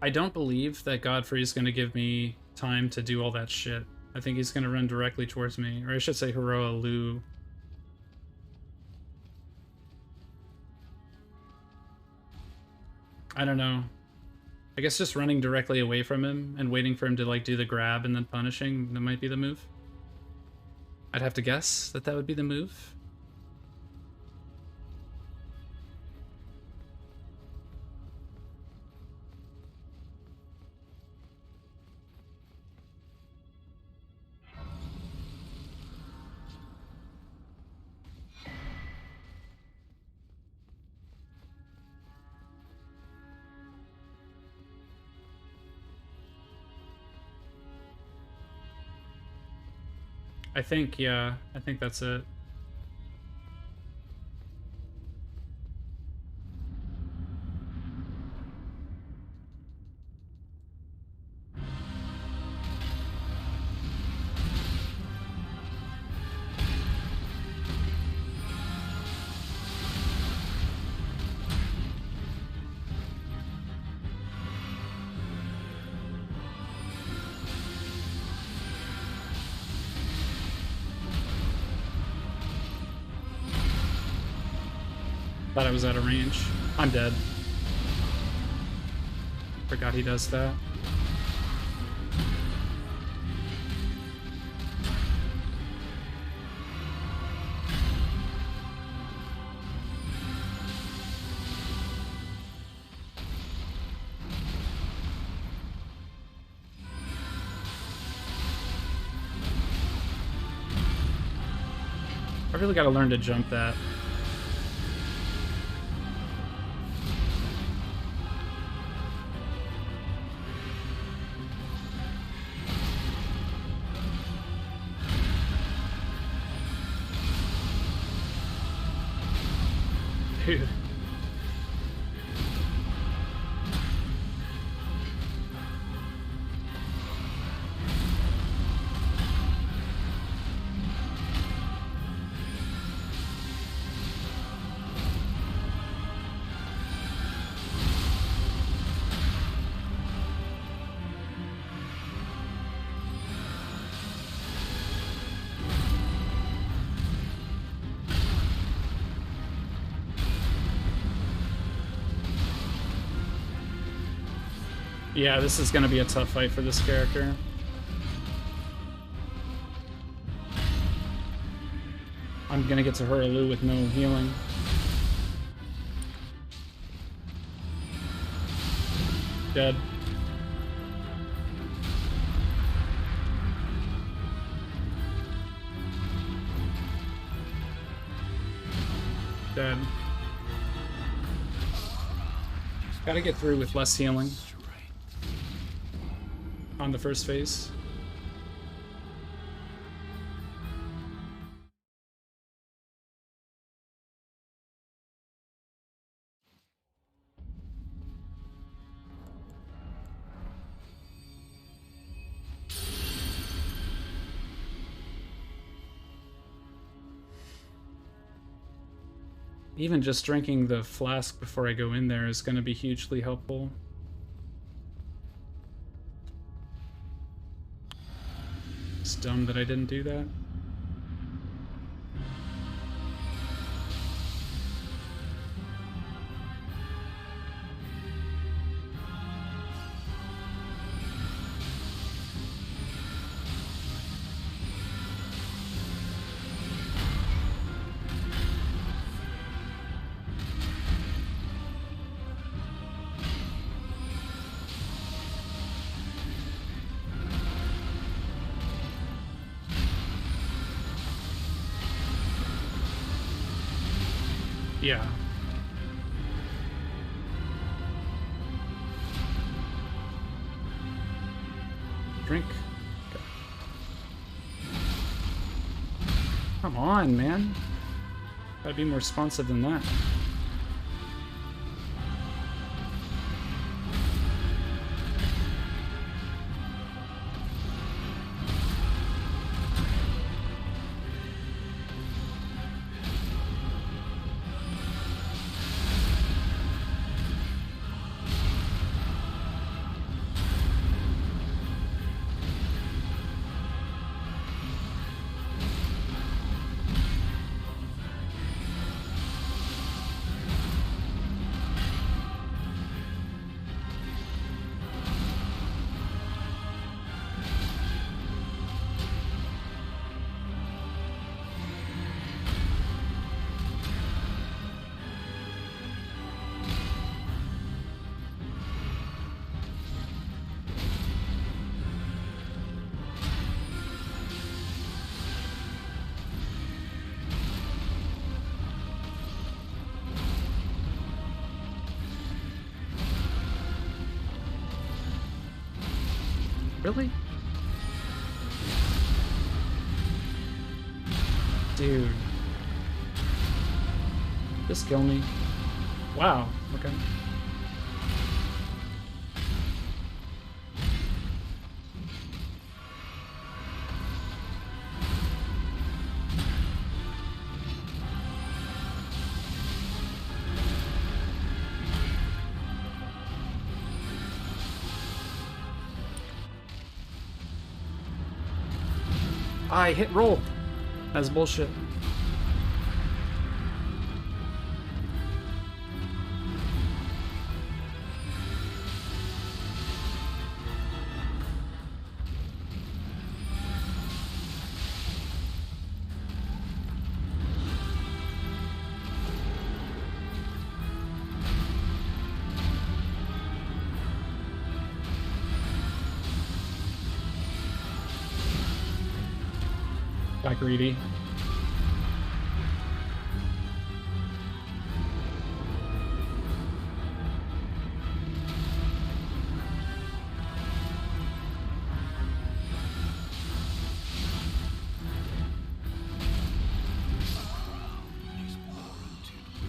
I don't believe that Godfrey's going to give me time to do all that shit. I think he's going to run directly towards me. Or I should say Heroa Lu. I don't know. I guess just running directly away from him and waiting for him to like do the grab and then punishing, that might be the move. I'd have to guess that that would be the move. I think, yeah, I think that's it. Thought I was out of range. I'm dead. Forgot he does that. I really gotta learn to jump that. Dude. Yeah, this is gonna be a tough fight for this character. I'm gonna get to Huraloo with no healing. Dead. Dead. Gotta get through with less healing on the first phase. Even just drinking the flask before I go in there is going to be hugely helpful. It's dumb that I didn't do that. Yeah. Drink. Okay. Come on, man. Gotta be more responsive than that. Really? Dude. Just kill me. Wow, okay. I hit roll. That's bullshit. Got greedy.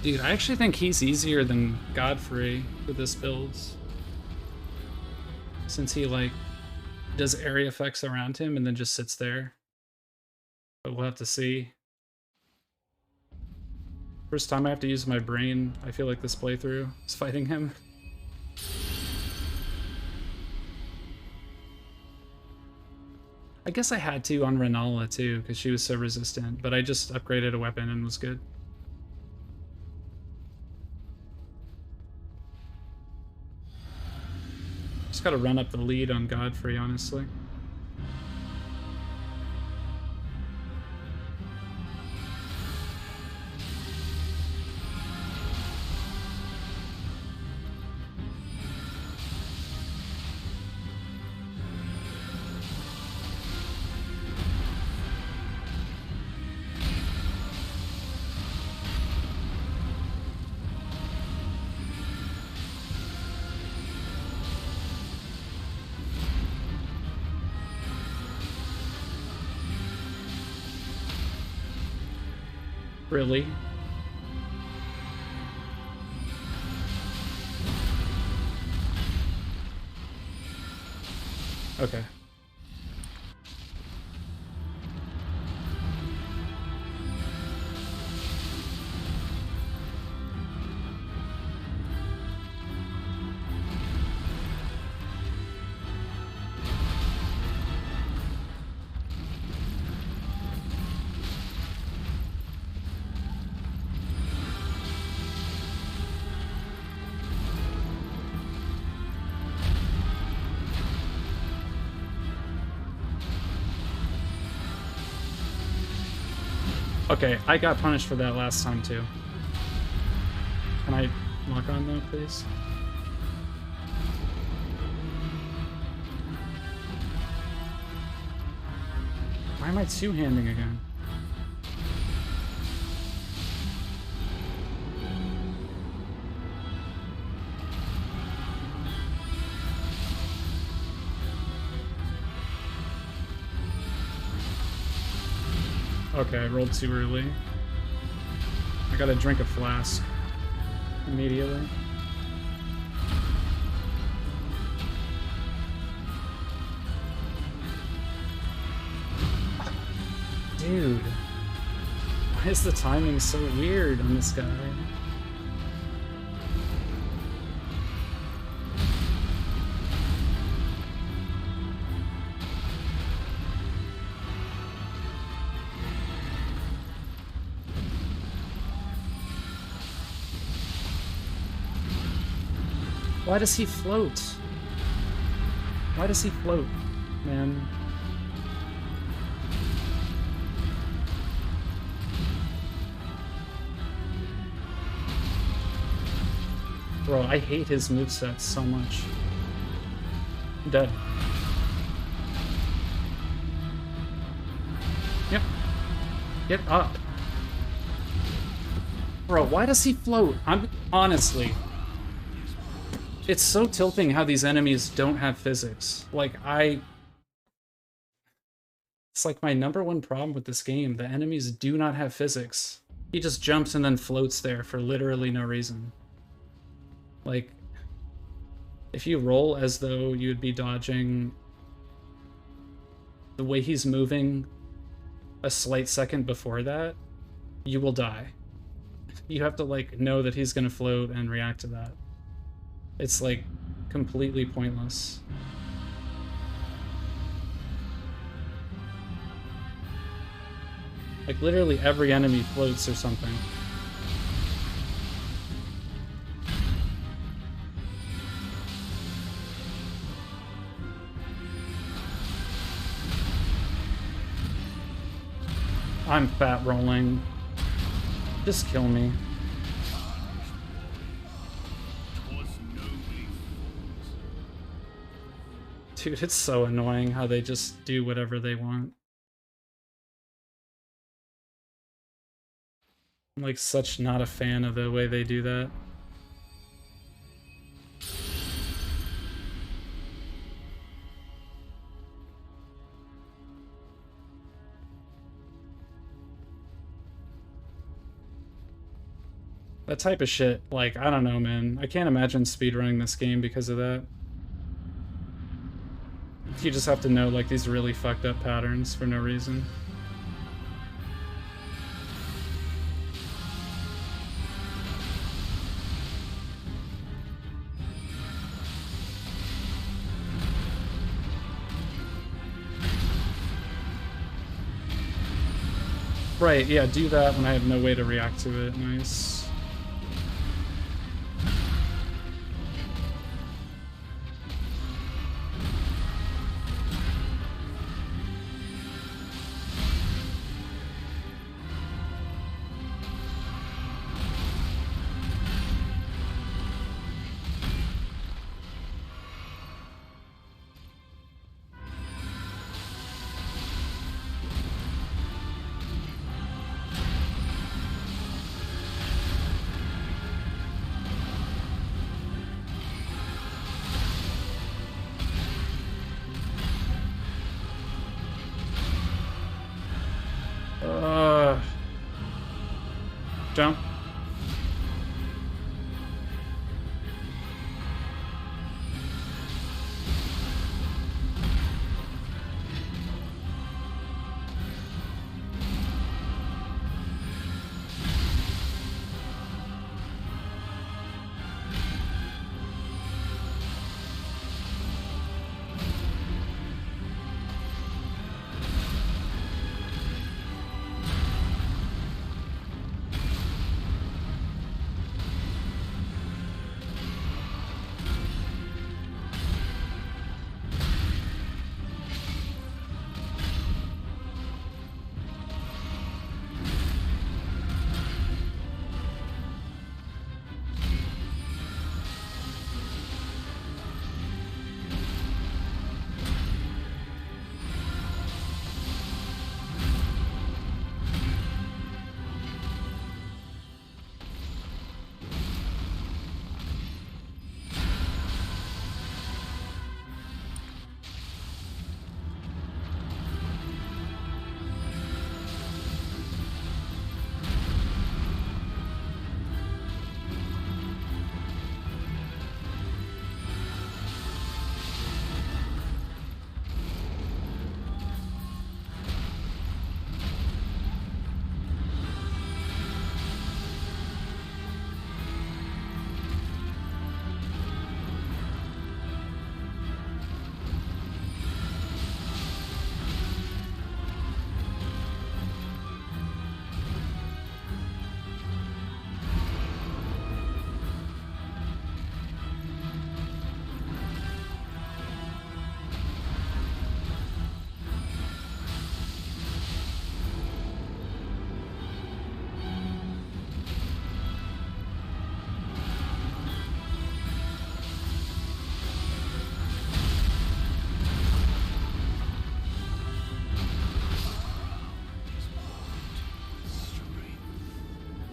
Dude, I actually think he's easier than Godfrey for this build. Since he, like, does area effects around him and then just sits there. But we'll have to see. First time I have to use my brain, I feel like this playthrough is fighting him. I guess I had to on Renala too, because she was so resistant, but I just upgraded a weapon and was good. Just gotta run up the lead on Godfrey, honestly. Really? Okay. Okay, I got punished for that last time too. Can I lock on though, please? Why am I two-handing again? Okay, I rolled too early. I gotta drink a flask immediately. Dude, why is the timing so weird on this guy? Why does he float? Why does he float, man? Bro, I hate his moveset so much. I'm dead. Yep. Get up. Bro, why does he float? I'm honestly... It's so tilting how these enemies don't have physics. Like, it's like my #1 problem with this game. The enemies do not have physics. He just jumps and then floats there for literally no reason. Like, if you roll as though you'd be dodging the way he's moving a slight second before that, you will die. You have to, like, know that he's gonna float and react to that. It's, like, completely pointless. Like, literally every enemy floats or something. I'm fat rolling. Just kill me. Dude, it's so annoying how they just do whatever they want. I'm like such not a fan of the way they do that. That type of shit, like, I don't know, man. I can't imagine speedrunning this game because of that. You just have to know, like, these really fucked up patterns for no reason. Right, yeah, do that when I have no way to react to it. Nice. Jump.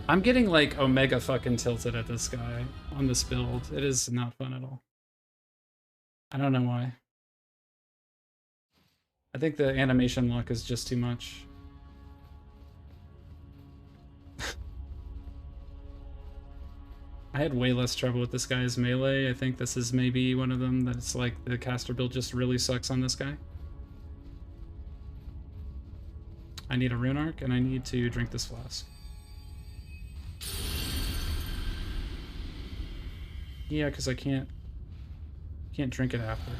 I'm getting like omega fucking tilted at this guy on this build. It is not fun at all. I don't know why. I think the animation luck is just too much. I had way less trouble with this guy's melee. I think this is maybe one of them that's like the caster build just really sucks on this guy. I need a rune arc and I need to drink this flask. Yeah, because I can't drink it after.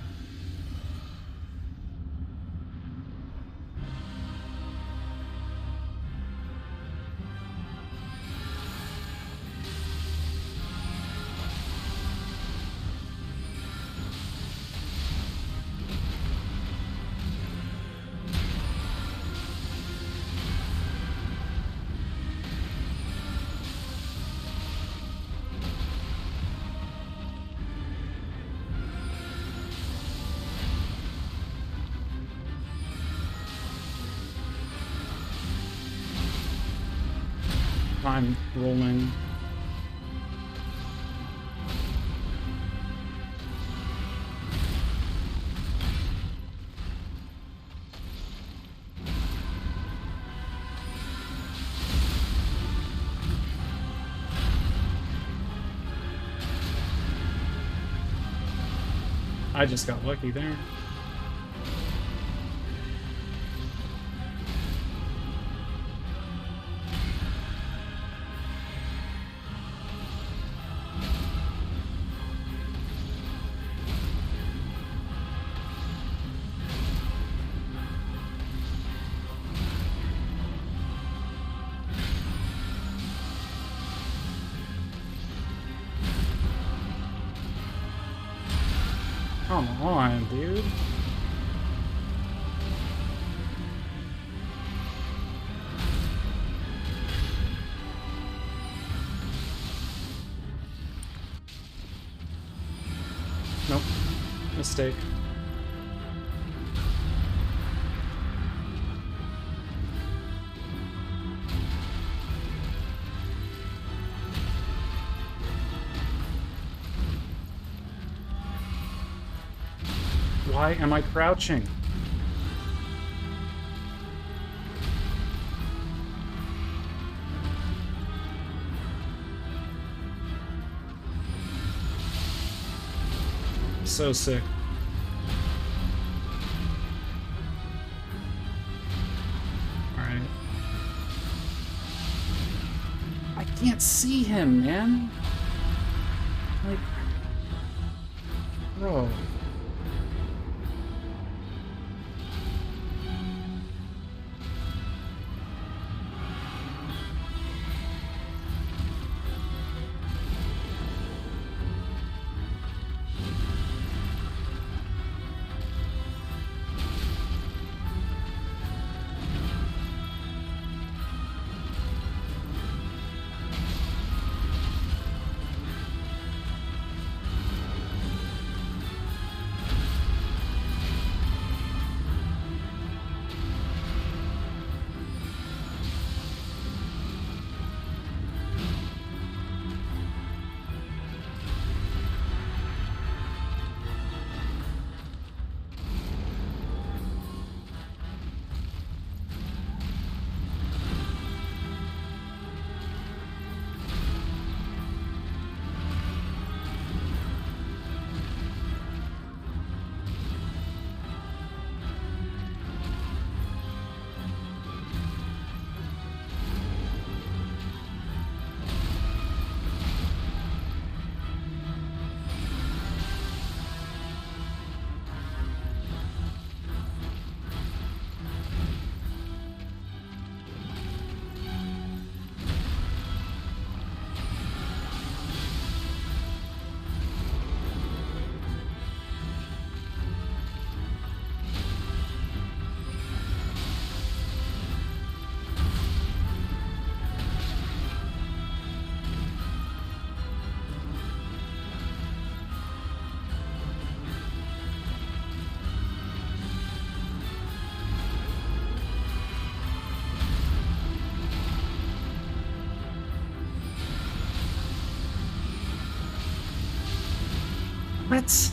I'm rolling. I just got lucky there. Come on, dude. Nope. Mistake. Why am I crouching? So sick. Alright. I can't see him, man. Like, bro. What?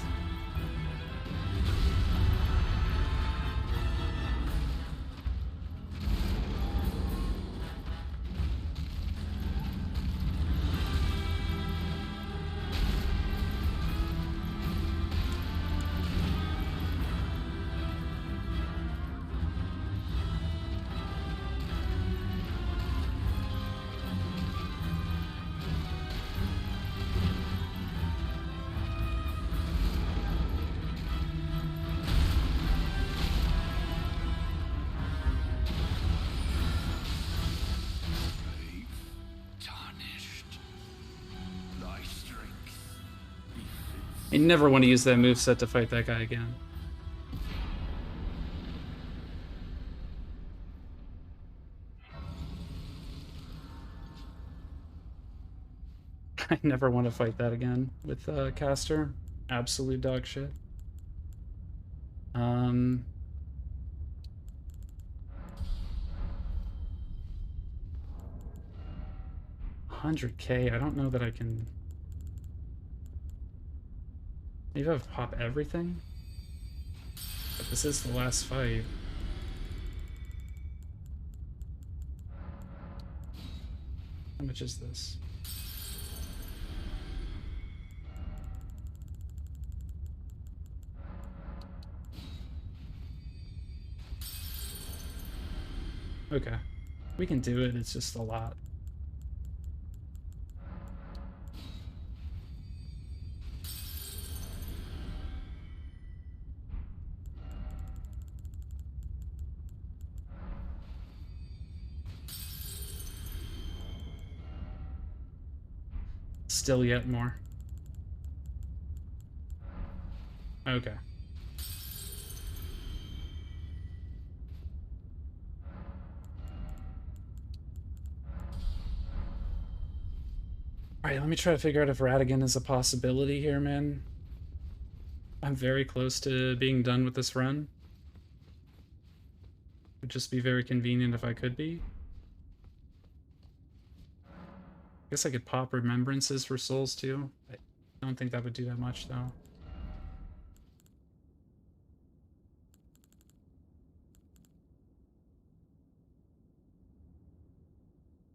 Brave, tarnished. Thy strength befits. I never want to use that moveset to fight that guy again. I never want to fight that again with caster. Absolute dog shit. 100k. I don't know that I can. Maybe I've pop everything. But this is the last fight. How much is this? Okay. We can do it, it's just a lot. Still yet more. Okay. Alright, let me try to figure out if Radigan is a possibility here, man. I'm very close to being done with this run. Would just be very convenient if I could be. I guess I could pop remembrances for souls too. I don't think that would do that much though.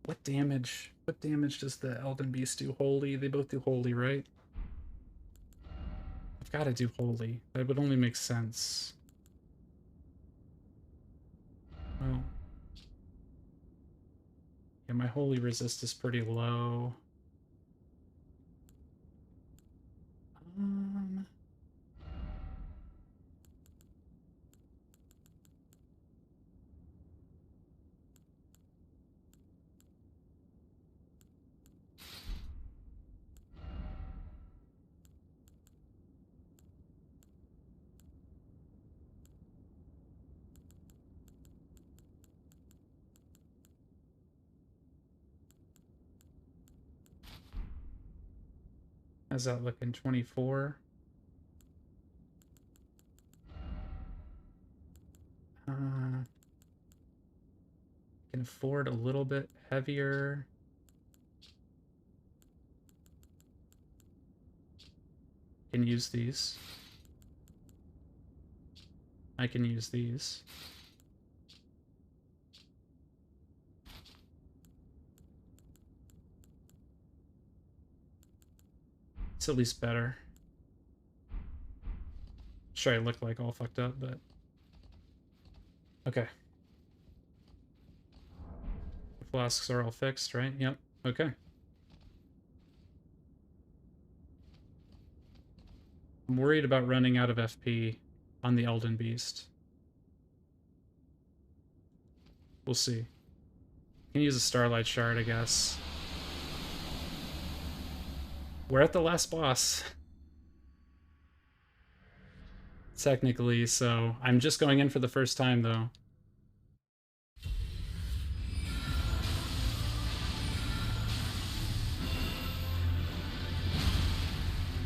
What damage? What damage does the Elden Beast do? Holy? They both do holy, right? I've got to do holy. That would only make sense. Well, yeah, my holy resist is pretty low. How's that looking? 24? Can afford a little bit heavier. Can use these. I can use these. It's at least better. Sure, I look like all fucked up, but okay. The flasks are all fixed, right? Yep. Okay. I'm worried about running out of FP on the Elden Beast. We'll see. Can use a Starlight Shard, I guess. We're at the last boss. Technically, so I'm just going in for the first time, though.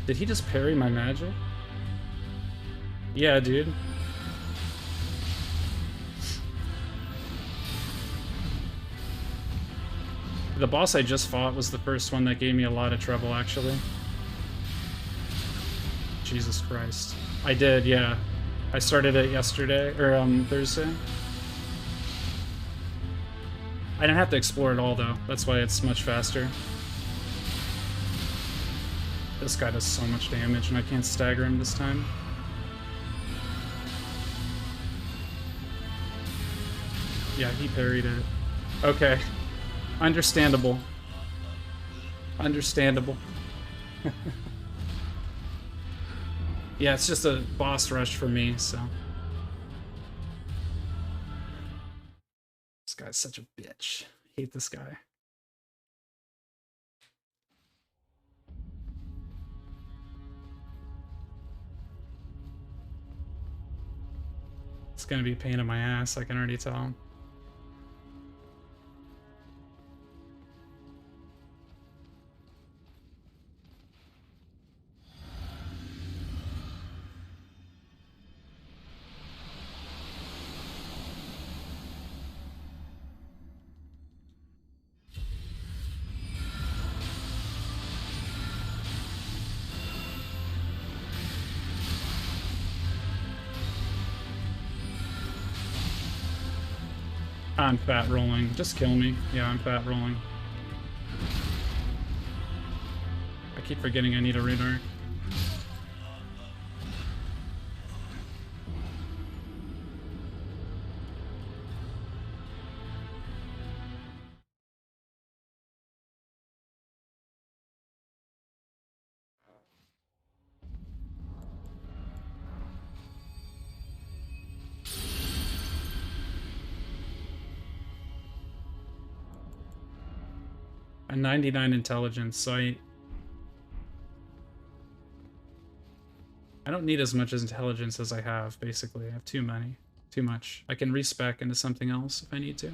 Did he just parry my magic? Yeah, dude. The boss I just fought was the first one that gave me a lot of trouble, actually. Jesus Christ. I did, yeah. I started it yesterday, or Thursday. I didn't have to explore it all, though. That's why it's much faster. This guy does so much damage, and I can't stagger him this time. Yeah, he parried it. Okay. Understandable. Understandable. Yeah, it's just a boss rush for me, so. This guy's such a bitch. I hate this guy. It's gonna be a pain in my ass, I can already tell. I'm fat rolling. Just kill me. Yeah, I'm fat rolling. I keep forgetting I need a radar. A 99 intelligence, so I don't need as much intelligence as I have, basically. I have too many. Too much. I can respec into something else if I need to.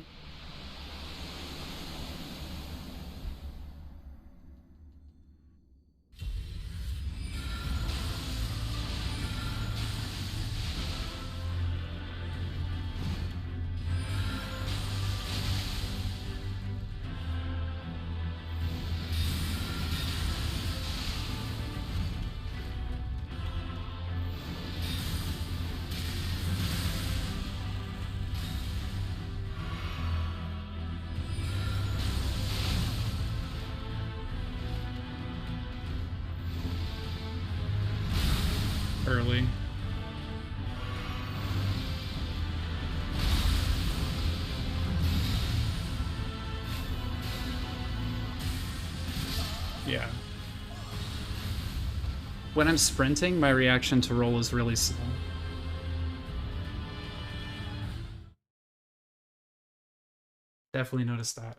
Early. Yeah. When I'm sprinting, my reaction to roll is really slow. Definitely noticed that.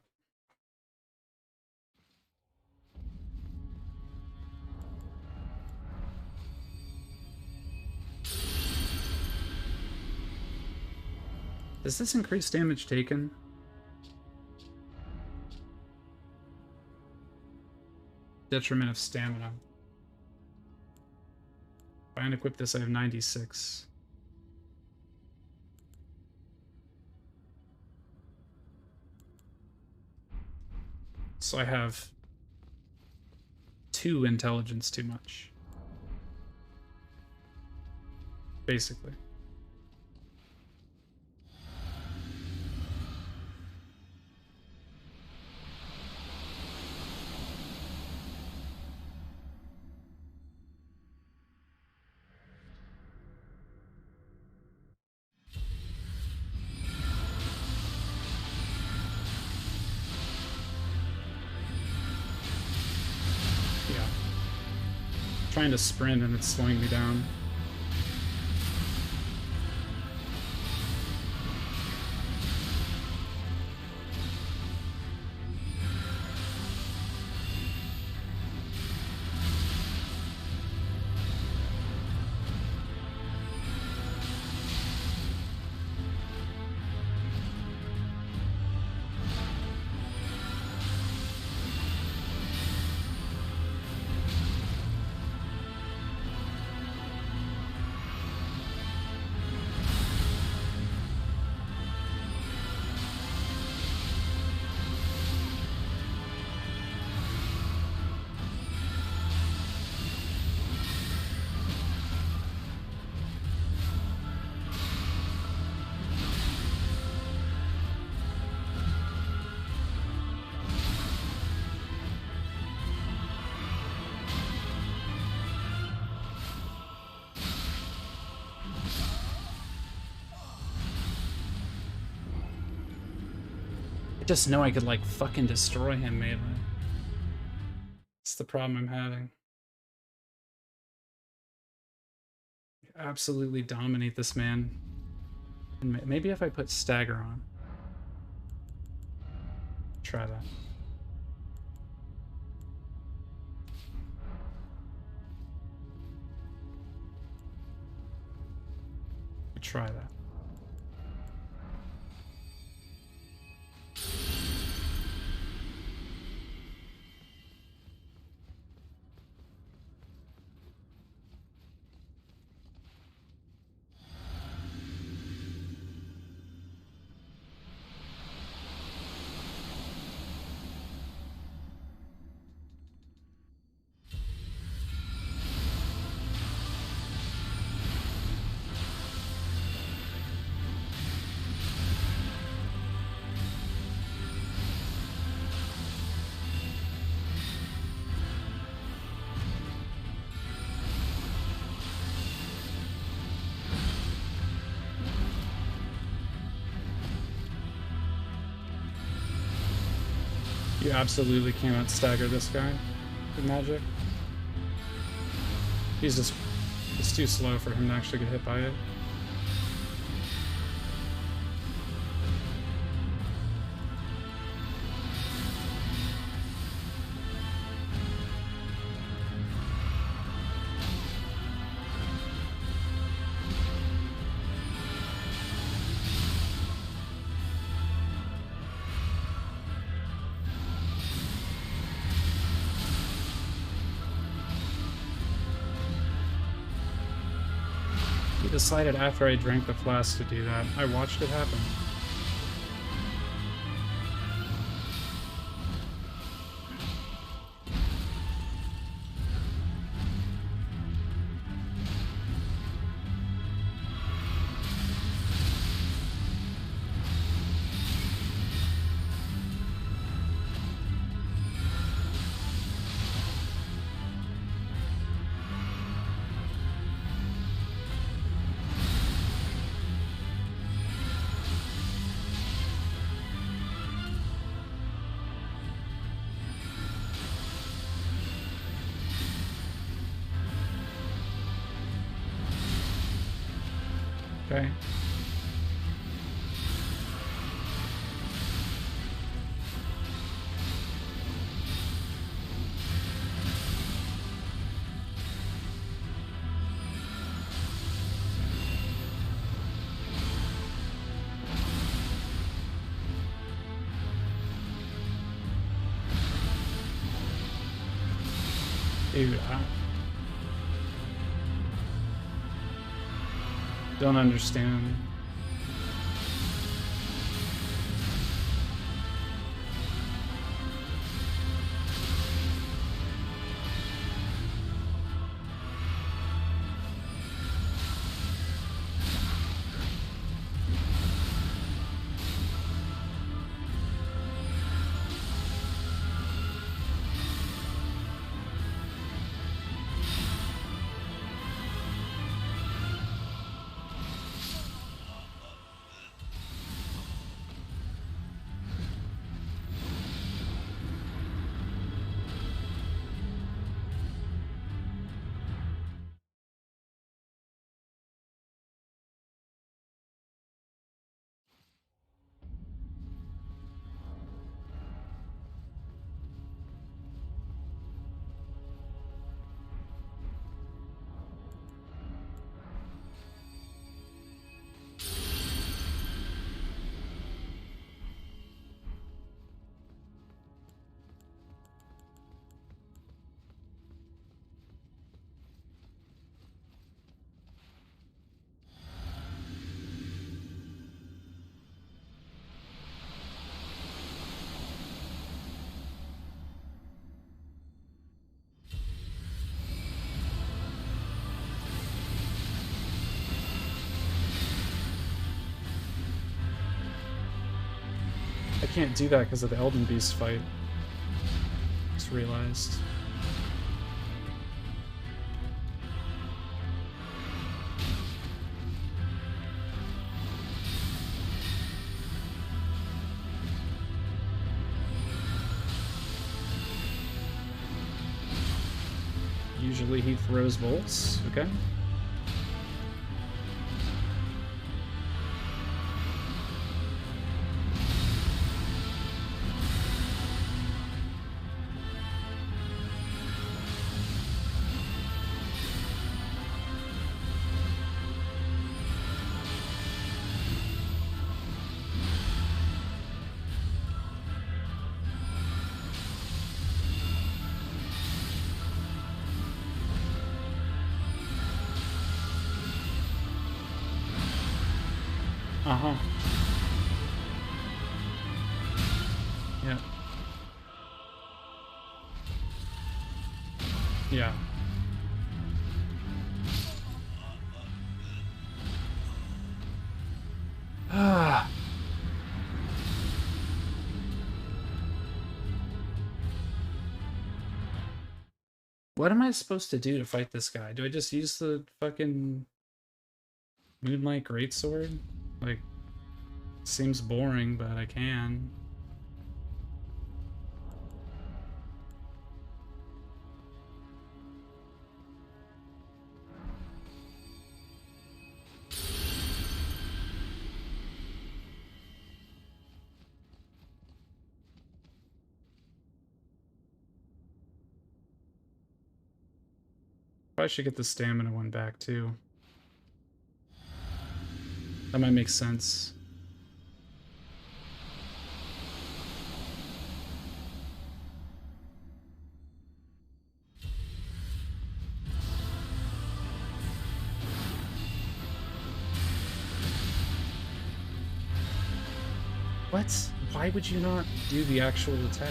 Does this increase damage taken? Detriment of stamina. If I unequip this, I have 96. So I have 2 intelligence too much. Basically. Yeah. Trying to sprint and it's slowing me down. I just know I could, like, fucking destroy him melee. That's the problem I'm having. Absolutely dominate this man. And maybe if I put stagger on. Try that. Try that. You absolutely cannot stagger this guy with magic. He's just, it's too slow for him to actually get hit by it. Decided after I drank the flask to do that. I watched it happen. Okay. Dude, I don't understand. I can't do that because of the Elden Beast fight. Just realized. Usually he throws bolts. Okay. Uh-huh. Yeah. Yeah. Ah. What am I supposed to do to fight this guy? Do I just use the fucking Moonlight Greatsword? Like, seems boring, but I can. Probably should get the stamina one back too. That might make sense. What? Why would you not do the actual attack?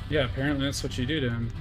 Yeah, apparently that's what you do to him.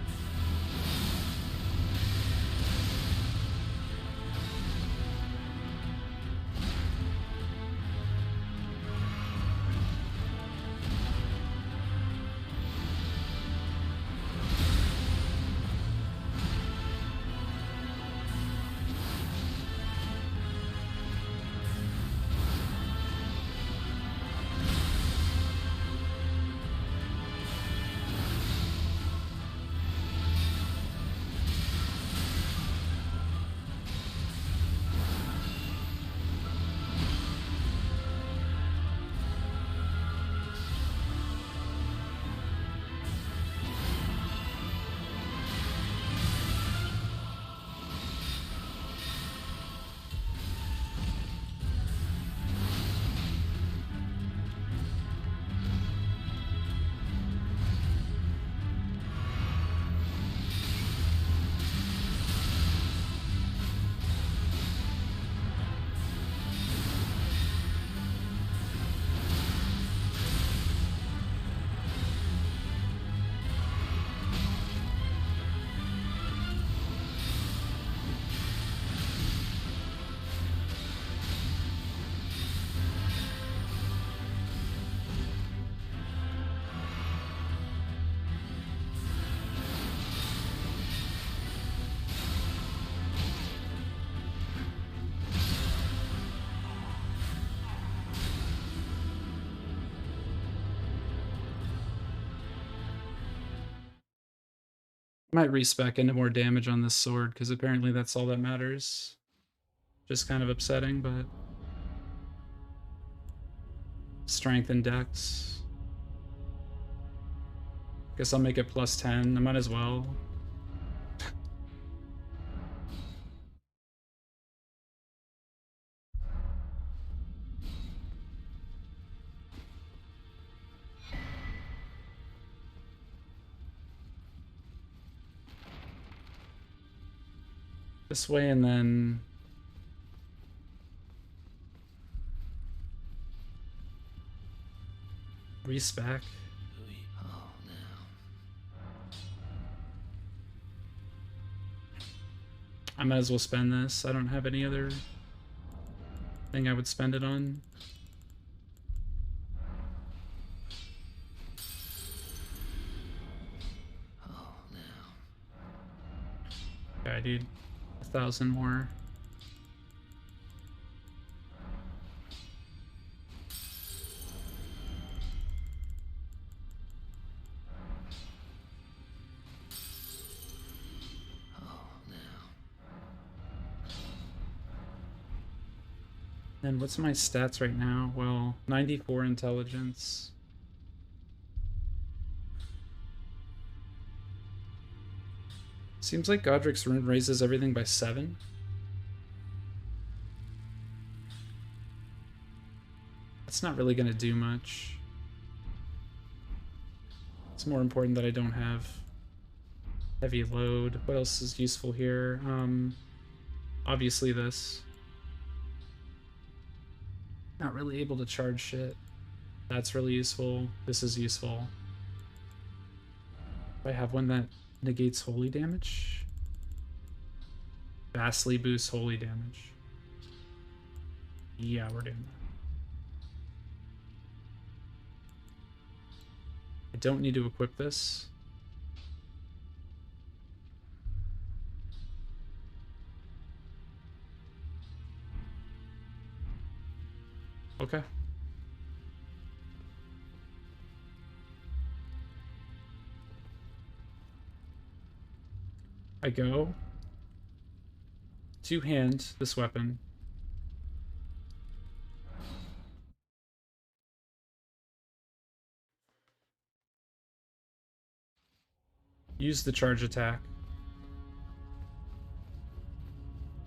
Might respec into more damage on this sword, because apparently that's all that matters. Just kind of upsetting, but... Strength and dex. Guess I'll make it plus 10. I might as well. This way and then... Respec. I might as well spend this. I don't have any other thing I would spend it on. Okay, dude. 1,000 more. And what's my stats right now? Well, 94 intelligence. Seems like Godric's rune raises everything by 7. That's not really going to do much. It's more important that I don't have heavy load. What else is useful here? Obviously this. Not really able to charge shit. That's really useful. This is useful. Do I have one that negates holy damage? Vastly boosts holy damage. Yeah, we're doing that. I don't need to equip this. Okay. I go to hand this weapon. Use the charge attack.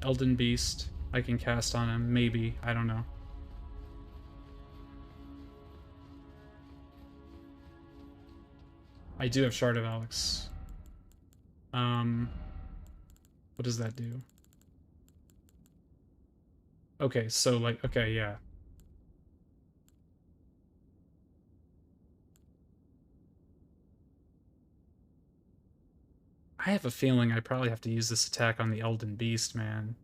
Elden Beast. I can cast on him, maybe. I don't know. I do have Shard of Alex. What does that do? Okay, so like, okay, yeah. I have a feeling I probably have to use this attack on the Elden Beast, man.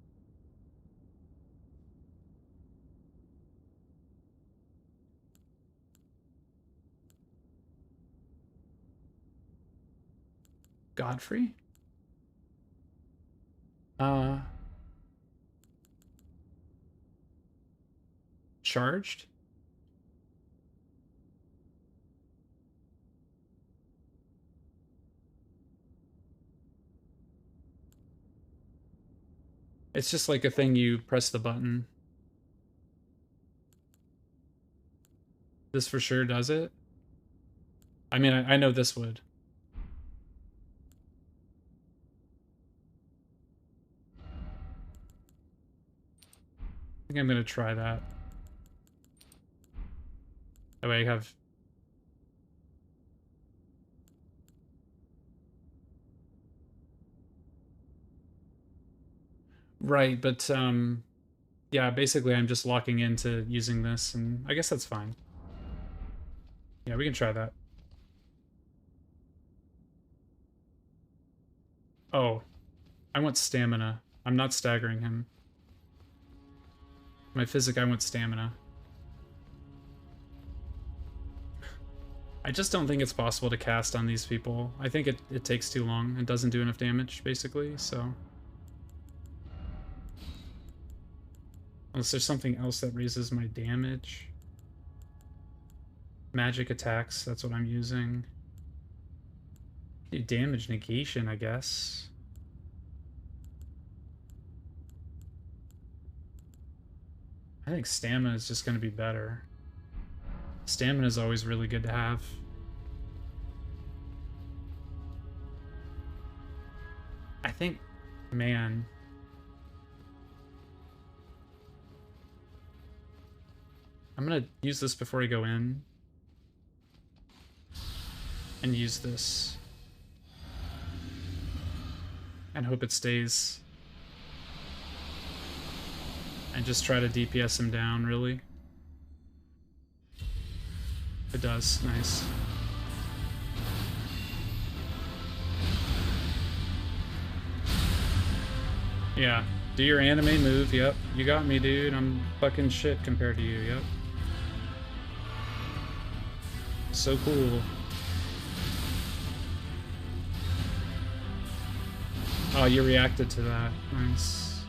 Godfrey? Charged? It's just like a thing you press the button. This for sure does it. I mean, I know this would. I think I'm gonna try that. That way I have... Right, but, yeah, basically I'm just locking into using this, and I guess that's fine. Yeah, we can try that. Oh, I want stamina. I'm not staggering him. My physic, I want stamina. I just don't think it's possible to cast on these people. I think it takes too long and doesn't do enough damage, basically, so... Unless there's something else that raises my damage. Magic attacks, that's what I'm using. Do damage negation, I guess. I think stamina is just going to be better. Stamina is always really good to have. I think, man... I'm gonna use this before I go in. And use this. And hope it stays. And just try to DPS him down, really. It does, nice. Yeah, do your anime move, yep. You got me, dude. I'm fucking shit compared to you, yep. So cool. Oh, you reacted to that. Nice.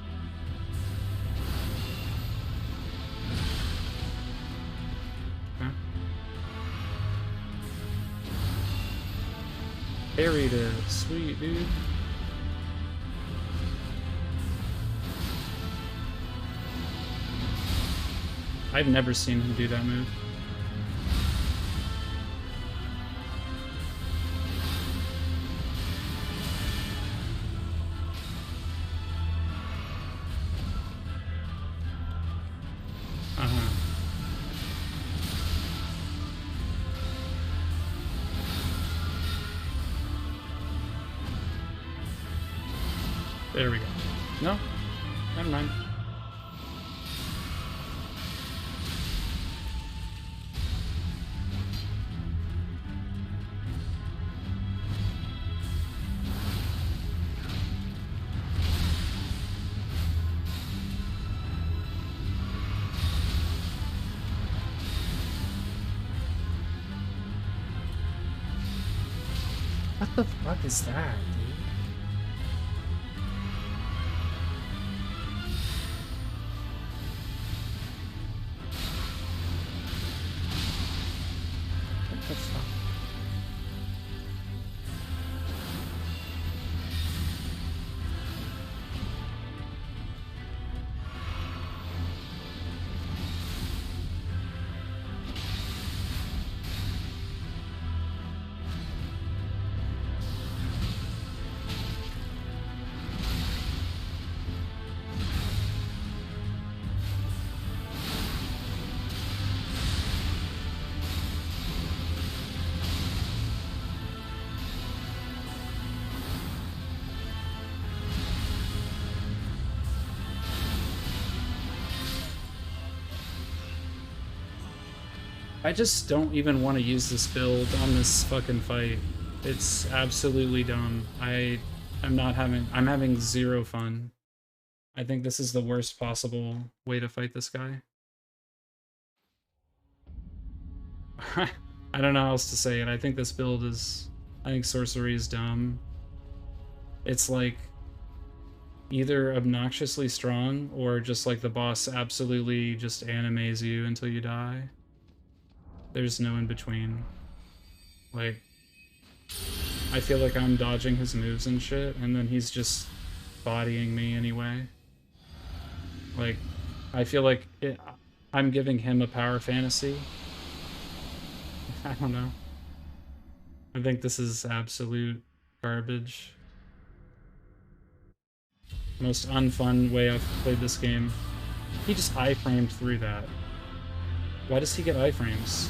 Okay. Buried it. Sweet, dude. I've never seen him do that move. Uh-huh. There we go. No? Never mind. What the fuck is that, dude? What the fuck? I just don't even want to use this build on this fucking fight. It's absolutely dumb. I'm having zero fun. I think this is the worst possible way to fight this guy. I don't know how else to say it. I think this build is... I think sorcery is dumb. It's like either obnoxiously strong or just like the boss absolutely just animes you until you die. There's no in between. Like, I feel like I'm dodging his moves and shit, and then he's just bodying me anyway. Like, I feel like I'm giving him a power fantasy. I don't know. I think this is absolute garbage. Most unfun way I've played this game. He just iframed through that. Why does he get iframes?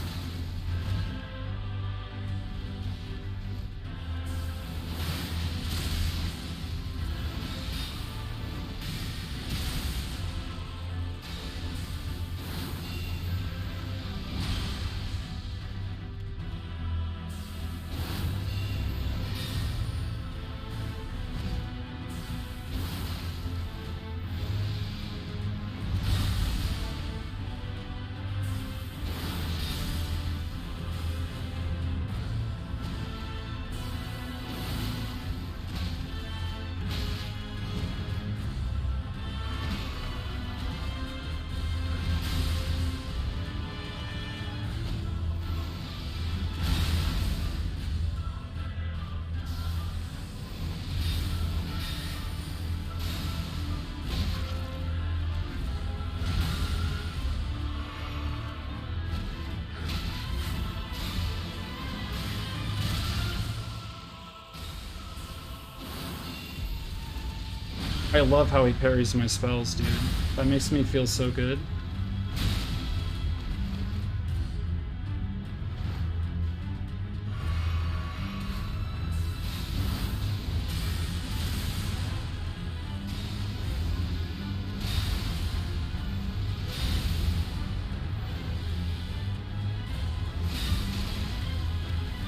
I love how he parries my spells, dude. That makes me feel so good.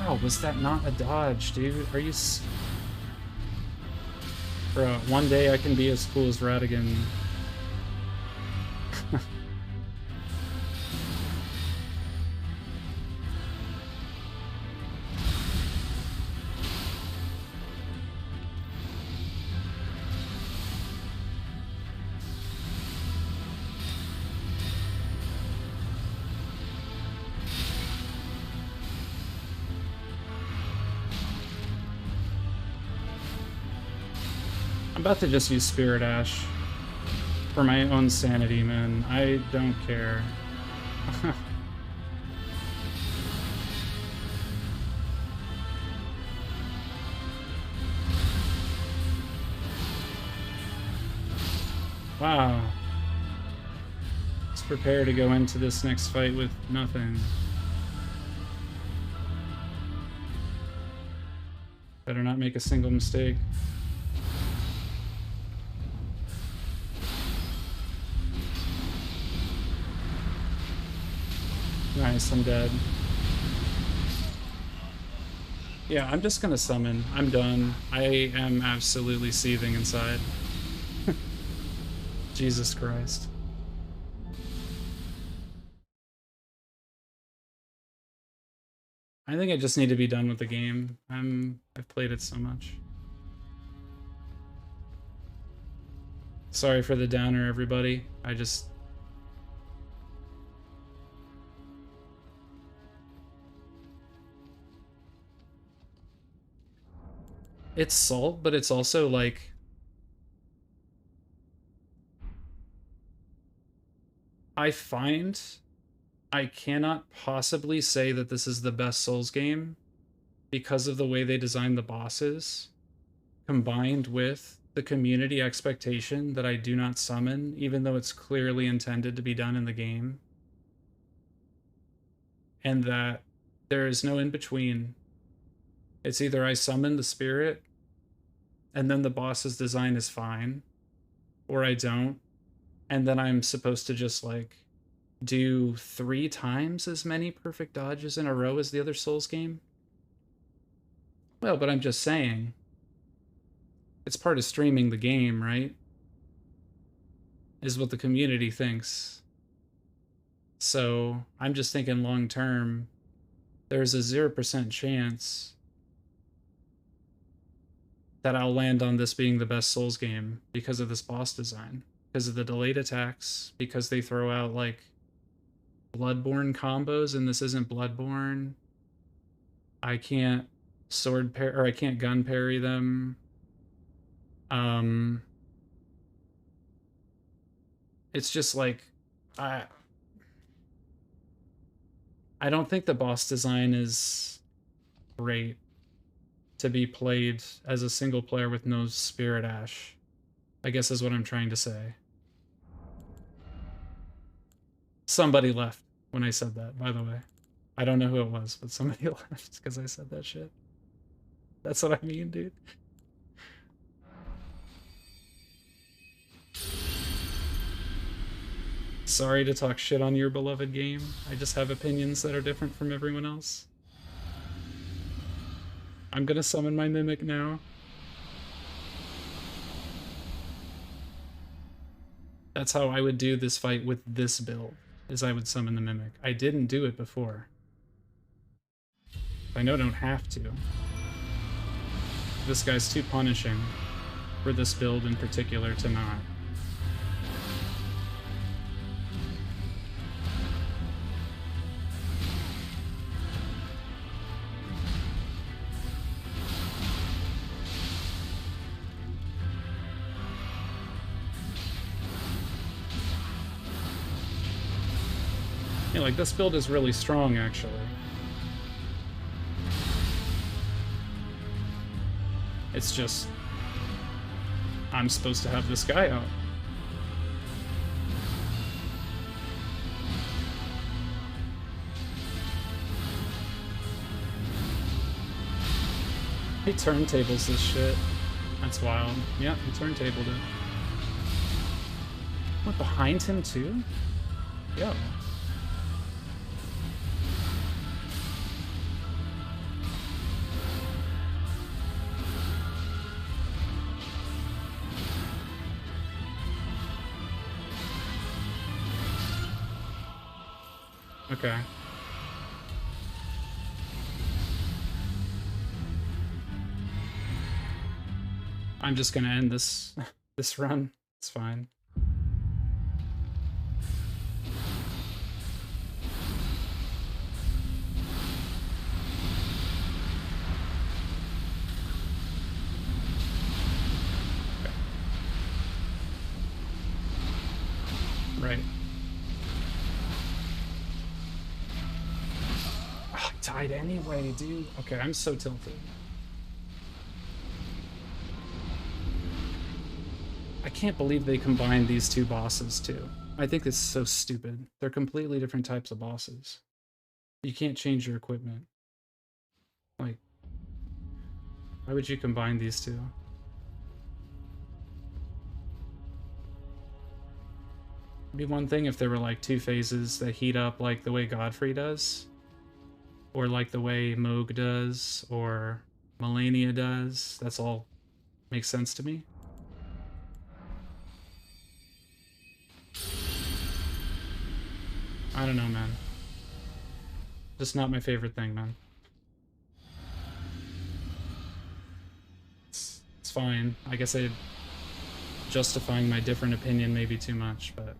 Wow, was that not a dodge, dude? Are you... Bro, one day I can be as cool as Radigan. I'm about to just use Spirit Ash for my own sanity, man. I don't care. Wow. Let's prepare to go into this next fight with nothing. Better not make a single mistake. Nice, I'm dead. Yeah, I'm just gonna summon. I'm done. I am absolutely seething inside. Jesus Christ. I think I just need to be done with the game. I've played it so much. Sorry for the downer, everybody. It's salt, but it's also like... I find I cannot possibly say that this is the best Souls game because of the way they designed the bosses, combined with the community expectation that I do not summon, even though it's clearly intended to be done in the game. And that there is no in-between. It's either I summon the spirit, and then the boss's design is fine, or I don't, and then I'm supposed to just, like, do 3 times as many perfect dodges in a row as the other Souls game? Well, but I'm just saying. It's part of streaming the game, right? Is what the community thinks. So, I'm just thinking long term, there's a 0% chance that I'll land on this being the best Souls game because of this boss design. Because of the delayed attacks, because they throw out, like, Bloodborne combos, and this isn't Bloodborne. I can't sword parry, or I can't gun parry them. It's just like, I don't think the boss design is great to be played as a single player with no Spirit Ash, I guess is what I'm trying to say. Somebody left when I said that, by the way. I don't know who it was, but somebody left because I said that shit. That's what I mean, dude. Sorry to talk shit on your beloved game. I just have opinions that are different from everyone else. I'm gonna summon my Mimic now. That's how I would do this fight with this build, is I would summon the Mimic. I didn't do it before. I know I don't have to. This guy's too punishing for this build in particular to not. Yeah, like, this build is really strong, actually. It's just... I'm supposed to have this guy out. He turntables this shit. That's wild. Yeah, he turntabled it. What, behind him too? Yo. Okay. I'm just gonna end this this run. It's fine. Okay. Right. died anyway, dude. Okay, I'm so tilted. I can't believe they combined these two bosses, too. I think it's so stupid. They're completely different types of bosses. You can't change your equipment. Like, why would you combine these two? It'd be one thing if there were like two phases that heat up like the way Godfrey does, or like the way Moog does, or Melania does. That's all makes sense to me. I don't know, man. Just not my favorite thing, man. It's fine. I guess justifying my different opinion may be too much, but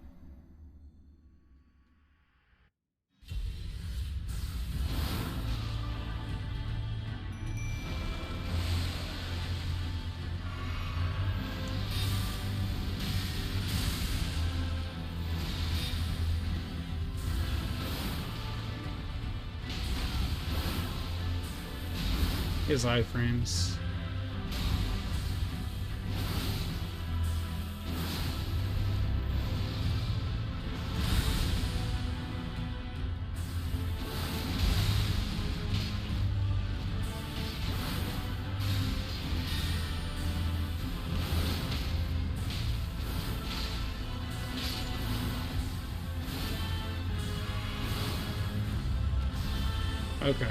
his iframes. Okay.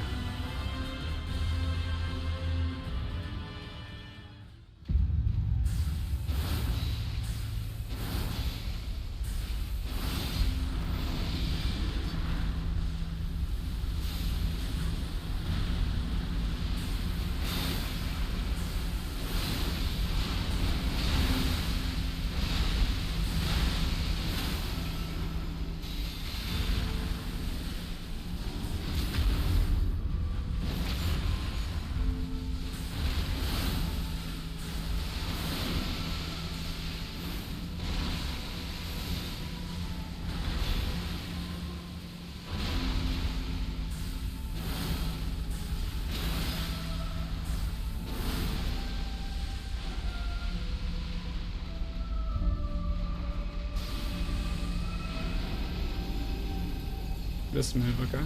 This move, okay.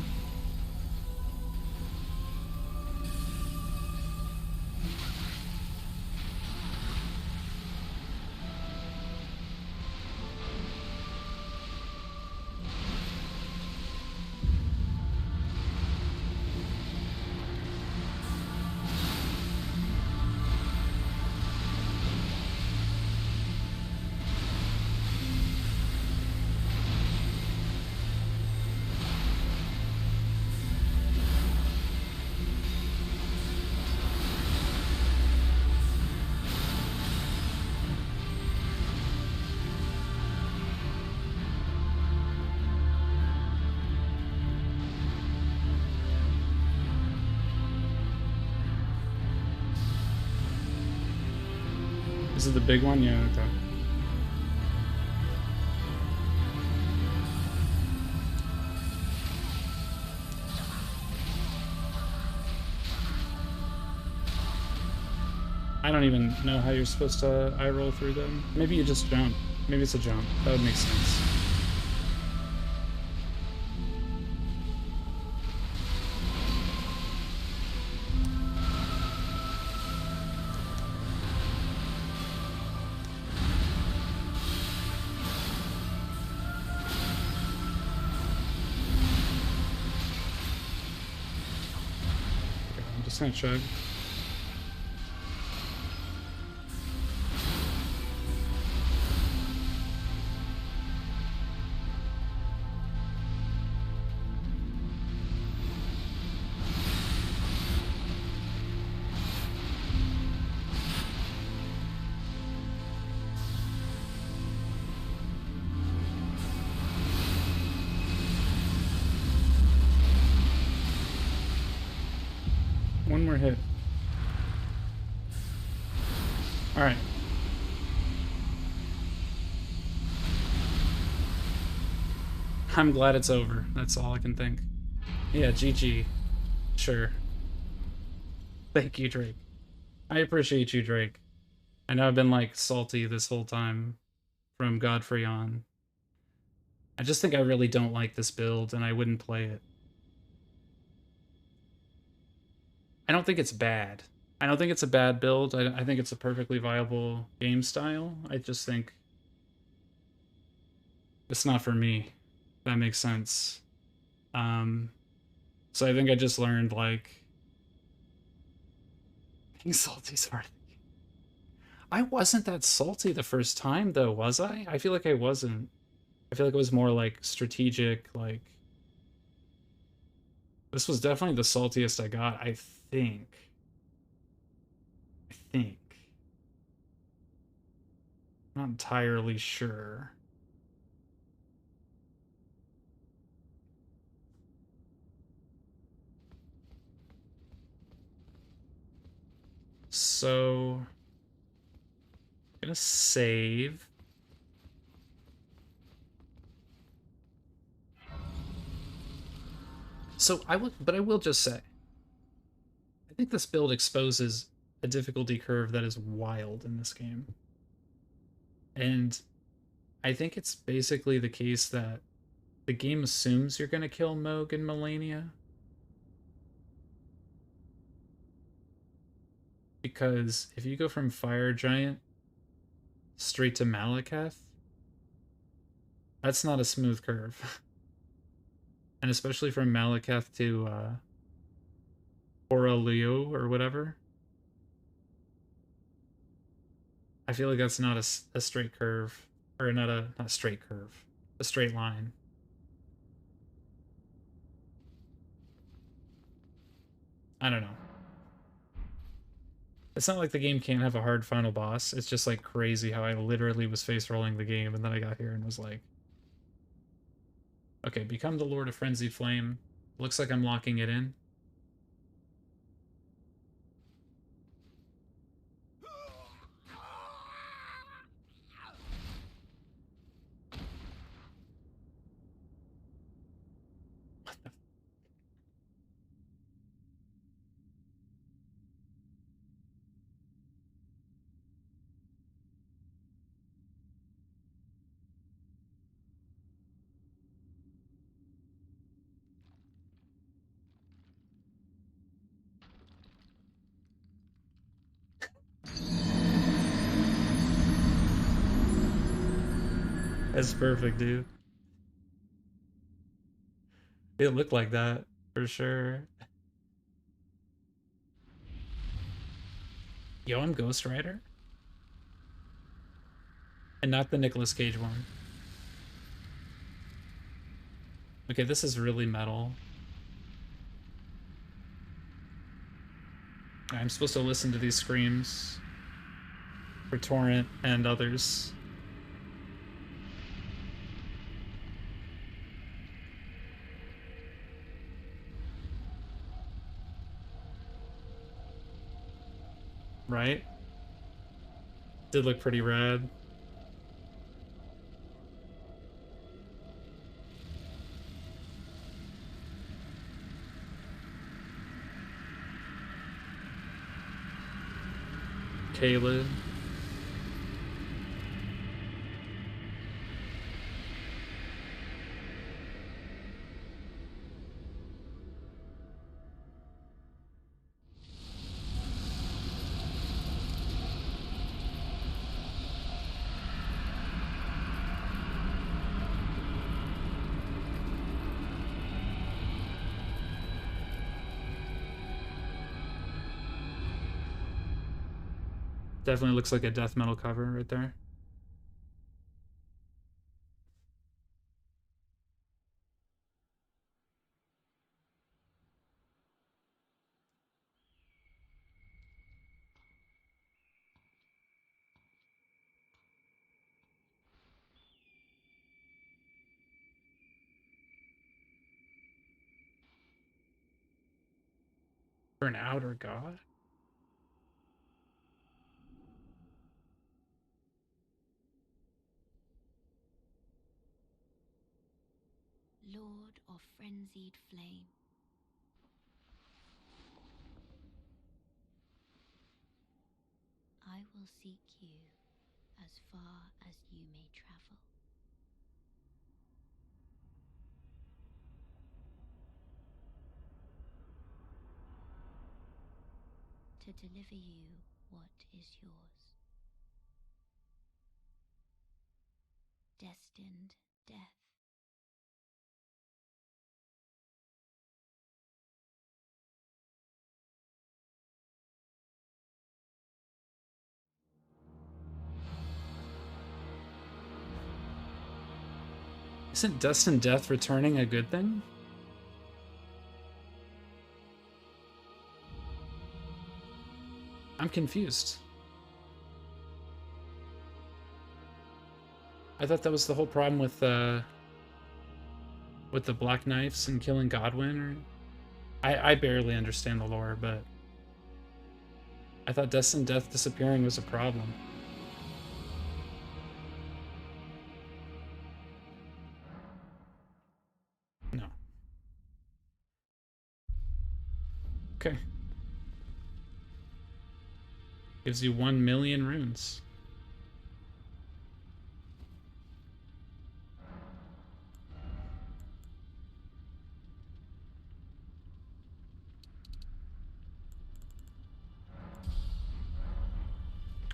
Is it the big one? Yeah, okay. I don't even know how you're supposed to eye roll through them. Maybe you just jump. Maybe it's a jump. That would make sense. Okay, I'm just gonna chug. One more hit. All right. I'm glad it's over. That's all I can think. Yeah, GG. Sure. Thank you, Drake. I appreciate you, Drake. I know I've been like salty this whole time from Godfrey on. I just think I really don't like this build and I wouldn't play it. I don't think it's bad. I don't think it's a bad build. I think it's a perfectly viable game style. I just think it's not for me. That makes sense. Um, so I think I just learned like being salty is hard. I wasn't that salty the first time though, was I? I feel like I wasn't. I feel like it was more like strategic, like this was definitely the saltiest I got, I think. I think. Not entirely sure. So, I'm gonna save. So I will just say, I think this build exposes a difficulty curve that is wild in this game. And I think it's basically the case that the game assumes you're gonna kill Moog and Melania. Because if you go from Fire Giant straight to Malakath, that's not a smooth curve. And especially from Malakath to Leo or whatever, I feel like that's not a straight curve, or not a straight curve, a straight line. I don't know. It's not like the game can't have a hard final boss. It's just like crazy how I literally was face rolling the game and then I got here and was like, okay, become the Lord of Frenzied Flame. Looks like I'm locking it in. That's perfect, dude. It looked like that for sure. Yo, I'm Ghost Rider, and not the Nicolas Cage one. Okay, this is really metal. I'm supposed to listen to these screams for Torrent and others. Right? Did look pretty rad. Caleb. Definitely looks like a death metal cover right there. For an outer god? Lord of frenzied flame. will seek you as far as you may travel. To deliver you what is yours. Destined death. Isn't Dust and Death returning a good thing? I'm confused. I thought that was the whole problem with the Black Knives and killing Godwin. Or I barely understand the lore, but I thought Dust and Death disappearing was a problem. No. Okay. Gives you 1 million runes.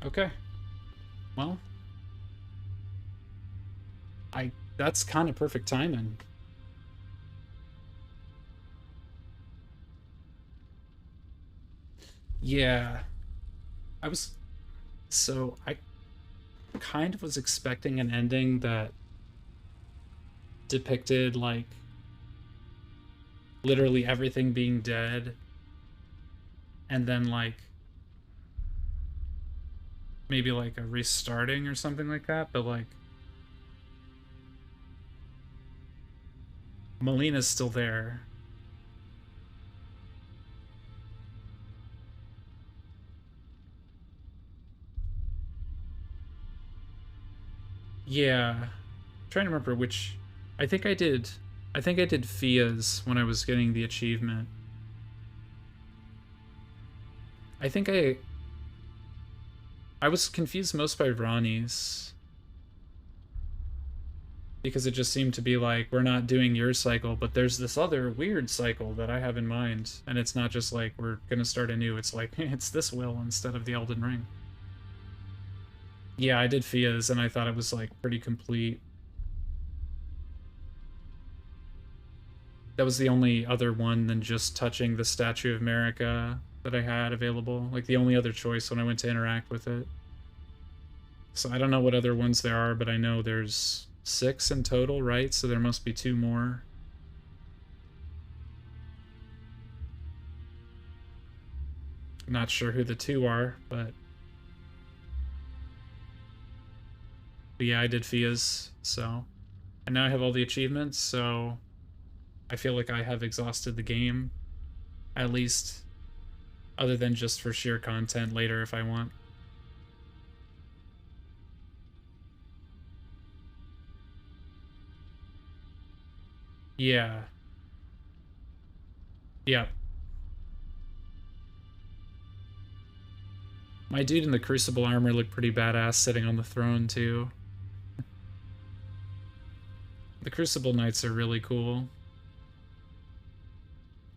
Okay. Well, that's kind of perfect timing. Yeah. I kind of was expecting an ending that depicted like literally everything being dead and then like maybe like a restarting or something like that, but like Melina's still there. Yeah. I'm trying to remember which I think I did Fia's when I was getting the achievement. I think I was confused most by Ronnie's. Because it just seemed to be like, we're not doing your cycle, but there's this other weird cycle that I have in mind. And it's not just like, we're gonna start anew. It's like, it's this will instead of the Elden Ring. Yeah, I did Fia's, and I thought it was like pretty complete. That was the only other one than just touching the Statue of America that I had available. Like the only other choice when I went to interact with it. So I don't know what other ones there are, but I know there's 6 in total, right? So there must be 2 more. Not sure who the 2 are, but yeah, I did Fia's, so. And now I have all the achievements, so I feel like I have exhausted the game. At least, other than just for sheer content later if I want. Yeah. Yeah. My dude in the Crucible armor looked pretty badass sitting on the throne, too. The Crucible Knights are really cool.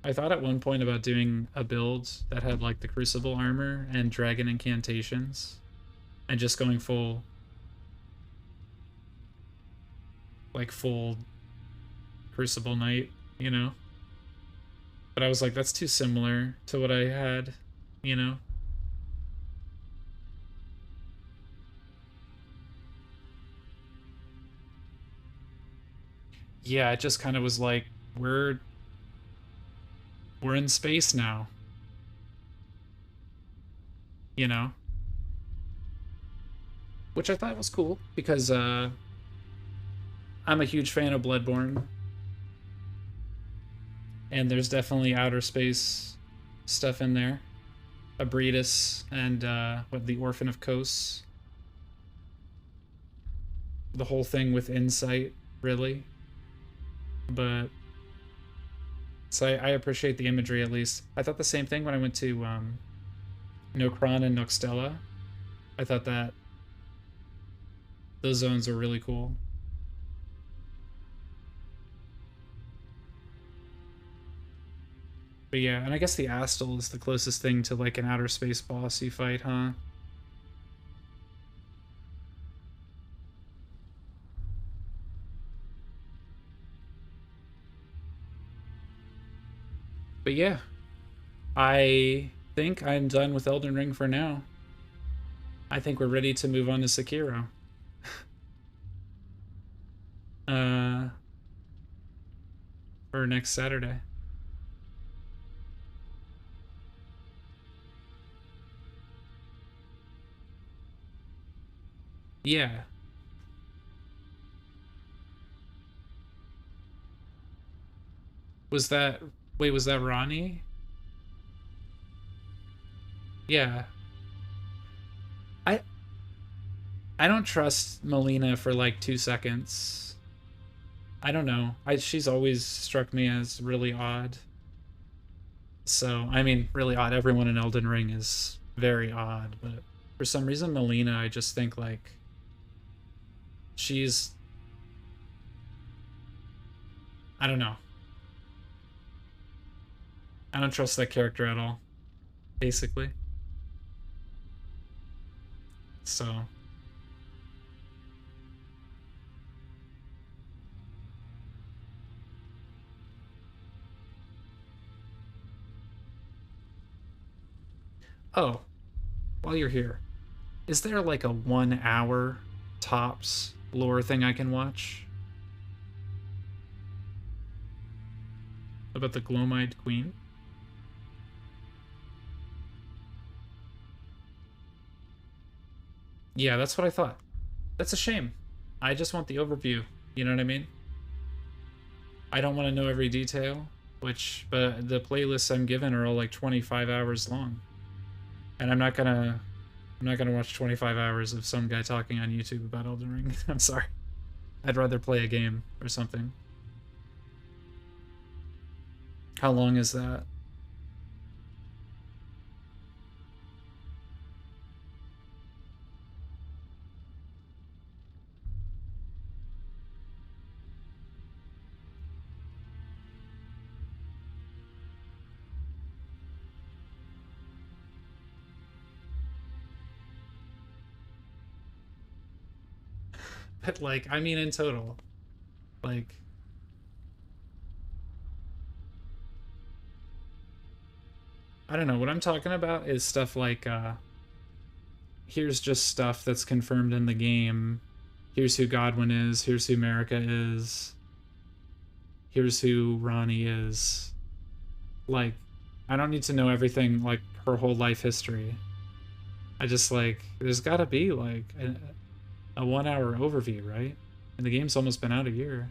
I thought at one point about doing a build that had like the Crucible armor and dragon incantations. And just going full... like full Crucible Knight, you know? But I was like, that's too similar to what I had, you know? Yeah, it just kind of was like, we're in space now. You know? Which I thought was cool, because I'm a huge fan of Bloodborne. And there's definitely outer space stuff in there. Abretus and the Orphan of Kos. The whole thing with Insight, really. But so I appreciate the imagery at least. I thought the same thing when I went to Nokron and Noxtella. I thought that those zones were really cool. But yeah, and I guess the Astal is the closest thing to like an outer space boss you fight, huh? But yeah, I think I'm done with Elden Ring for now. I think we're ready to move on to Sekiro. uh, for next Saturday. Yeah. Was that... Wait, was that Ronnie? Yeah. I I don't trust Melina for like 2 seconds. I don't know. She's always struck me as really odd. So, I mean, really odd. Everyone in Elden Ring is very odd, but for some reason Melina, I just think like she's... I don't know. I don't trust that character at all, basically. So, oh, while you're here, is there like a 1 hour tops lore thing I can watch about the Glomide Queen? Yeah, that's what I thought. That's a shame. I just want the overview. You know what I mean? I don't want to know every detail, but the playlists I'm given are all like 25 hours long. And I'm not gonna watch 25 hours of some guy talking on YouTube about Elden Ring. I'm sorry. I'd rather play a game or something. How long is that? But like, I mean in total. Like, I don't know, what I'm talking about is stuff like here's just stuff that's confirmed in the game. Here's who Godwin is, here's who Marika is, here's who Ronnie is. Like, I don't need to know everything, like her whole life history. I just like, there's gotta be like a 1 hour overview, right? And the game's almost been out a year.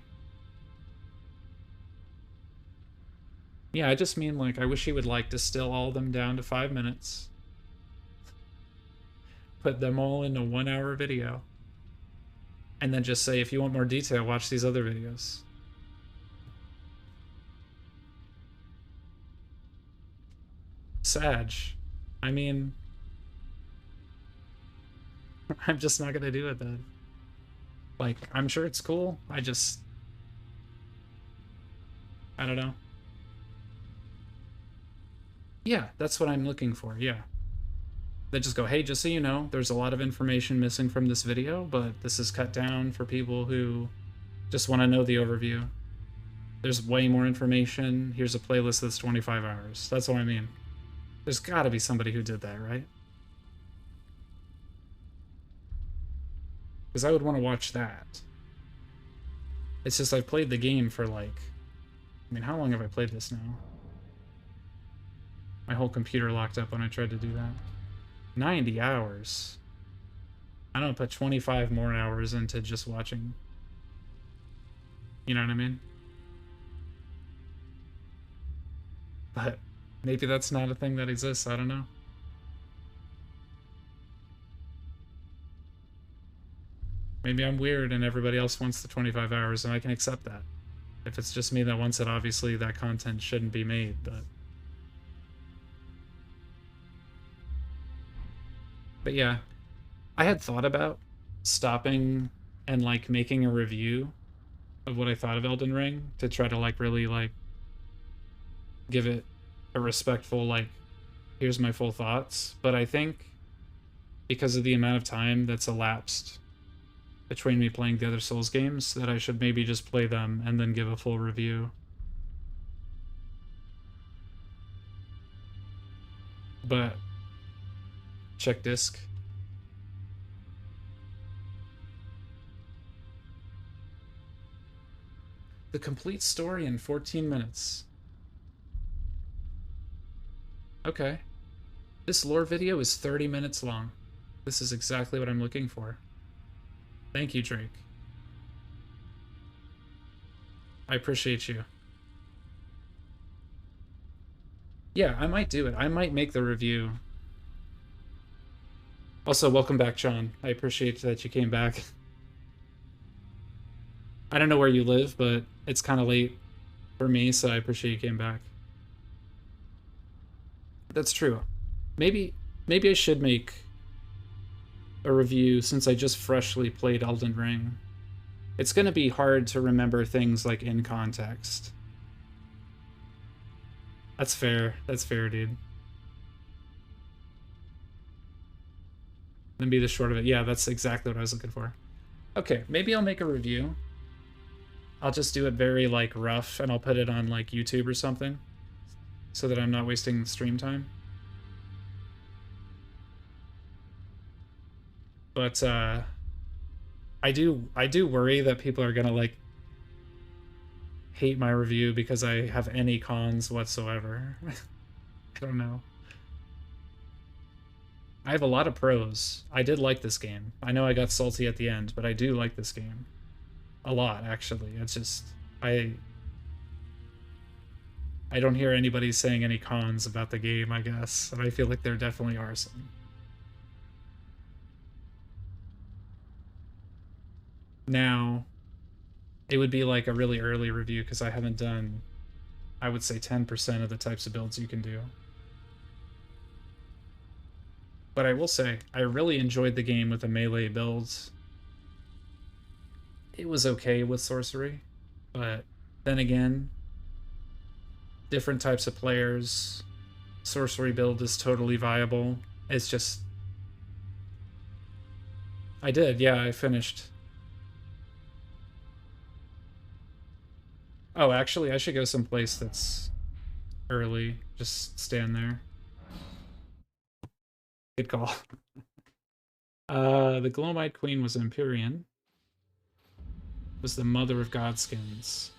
Yeah, I just mean like, I wish he would like distill all of them down to 5 minutes, put them all in a 1 hour video, and then just say, if you want more detail, watch these other videos. Sag. I mean, I'm just not gonna do it then. Like, I'm sure it's cool. I don't know. Yeah, that's what I'm looking for, yeah. They just go, hey, just so you know, there's a lot of information missing from this video, but this is cut down for people who just want to know the overview. There's way more information. Here's a playlist that's 25 hours. That's what I mean. There's gotta be somebody who did that, right? Because I would want to watch that. It's just I've played the game for like... I mean, how long have I played this now? My whole computer locked up when I tried to do that. 90 hours. I don't put 25 more hours into just watching. You know what I mean? But maybe that's not a thing that exists. I don't know. Maybe I'm weird and everybody else wants the 25 hours and I can accept that. If it's just me that wants it, obviously that content shouldn't be made, but... But yeah, I had thought about stopping and like making a review of what I thought of Elden Ring to try to like really like give it a respectful like here's my full thoughts, but I think because of the amount of time that's elapsed between me playing the other Souls games that I should maybe just play them and then give a full review. But check disc. The complete story in 14 minutes. Okay. This lore video is 30 minutes long. This is exactly what I'm looking for. Thank you, Drake. I appreciate you. Yeah, I might do it. I might make the review. Also, welcome back, John. I appreciate that you came back. I don't know where you live, but it's kind of late for me, so I appreciate you came back. That's true. Maybe I should make a review since I just freshly played Elden Ring. It's gonna be hard to remember things like in context. That's fair. That's fair, dude. Then be the short of it. Yeah, that's exactly what I was looking for. Okay, maybe I'll make a review. I'll just do it very like rough and I'll put it on like YouTube or something so that I'm not wasting stream time. But I do worry that people are gonna like hate my review because I have any cons whatsoever. I don't know. I have a lot of pros. I did like this game. I know I got salty at the end, but I do like this game. A lot, actually. It's just I don't hear anybody saying any cons about the game, I guess, and I feel like there definitely are some. Now, it would be like a really early review because I haven't done, I would say 10% of the types of builds you can do. But I will say, I really enjoyed the game with the melee builds. It was okay with sorcery, but then again, different types of players, sorcery build is totally viable. It's just... I did, yeah, I finished. Oh, actually, I should go someplace that's early. Just stand there. Good call. The Glowmite Queen was Empyrean. Was the mother of Godskins.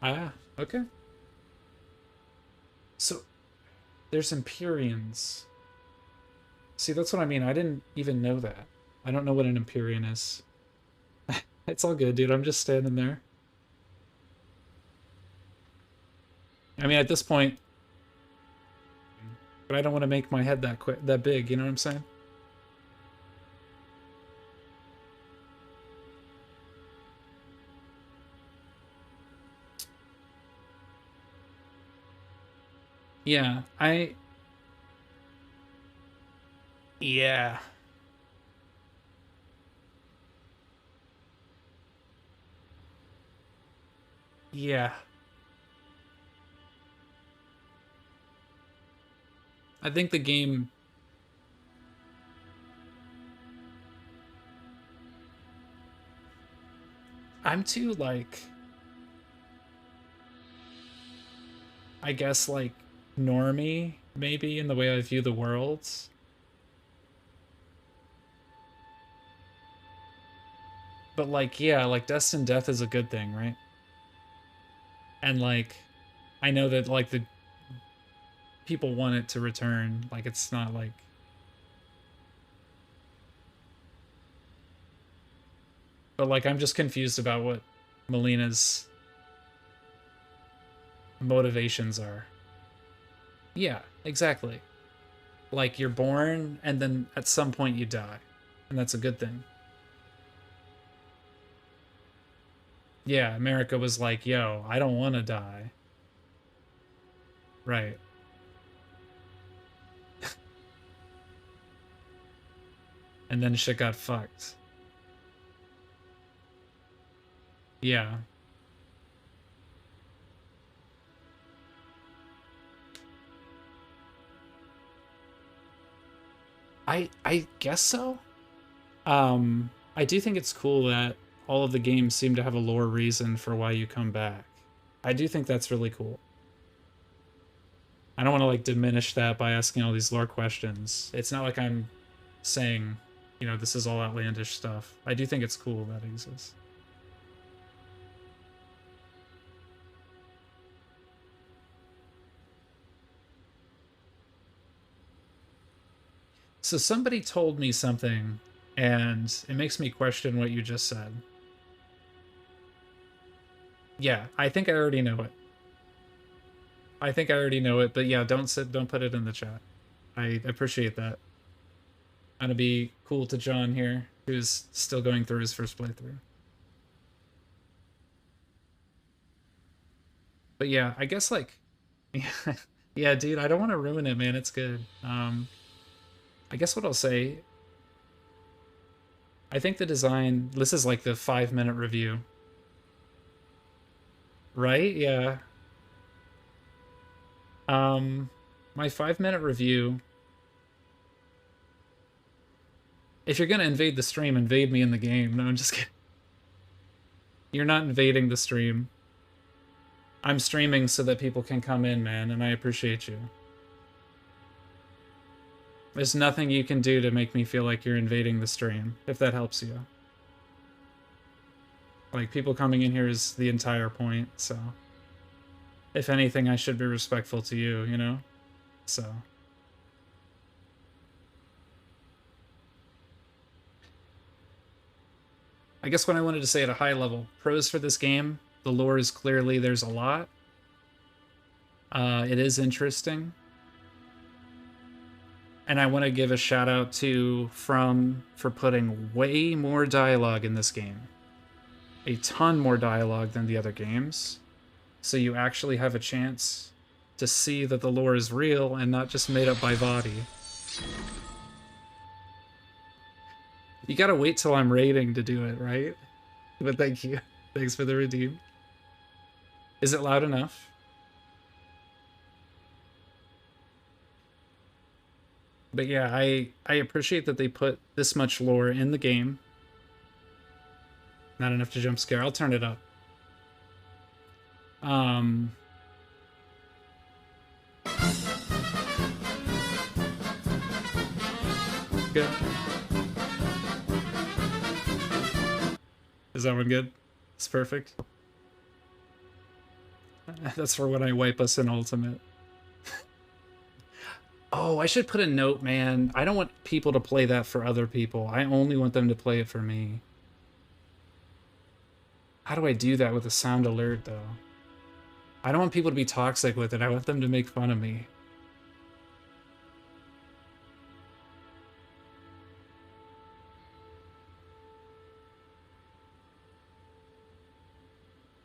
Ah, okay. So, there's Empyreans. See, that's what I mean. I didn't even know that. I don't know what an Empyrean is. It's all good, dude. I'm just standing there. I mean, at this point... But I don't want to make my head that big, you know what I'm saying? Yeah, Yeah. Yeah. I think the game... I'm too, like... I guess, like, normie, maybe, in the way I view the worlds. But, like, yeah, like, Destined Death is a good thing, right? And, like, I know that, like, the people want it to return. Like, it's not, like... But, like, I'm just confused about what Melina's motivations are. Yeah, exactly. Like, you're born, and then at some point you die. And that's a good thing. Yeah, America was like, yo, I don't want to die. Right. and then shit got fucked. Yeah. I guess so. I do think it's cool that all of the games seem to have a lore reason for why you come back. I do think that's really cool. I don't want to like diminish that by asking all these lore questions. It's not like I'm saying, you know, this is all outlandish stuff. I do think it's cool that it exists. So somebody told me something, and it makes me question what you just said. Yeah, I think I already know it. I think I already know it, but yeah, don't put it in the chat. I appreciate that. I'm gonna be cool to John here, who's still going through his first playthrough. But yeah, I guess like, yeah, dude, I don't want to ruin it, man. It's good. I guess what I'll say, I think the design. This is like the 5-minute review, right? Yeah. My 5-minute review. If you're gonna invade the stream, invade me in the game. No, I'm just kidding. You're not invading the stream. I'm streaming so that people can come in, man, and I appreciate you. There's nothing you can do to make me feel like you're invading the stream, if that helps you. Like, people coming in here is the entire point, so... If anything, I should be respectful to you, you know? So... I guess what I wanted to say at a high level, pros for this game, the lore is clearly, there's a lot. It is interesting. And I want to give a shout out to From for putting way more dialogue in this game. A ton more dialogue than the other games. So you actually have a chance to see that the lore is real and not just made up by Vadi. You gotta wait till I'm raiding to do it, right? But thank you. Thanks for the redeem. Is it loud enough? But yeah, I appreciate that they put this much lore in the game. Not enough to jump scare. I'll turn it up. Good. Is that one good? It's perfect. That's for when I wipe us in Ultimate. Oh, I should put a note, man. I don't want people to play that for other people. I only want them to play it for me. How do I do that with a sound alert, though? I don't want people to be toxic with it. I want them to make fun of me.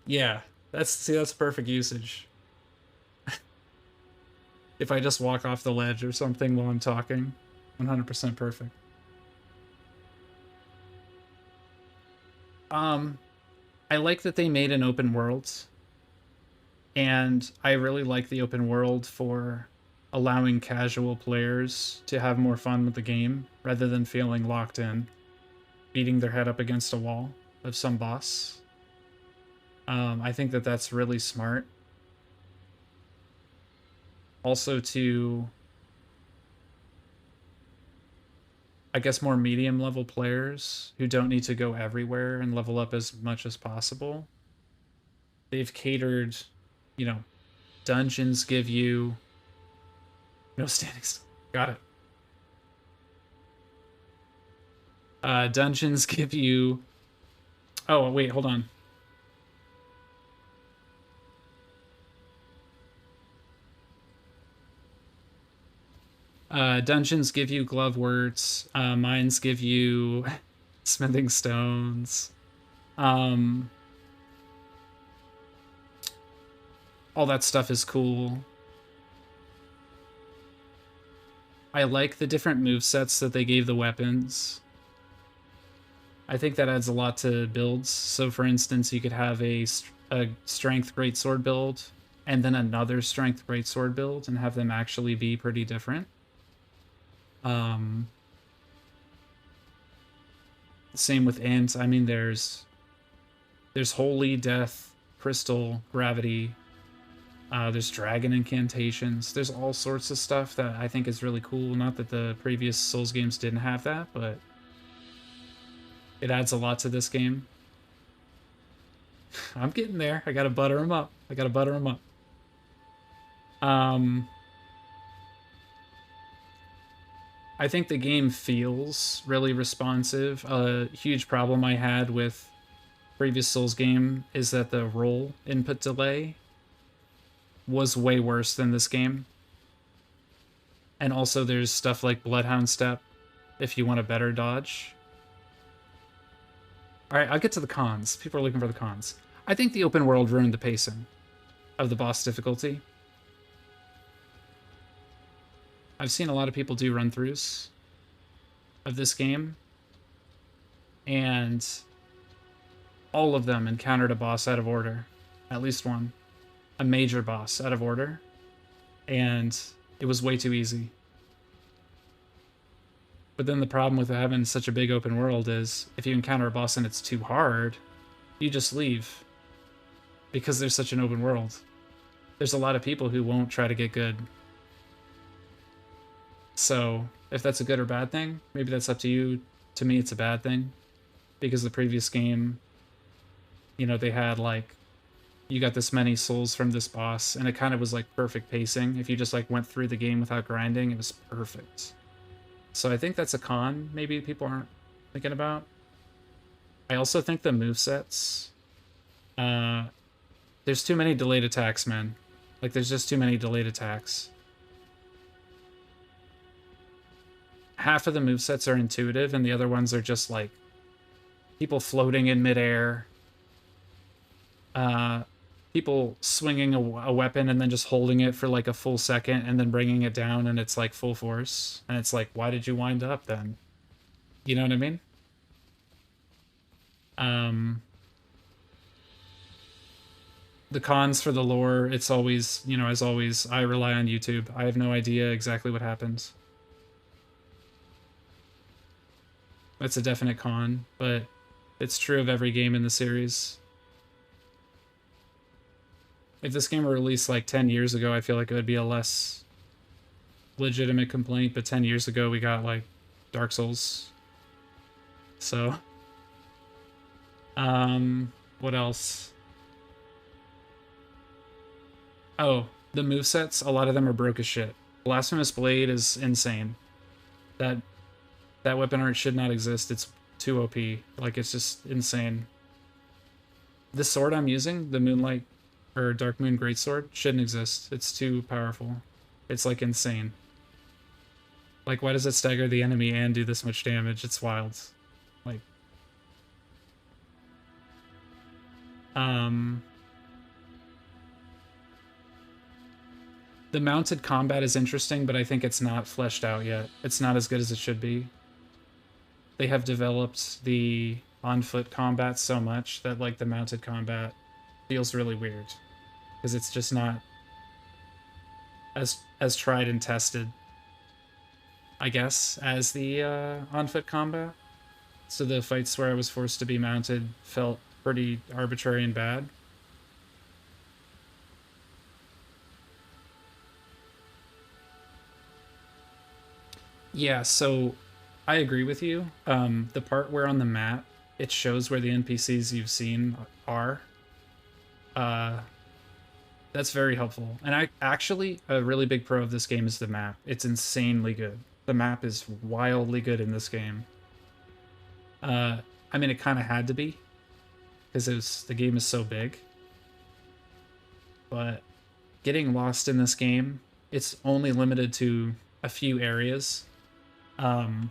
Yeah, that's perfect usage. If I just walk off the ledge or something while I'm talking, 100% perfect. I like that they made an open world, and I really like the open world for allowing casual players to have more fun with the game rather than feeling locked in, beating their head up against a wall of some boss. I think that that's really smart. Also to, I guess, more medium level players who don't need to go everywhere and level up as much as possible. They've catered, you know, dungeons give you no standing still. Got it. Dungeons give you, oh wait, hold on. Dungeons give you glove words. Mines give you smithing stones. All that stuff is cool. I like the different movesets that they gave the weapons. I think that adds a lot to builds. So, for instance, you could have a strength greatsword build and then another strength greatsword build and have them actually be pretty different. Same with int. I mean, there's holy, death, crystal, gravity. There's dragon incantations. There's all sorts of stuff that I think is really cool. Not that the previous Souls games didn't have that, but it adds a lot to this game. I'm getting there. I gotta butter them up. I think the game feels really responsive. A huge problem I had with previous Souls game is that the roll input delay was way worse than this game. And also there's stuff like Bloodhound Step if you want a better dodge. Alright, I'll get to the cons. People are looking for the cons. I think the open world ruined the pacing of the boss difficulty. I've seen a lot of people do run-throughs of this game, and all of them encountered a boss out of order. At least one. A major boss out of order. And it was way too easy. But then the problem with having such a big open world is, if you encounter a boss and it's too hard, you just leave. Because there's such an open world. There's a lot of people who won't try to get good. So, if that's a good or bad thing, maybe that's up to you. To me, it's a bad thing. Because the previous game, you know, they had like, you got this many souls from this boss, and it kind of was like perfect pacing. If you just like went through the game without grinding, it was perfect. So I think that's a con maybe people aren't thinking about. I also think the movesets, there's too many delayed attacks, man. Like, there's just too many delayed attacks. Half of the movesets are intuitive, and the other ones are just, like, people floating in midair. People swinging a weapon and then just holding it for, like, a full second and then bringing it down, and it's, like, full force. And it's like, why did you wind up, then? You know what I mean? The cons for the lore, it's always, you know, as always, I rely on YouTube. I have no idea exactly what happens. That's a definite con, but it's true of every game in the series. If this game were released like 10 years ago, I feel like it would be a less legitimate complaint, but 10 years ago we got like Dark Souls. So, what else? Oh, the movesets, a lot of them are broke as shit. Blasphemous Blade is insane. That weapon art should not exist. It's too OP. Like, it's just insane. The sword I'm using, the Moonlight or Dark Moon Greatsword, shouldn't exist. It's too powerful. It's like insane. Like, why does it stagger the enemy and do this much damage? It's wild. Like, the mounted combat is interesting, but I think it's not fleshed out yet. It's not as good as it should be. They have developed the on-foot combat so much that, like, the mounted combat feels really weird. Because it's just not as tried and tested, I guess, as the on-foot combat. So the fights where I was forced to be mounted felt pretty arbitrary and bad. Yeah, so I agree with you. The part where on the map it shows where the NPCs you've seen are, that's very helpful. And I actually, a really big pro of this game is the map. It's insanely good. The map is wildly good in this game. I mean, it kind of had to be, because the game is so big. But getting lost in this game, it's only limited to a few areas. Am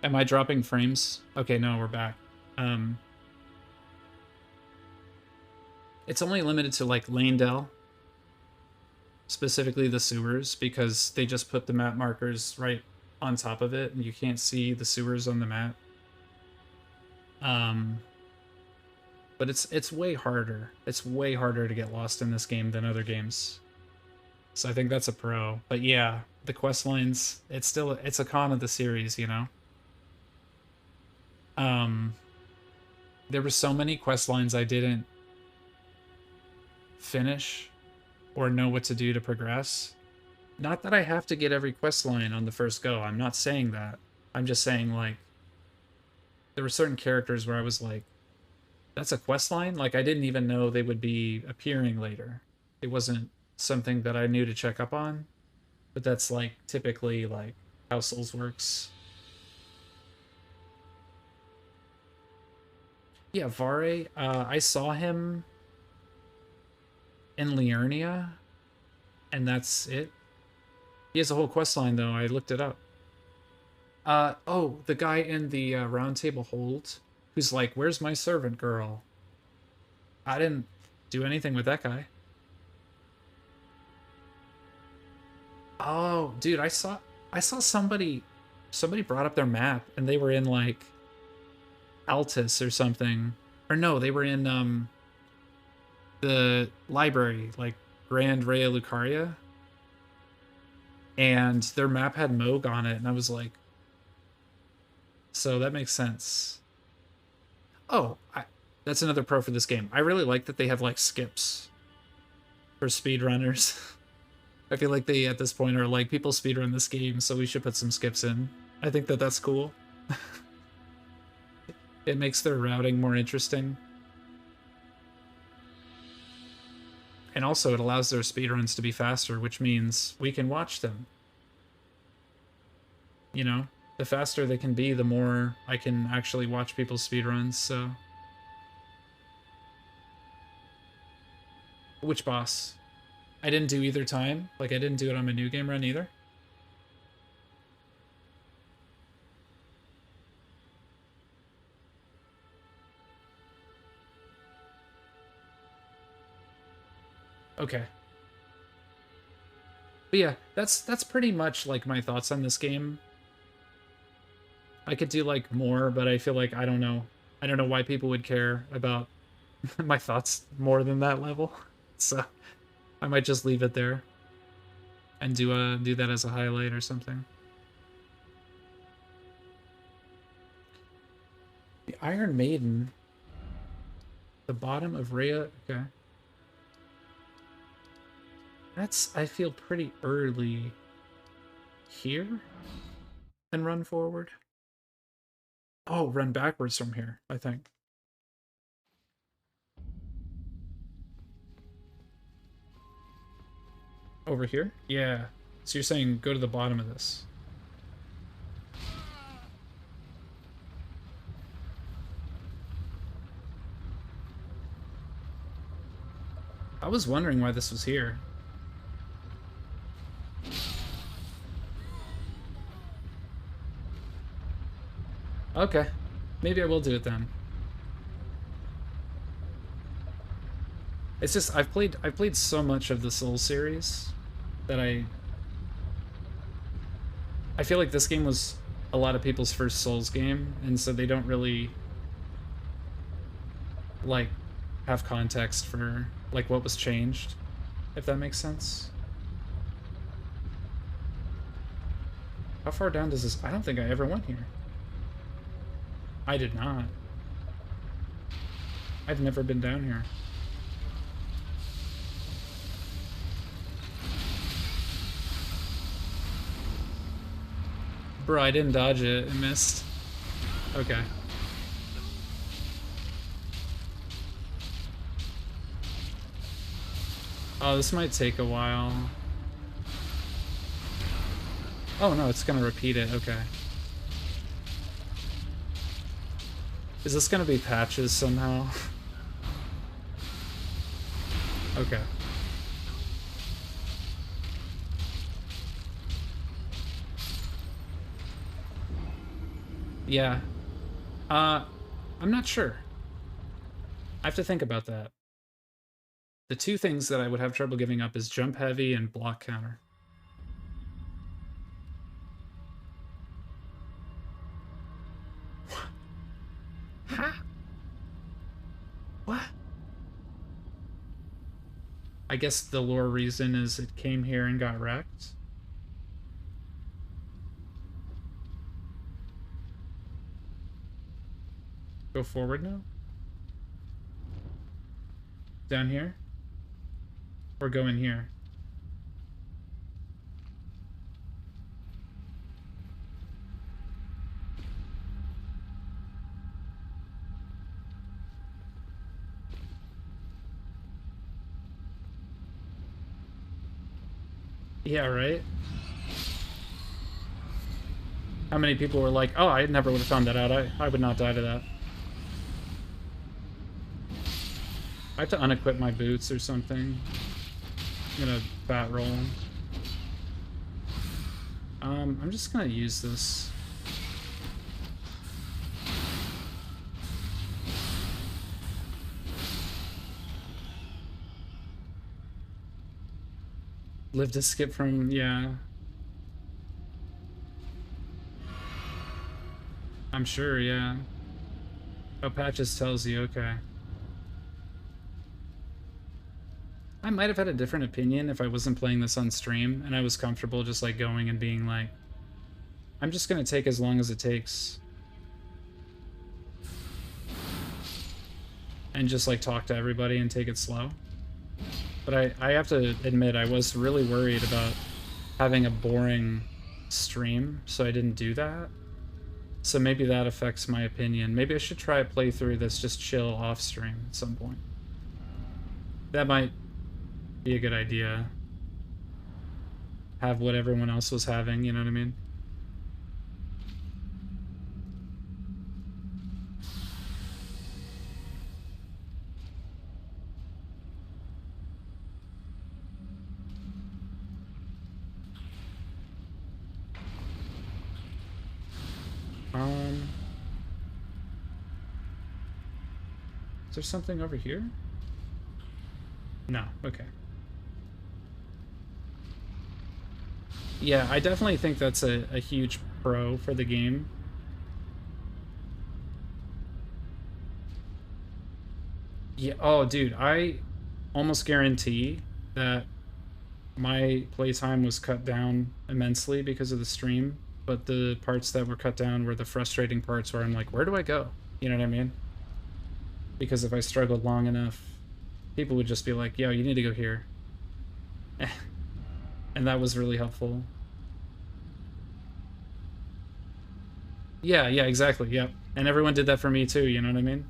I dropping frames? Okay, no, we're back. It's only limited to, like, Lanedale, specifically the sewers, because they just put the map markers right on top of it and you can't see the sewers on the map. But it's way harder. It's way harder to get lost in this game than other games. So I think that's a pro. But yeah, the quest lines, it's a con of the series, you know? There were so many quest lines I didn't finish or know what to do to progress. Not that I have to get every quest line on the first go. I'm not saying that. I'm just saying, like, there were certain characters where I was like, that's a quest line? Like, I didn't even know they would be appearing later. It wasn't something that I knew to check up on. But that's, like, typically, like, how Souls works. Yeah, Vare, I saw him in Liurnia, and that's it. He has a whole quest line, though. I looked it up. Oh, the guy in the Round Table Hold, who's like, where's my servant girl? I didn't do anything with that guy. Oh, dude, I saw somebody brought up their map, and they were in, like, Altus or something. Or no, they were in, the library, like, Grand Rea Lucaria. And their map had Moog on it, and I was like, so that makes sense. Oh, that's another pro for this game. I really like that they have, like, skips for speedrunners. I feel like they, at this point, are like, people speedrun this game, so we should put some skips in. I think that that's cool. It makes their routing more interesting. And also, it allows their speedruns to be faster, which means we can watch them. You know? The faster they can be, the more I can actually watch people's speedruns, so... Which boss? I didn't do either time. Like, I didn't do it on my new game run either. Okay. But yeah, that's pretty much, like, my thoughts on this game. I could do, like, more, but I feel like I don't know. I don't know why people would care about my thoughts more than that level. So I might just leave it there and do that as a highlight or something. The Iron Maiden. The bottom of Rhea. Okay. That's, I feel, pretty early here. And run forward. Oh, run backwards from here, I think. Over here? Yeah. So you're saying go to the bottom of this. I was wondering why this was here. Okay. Maybe I will do it then. It's just I've played so much of the Souls series that I feel like this game was a lot of people's first Souls game, and so they don't really, like, have context for, like, what was changed, if that makes sense. How far down does this... I don't think I ever went here. I did not. I've never been down here. Bro, I didn't dodge it. It missed. Okay. Oh, this might take a while. Oh no, it's gonna repeat it. Okay. Is this gonna be patches somehow? Okay. Yeah. I'm not sure. I have to think about that. The two things that I would have trouble giving up is jump heavy and block counter. I guess the lore reason is it came here and got wrecked. Go forward now? Down here? Or go in here? Yeah, right? How many people were like, oh, I never would have found that out. I would not die to that. I have to unequip my boots or something. I'm gonna bat roll. I'm just gonna use this. Live to skip from, yeah. I'm sure, yeah. Oh, Patches tells you, okay. I might have had a different opinion if I wasn't playing this on stream and I was comfortable just like going and being like, I'm just gonna take as long as it takes. And just like talk to everybody and take it slow. But I have to admit, I was really worried about having a boring stream, so I didn't do that. So maybe that affects my opinion. Maybe I should try a playthrough that's just chill off stream at some point. That might be a good idea. Have what everyone else was having, you know what I mean? Is there something over here? No, okay. Yeah, I definitely think that's a huge pro for the game. Yeah, oh dude, I almost guarantee that my playtime was cut down immensely because of the stream, but the parts that were cut down were the frustrating parts where I'm like, where do I go? You know what I mean? Because if I struggled long enough, people would just be like, yo, you need to go here. And that was really helpful. Yeah, exactly, yep. And everyone did that for me too, you know what I mean?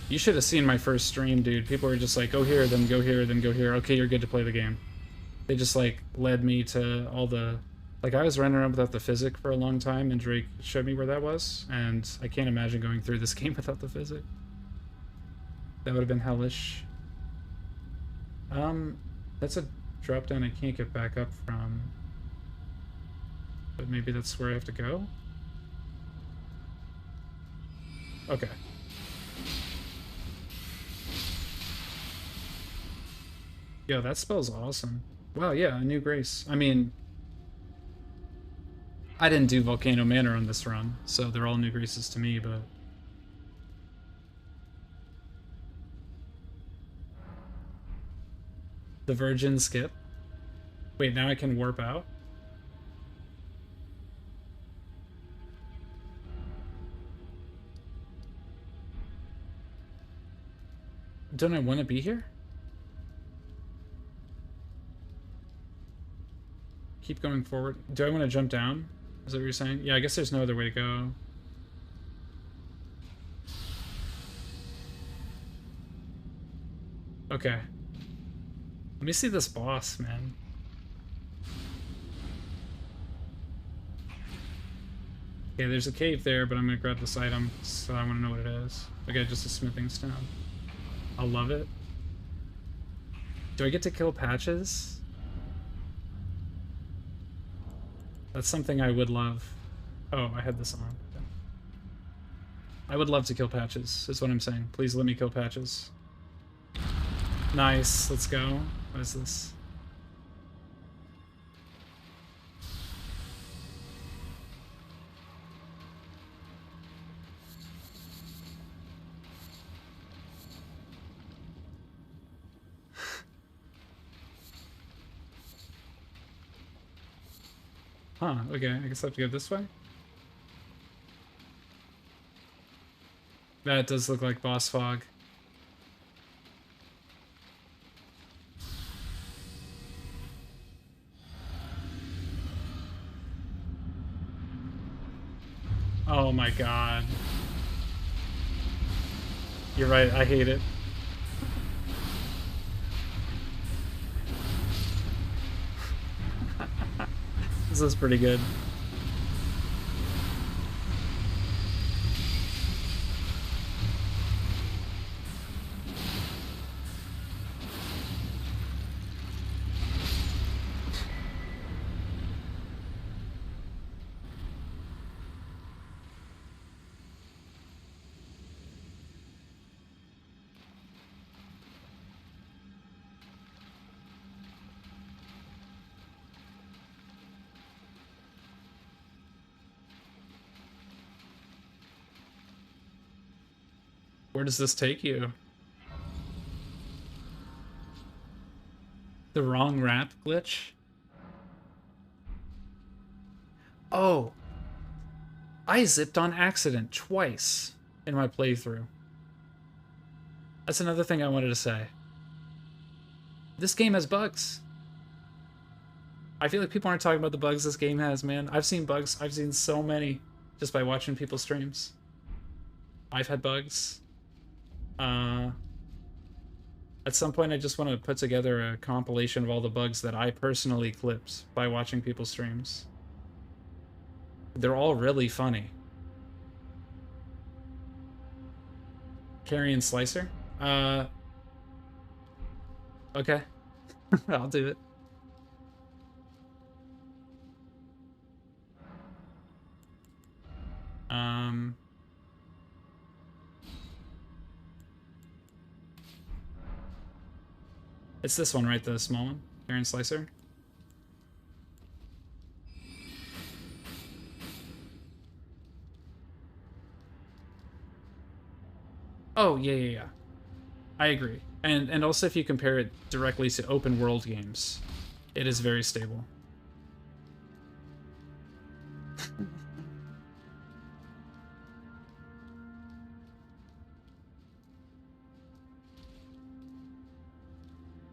You should have seen my first stream, dude. People were just like, go here, then go here, then go here. Okay, you're good to play the game. They just, like, led me to all the... Like, I was running around without the physic for a long time, and Drake showed me where that was, and I can't imagine going through this game without the physic. That would have been hellish. That's a drop down I can't get back up from. But maybe that's where I have to go? Okay. Yo, that spell's awesome. Wow, yeah, a new grace. I mean, I didn't do Volcano Manor on this run, so they're all new graces to me, but... The Virgin skip. Wait, now I can warp out? Don't I want to be here? Keep going forward. Do I want to jump down? Is that what you're saying? Yeah, I guess there's no other way to go. Okay. Let me see this boss, man. Okay, there's a cave there, but I'm gonna grab this item, so I want to know what it is. Okay, just a smithing stone. I'll love it. Do I get to kill Patches? That's something I would love. Oh, I had this on. I would love to kill Patches, is what I'm saying. Please let me kill Patches. Nice, let's go. What is this? Huh, okay, I guess I have to go this way? That does look like boss fog. Oh my god. You're right, I hate it. This is pretty good. Where does this take you? The wrong wrap glitch? Oh, I zipped on accident twice in my playthrough. That's another thing I wanted to say. This game has bugs. I feel like people aren't talking about the bugs this game has, man. I've seen bugs. I've seen so many just by watching people's streams. I've had bugs. At some point, I just want to put together a compilation of all the bugs that I personally clipped by watching people's streams. They're all really funny. Carrion Slicer? Okay. I'll do it. It's this one, right? The small one? Carrion Slicer? Oh, yeah. I agree. And also if you compare it directly to open world games, it is very stable.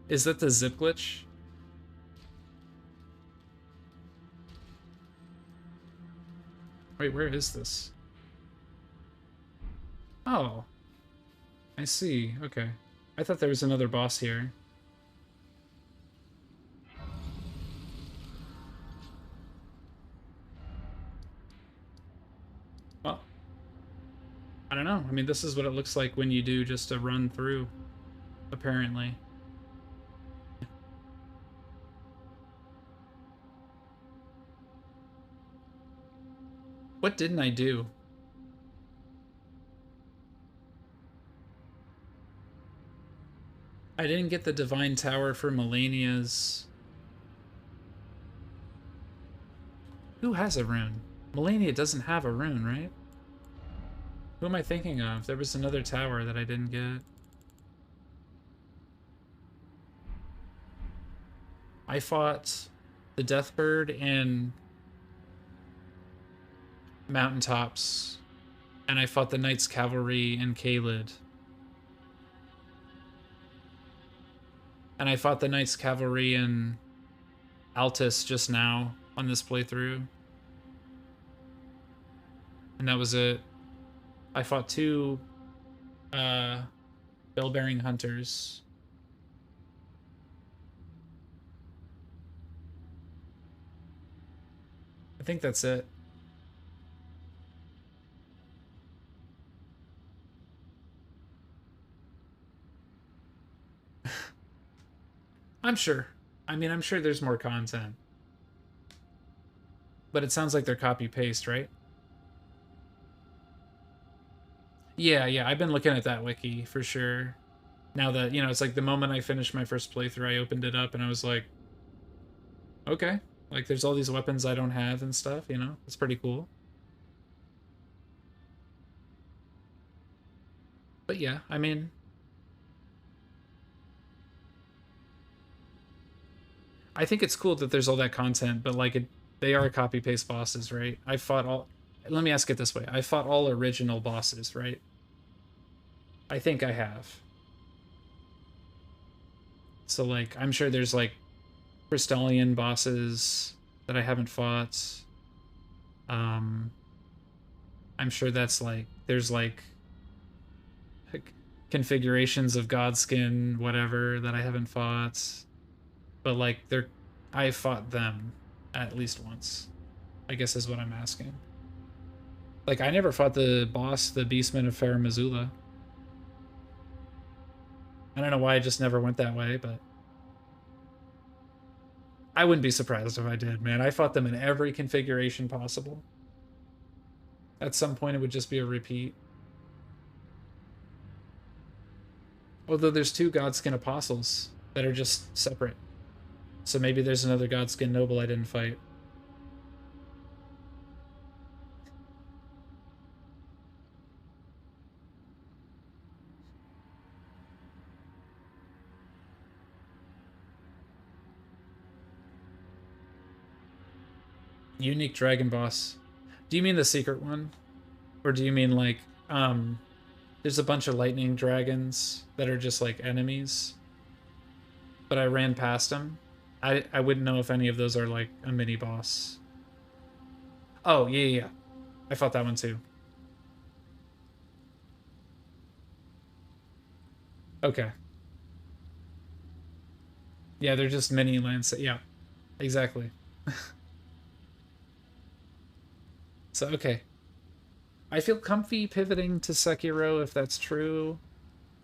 Is that the zip glitch? Wait, where is this? Oh. I see. Okay. I thought there was another boss here. Well, I don't know. I mean, this is what it looks like when you do just a run through, apparently. What didn't I do? I didn't get the Divine Tower for Melania's... Who has a rune? Melania doesn't have a rune, right? Who am I thinking of? There was another tower that I didn't get. I fought the Deathbird in Mountaintops, and I fought the Knights Cavalry in Caelid. And I fought the Knights Cavalry in Altus just now on this playthrough. And that was it. I fought two bell-bearing hunters. I think that's it. I'm sure. I mean, I'm sure there's more content. But it sounds like they're copy-paste, right? Yeah, I've been looking at that wiki for sure. Now that, you know, it's like the moment I finished my first playthrough, I opened it up and I was like, okay. Like, there's all these weapons I don't have and stuff, you know? It's pretty cool. But yeah, I mean... I think it's cool that there's all that content, but like, They are copy paste bosses, right? I fought all. Let me ask it this way: I fought all original bosses, right? I think I have. So like, I'm sure there's like Crystallian bosses that I haven't fought. Um, I'm sure that's like there's like configurations of Godskin, whatever, that I haven't fought. But like I fought them at least once, I guess is what I'm asking. Like I never fought the boss, the Beastman of Farum Azula. I don't know why I just never went that way, but I wouldn't be surprised if I did, man. I fought them in every configuration possible. At some point, it would just be a repeat. Although there's two Godskin Apostles that are just separate. So maybe there's another Godskin Noble I didn't fight. Unique Dragon Boss. Do you mean the secret one? Or do you mean like, there's a bunch of lightning dragons that are just like enemies, but I ran past them. I wouldn't know if any of those are like a mini boss. Oh, yeah. I fought that one too. Okay. Yeah, they're just mini lands. Yeah, exactly. So, okay. I feel comfy pivoting to Sekiro if that's true.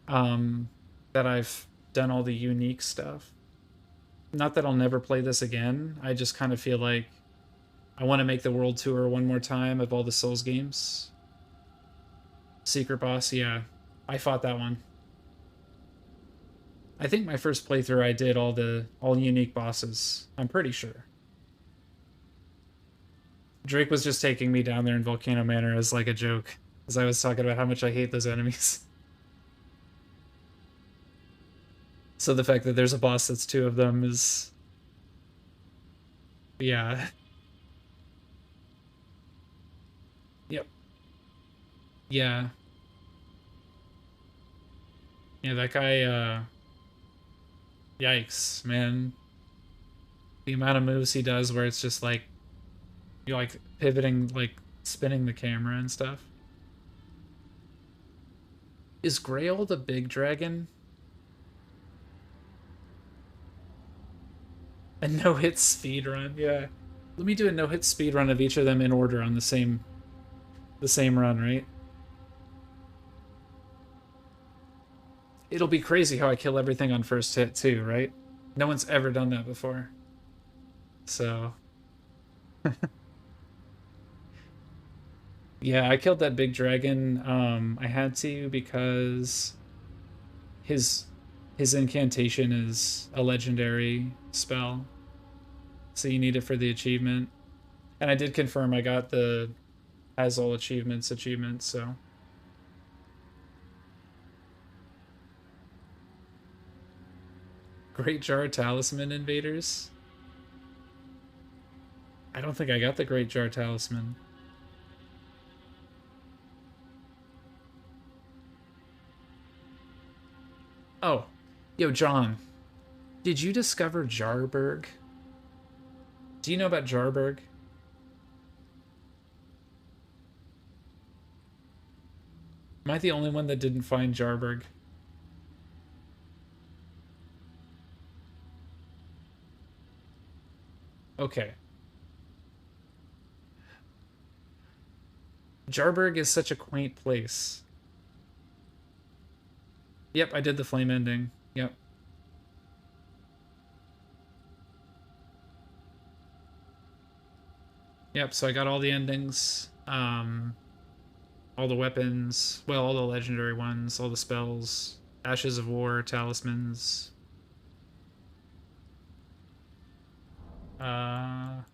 That I've done all the unique stuff. Not that I'll never play this again. I just kind of feel like I want to make the world tour one more time of all the Souls games. Secret boss, yeah. I fought that one. I think my first playthrough I did all unique bosses. I'm pretty sure. Drake was just taking me down there in Volcano Manor as like a joke, as I was talking about how much I hate those enemies. So the fact that there's a boss that's two of them is... Yeah. Yep. Yeah. Yeah, that guy, yikes, man. The amount of moves he does where it's just like, you're like pivoting, like spinning the camera and stuff. Is Grail the big dragon? A no-hit speed run, yeah. Let me do a no-hit speed run of each of them in order on the same run, right? It'll be crazy how I kill everything on first hit too, right? No one's ever done that before. So yeah, I killed that big dragon. I had to because his his incantation is a legendary spell. So you need it for the achievement. And I did confirm I got the has all achievements achievement, so Great Jar Talisman invaders? I don't think I got the Great Jar Talisman. Oh, yo, John, did you discover Jarberg? Do you know about Jarberg? Am I the only one that didn't find Jarberg? Okay. Jarberg is such a quaint place. Yep, I did the flame ending. Yep. Yep, so I got all the endings. All the weapons. Well, all the legendary ones. All the spells. Ashes of War, talismans. Oh,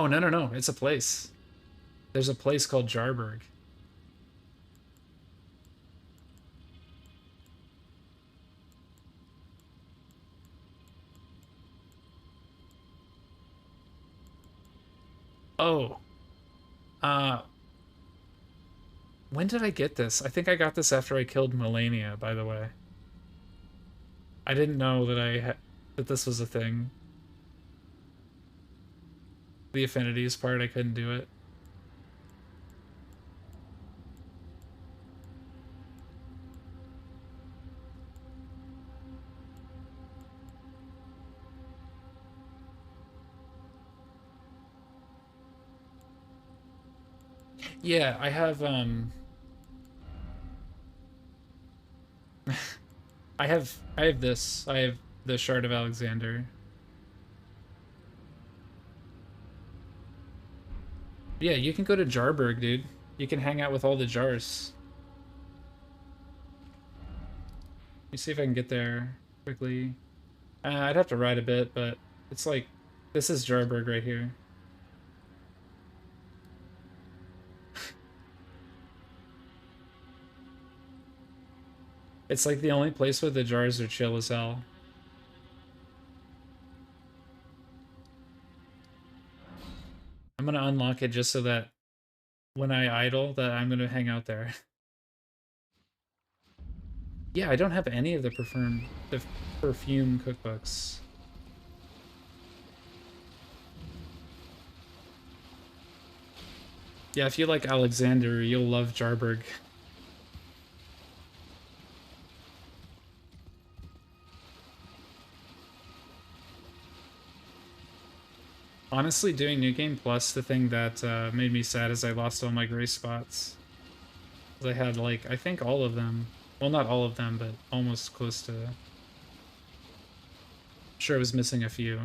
no. It's a place. There's a place called Jarberg. Oh, uh, when did I get this? I think I got this after I killed Melania, by the way. I didn't know that that this was a thing. The affinities part, I couldn't do it. Yeah, I have I have this. I have the Shard of Alexander. Yeah, you can go to Jarburg, dude. You can hang out with all the jars. Let me see if I can get there quickly. I'd have to ride a bit, but it's like this is Jarburg right here. It's like the only place where the jars are chill as hell. I'm gonna unlock it just so that when I idle, that I'm gonna hang out there. Yeah, I don't have any of the perfume cookbooks. Yeah, if you like Alexander, you'll love Jarburg. Honestly, doing New Game Plus, the thing that made me sad is I lost all my gray spots. I had, like, I think all of them. Well, not all of them, but almost close to... I'm sure I was missing a few.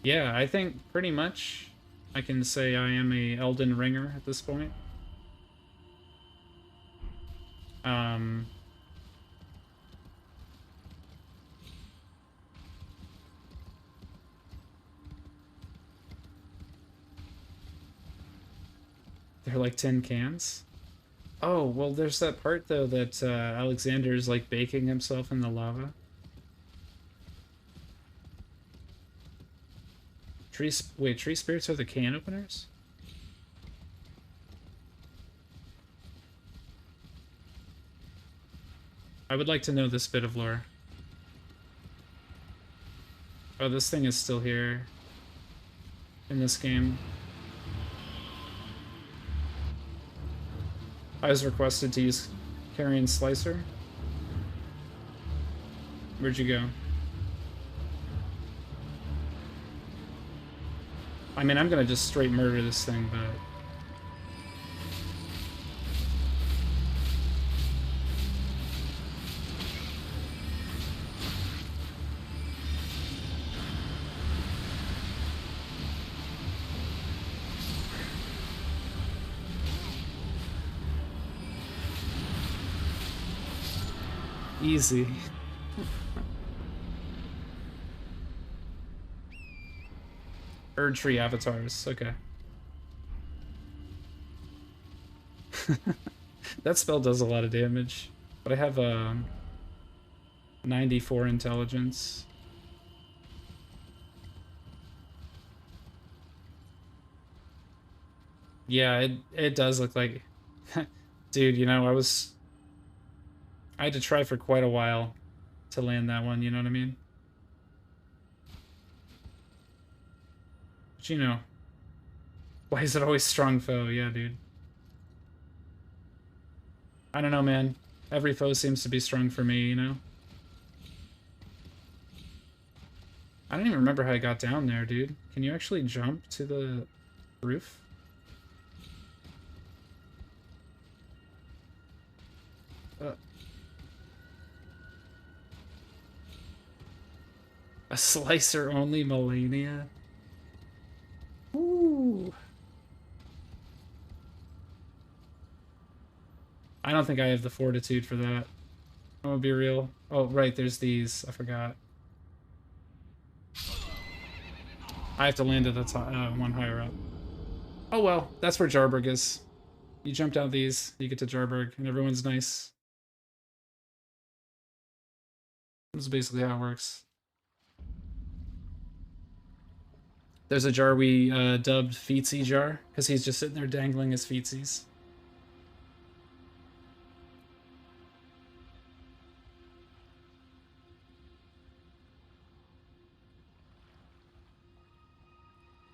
Yeah, I think pretty much I can say I am a Elden Ringer at this point. Um, they're like tin cans. Oh, well, there's that part, though, that Alexander's, like, baking himself in the lava. Wait, tree spirits are the can openers? I would like to know this bit of lore. Oh, this thing is still here in this game. I was requested to use Carrion Slicer. Where'd you go? I mean, I'm gonna just straight murder this thing, but... Easy. Erdtree avatars, okay. That spell does a lot of damage, but I have 94 intelligence. Yeah, it does look like... Dude, you know, I had to try for quite a while to land that one, you know what I mean? But you know, why is it always strong foe? Yeah, dude. I don't know, man. Every foe seems to be strong for me, you know? I don't even remember how I got down there, dude. Can you actually jump to the roof? A slicer only Melania? Ooh. I don't think I have the fortitude for that. I'm gonna be real. Oh, right, there's these. I forgot. I have to land at the top, one higher up. Oh well, that's where Jarburg is. You jumped out these, you get to Jarberg, and everyone's nice. That's basically how it works. There's a jar we dubbed Feetsy Jar, because he's just sitting there dangling his feetsies.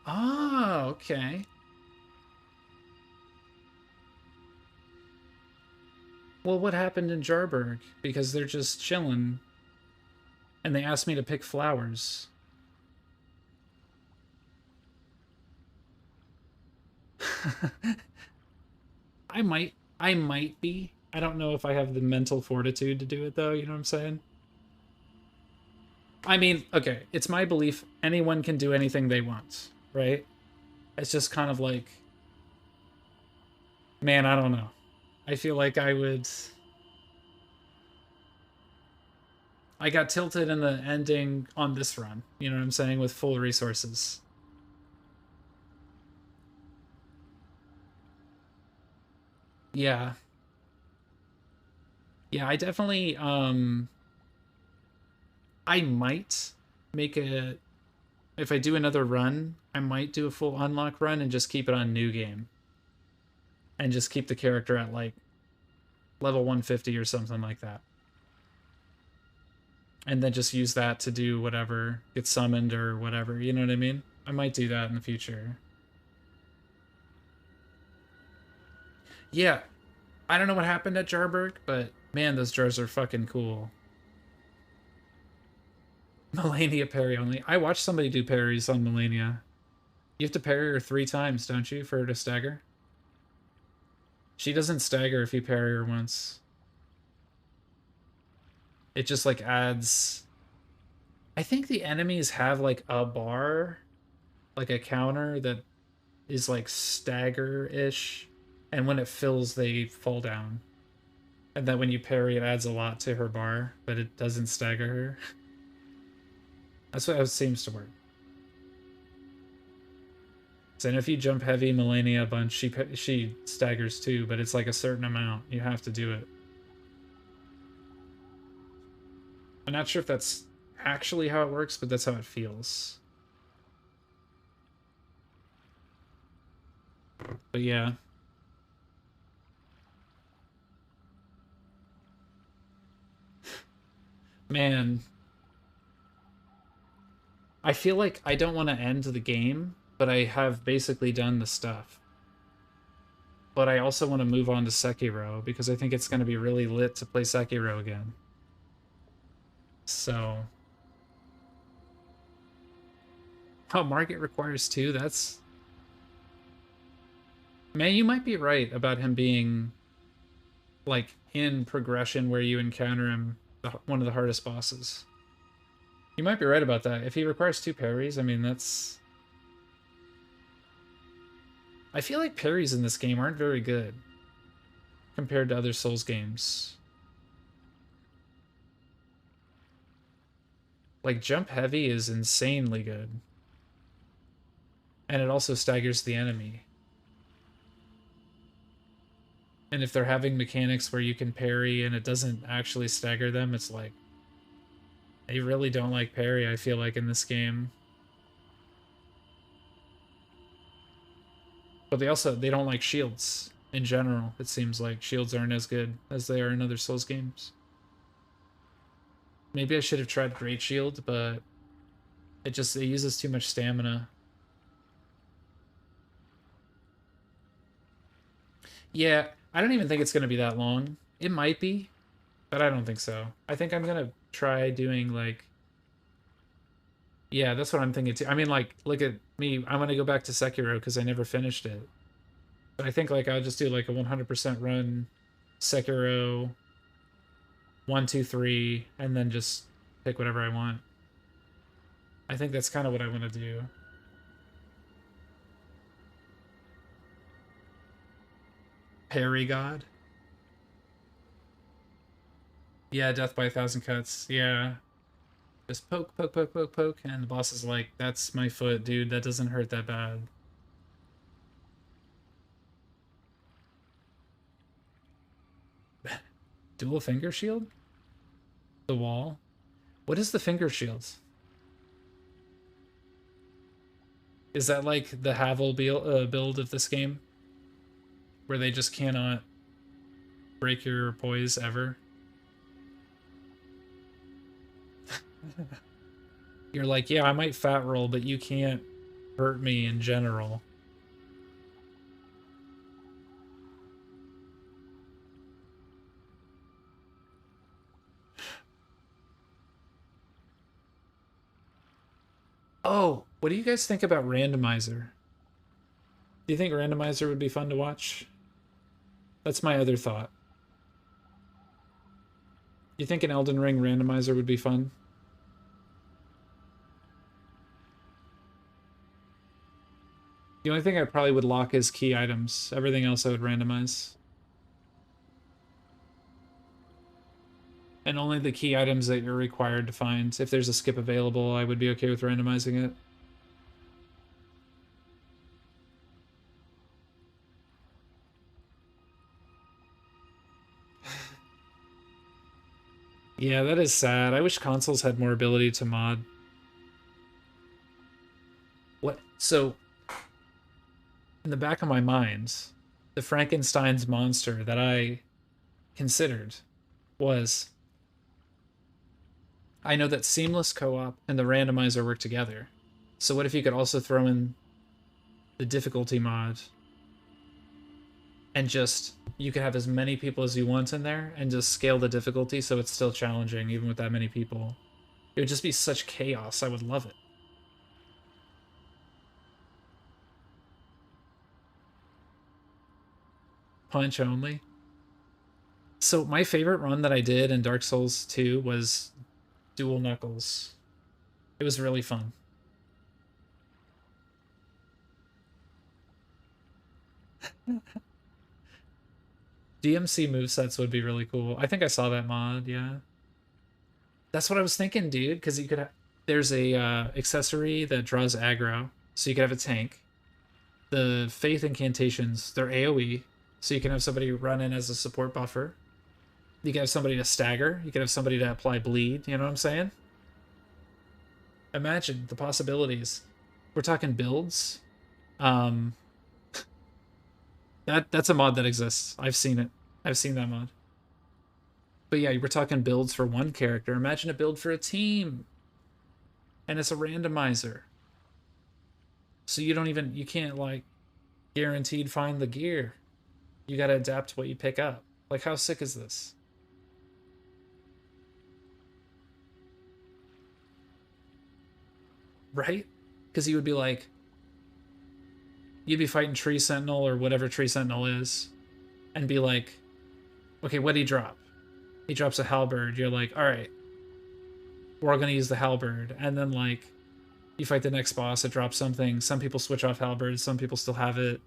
Ah, okay. Well, what happened in Jarberg? Because they're just chilling. And they asked me to pick flowers. I might be. I don't know if I have the mental fortitude to do it though, you know what I'm saying? I mean, okay, it's my belief anyone can do anything they want, right? It's just kind of like, man, I don't know. I feel like I got tilted in the ending on this run, you know what I'm saying, with full resources. Yeah. Yeah, I definitely I might make a if I do another run, I might do a full unlock run and just keep it on new game. And just keep the character at like level 150 or something like that. And then just use that to do whatever, get summoned or whatever, you know what I mean? I might do that in the future. Yeah, I don't know what happened at Jarberg, but man, those jars are fucking cool. Melania parry only. I watched somebody do parries on Melania. You have to parry her 3 times, don't you, for her to stagger? She doesn't stagger if you parry her once. It just like adds. I think the enemies have like a bar, like a counter that is like stagger-ish, and when it fills, they fall down. And then when you parry, it adds a lot to her bar, but it doesn't stagger her. That's what it seems to work. So if you jump heavy Melania a bunch, she staggers too, but it's like a certain amount. You have to do it. I'm not sure if that's actually how it works, but that's how it feels. But yeah. Man, I feel like I don't want to end the game, but I have basically done the stuff. But I also want to move on to Sekiro because I think it's going to be really lit to play Sekiro again. So, oh, Margit requires 2. That's man, you might be right about him being like in progression where you encounter him one of the hardest bosses. You might be right about that. If he requires 2 parries, I mean that's. I feel like parries in this game aren't very good compared to other Souls games. Like jump heavy is insanely good. And it also staggers the enemy. And if they're having mechanics where you can parry and it doesn't actually stagger them, it's like they really don't like parry, I feel like, in this game. But they don't like shields in general. It seems like shields aren't as good as they are in other Souls games. Maybe I should have tried Great Shield, but it uses too much stamina. Yeah, I don't even think it's gonna be that long. It might be, but I don't think so. I think I'm gonna try doing like. Yeah, that's what I'm thinking too. I mean, like, look at me. I'm gonna go back to Sekiro because I never finished it. But I think like I'll just do like a 100% run, Sekiro, 1, 2, 3, and then just pick whatever I want. I think that's kind of what I want to do. Parry God. Yeah, death by 1,000 cuts. Yeah. Just poke, poke, poke, poke, poke, and the boss is like, that's my foot, dude. That doesn't hurt that bad. Dual finger shield? The wall? What is the finger shield? Is that like the Havel build of this game? Where they just cannot break your poise ever? You're like, yeah, I might fat roll, but you can't hurt me in general. Oh, what do you guys think about Randomizer? Do you think Randomizer would be fun to watch? That's my other thought. You think an Elden Ring Randomizer would be fun? The only thing I probably would lock is key items. Everything else I would randomize. And only the key items that you're required to find. If there's a skip available, I would be okay with randomizing it. Yeah, that is sad. I wish consoles had more ability to mod. What? So, in the back of my mind, the Frankenstein's monster that I considered was, I know that seamless co-op and the randomizer work together. So what if you could also throw in the difficulty mod and just, you could have as many people as you want in there and just scale the difficulty so it's still challenging even with that many people. It would just be such chaos. I would love it. Punch only. So my favorite run that I did in Dark Souls 2 was Dual Knuckles. It was really fun. DMC movesets would be really cool. I think I saw that mod, yeah. That's what I was thinking, dude, because you could have... There's a accessory that draws aggro, so you could have a tank. The Faith Incantations, they're AoE, so you can have somebody run in as a support buffer. You can have somebody to stagger. You can have somebody to apply bleed, you know what I'm saying? Imagine the possibilities. We're talking builds. That's a mod that exists. I've seen it. I've seen that mod. But yeah, we're talking builds for one character. Imagine a build for a team. And it's a randomizer. So you can't like guaranteed find the gear. You gotta adapt to what you pick up. Like, how sick is this? Right? Because you would be like, you'd be fighting Tree Sentinel or whatever Tree Sentinel is, and be like, okay, what'd he drop? He drops a halberd. You're like, all right, we're all gonna use the halberd. And then like, you fight the next boss, it drops something. Some people switch off halberds, some people still have it.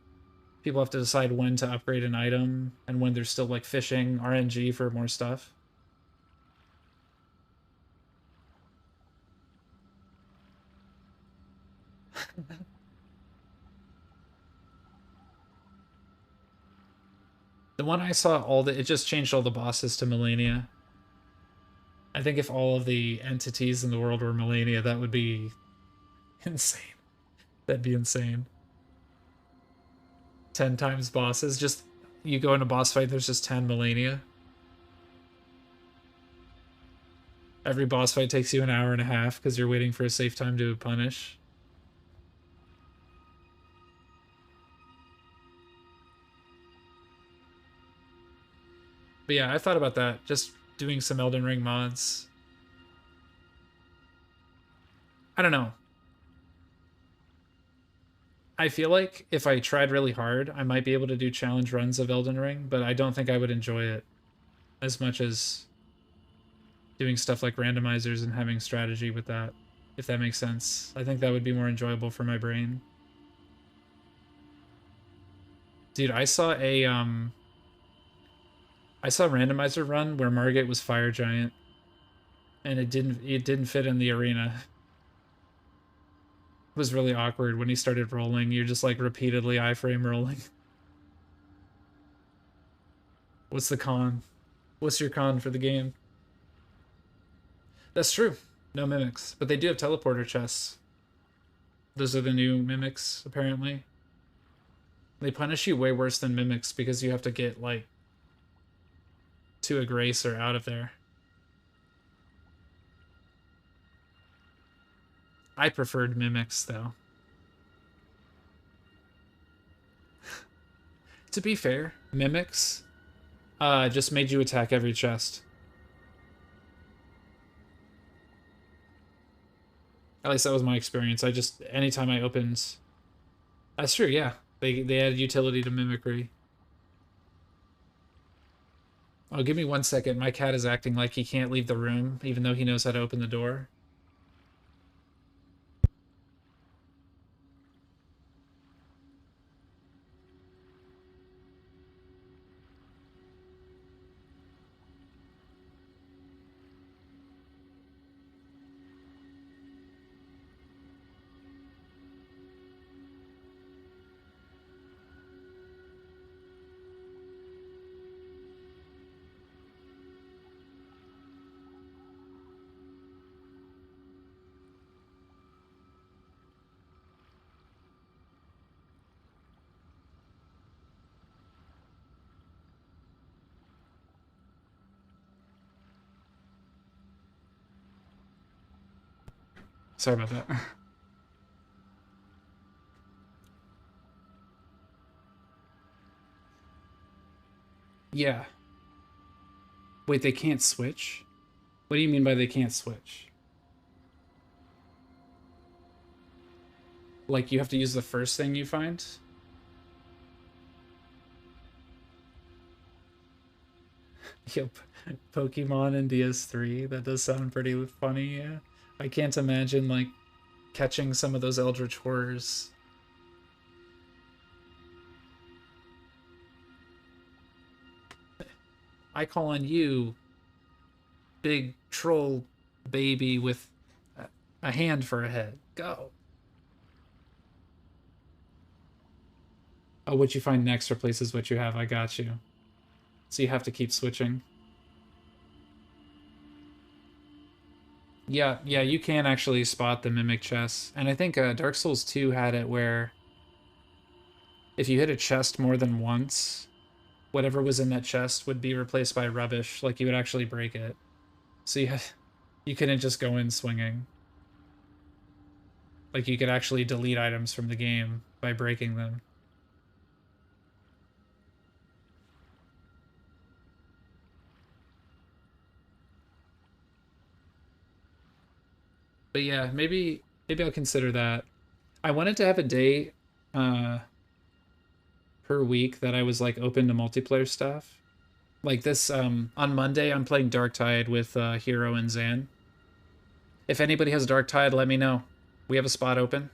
People have to decide when to upgrade an item and when they're still like fishing RNG for more stuff. The one I saw, it just changed all the bosses to Melania. I think if all of the entities in the world were Melania, that would be insane. That'd be insane. 10 times bosses, just you go in a boss fight, there's just 10 Melania. Every boss fight takes you an hour and a half because you're waiting for a safe time to punish. But yeah, I thought about that, just doing some Elden Ring mods. I don't know. I feel like if I tried really hard, I might be able to do challenge runs of Elden Ring, but I don't think I would enjoy it as much as doing stuff like randomizers and having strategy with that, if that makes sense. I think that would be more enjoyable for my brain. Dude, I saw a randomizer run where Margit was Fire Giant, and it didn't fit in the arena. It was really awkward when he started rolling. You're just like repeatedly iframe rolling. What's the con? What's your con for the game? That's true. No mimics, but they do have teleporter chests. Those are the new mimics, apparently. They punish you way worse than mimics because you have to get, like, to a grace or out of there. I preferred mimics, though. To be fair, mimics just made you attack every chest. At least that was my experience. Anytime I opened... That's true, yeah. They added utility to mimicry. Oh, give me 1 second. My cat is acting like he can't leave the room, even though he knows how to open the door. Sorry about that. Yeah. Wait, they can't switch? What do you mean by they can't switch? Like, you have to use the first thing you find? Yep. Pokemon and DS3. That does sound pretty funny, yeah. I can't imagine, like, catching some of those Eldritch Horrors. I call on you, big troll baby with a hand for a head. Go. Oh, what you find next replaces what you have. I got you. So you have to keep switching. Yeah, you can actually spot the mimic chests. And I think Dark Souls 2 had it where if you hit a chest more than once, whatever was in that chest would be replaced by rubbish. Like, you would actually break it. So you couldn't just go in swinging. Like, you could actually delete items from the game by breaking them. But yeah, maybe I'll consider that. I wanted to have a day per week that I was like open to multiplayer stuff. Like this on Monday I'm playing Darktide with Hero and Zan. If anybody has Darktide, let me know. We have a spot open.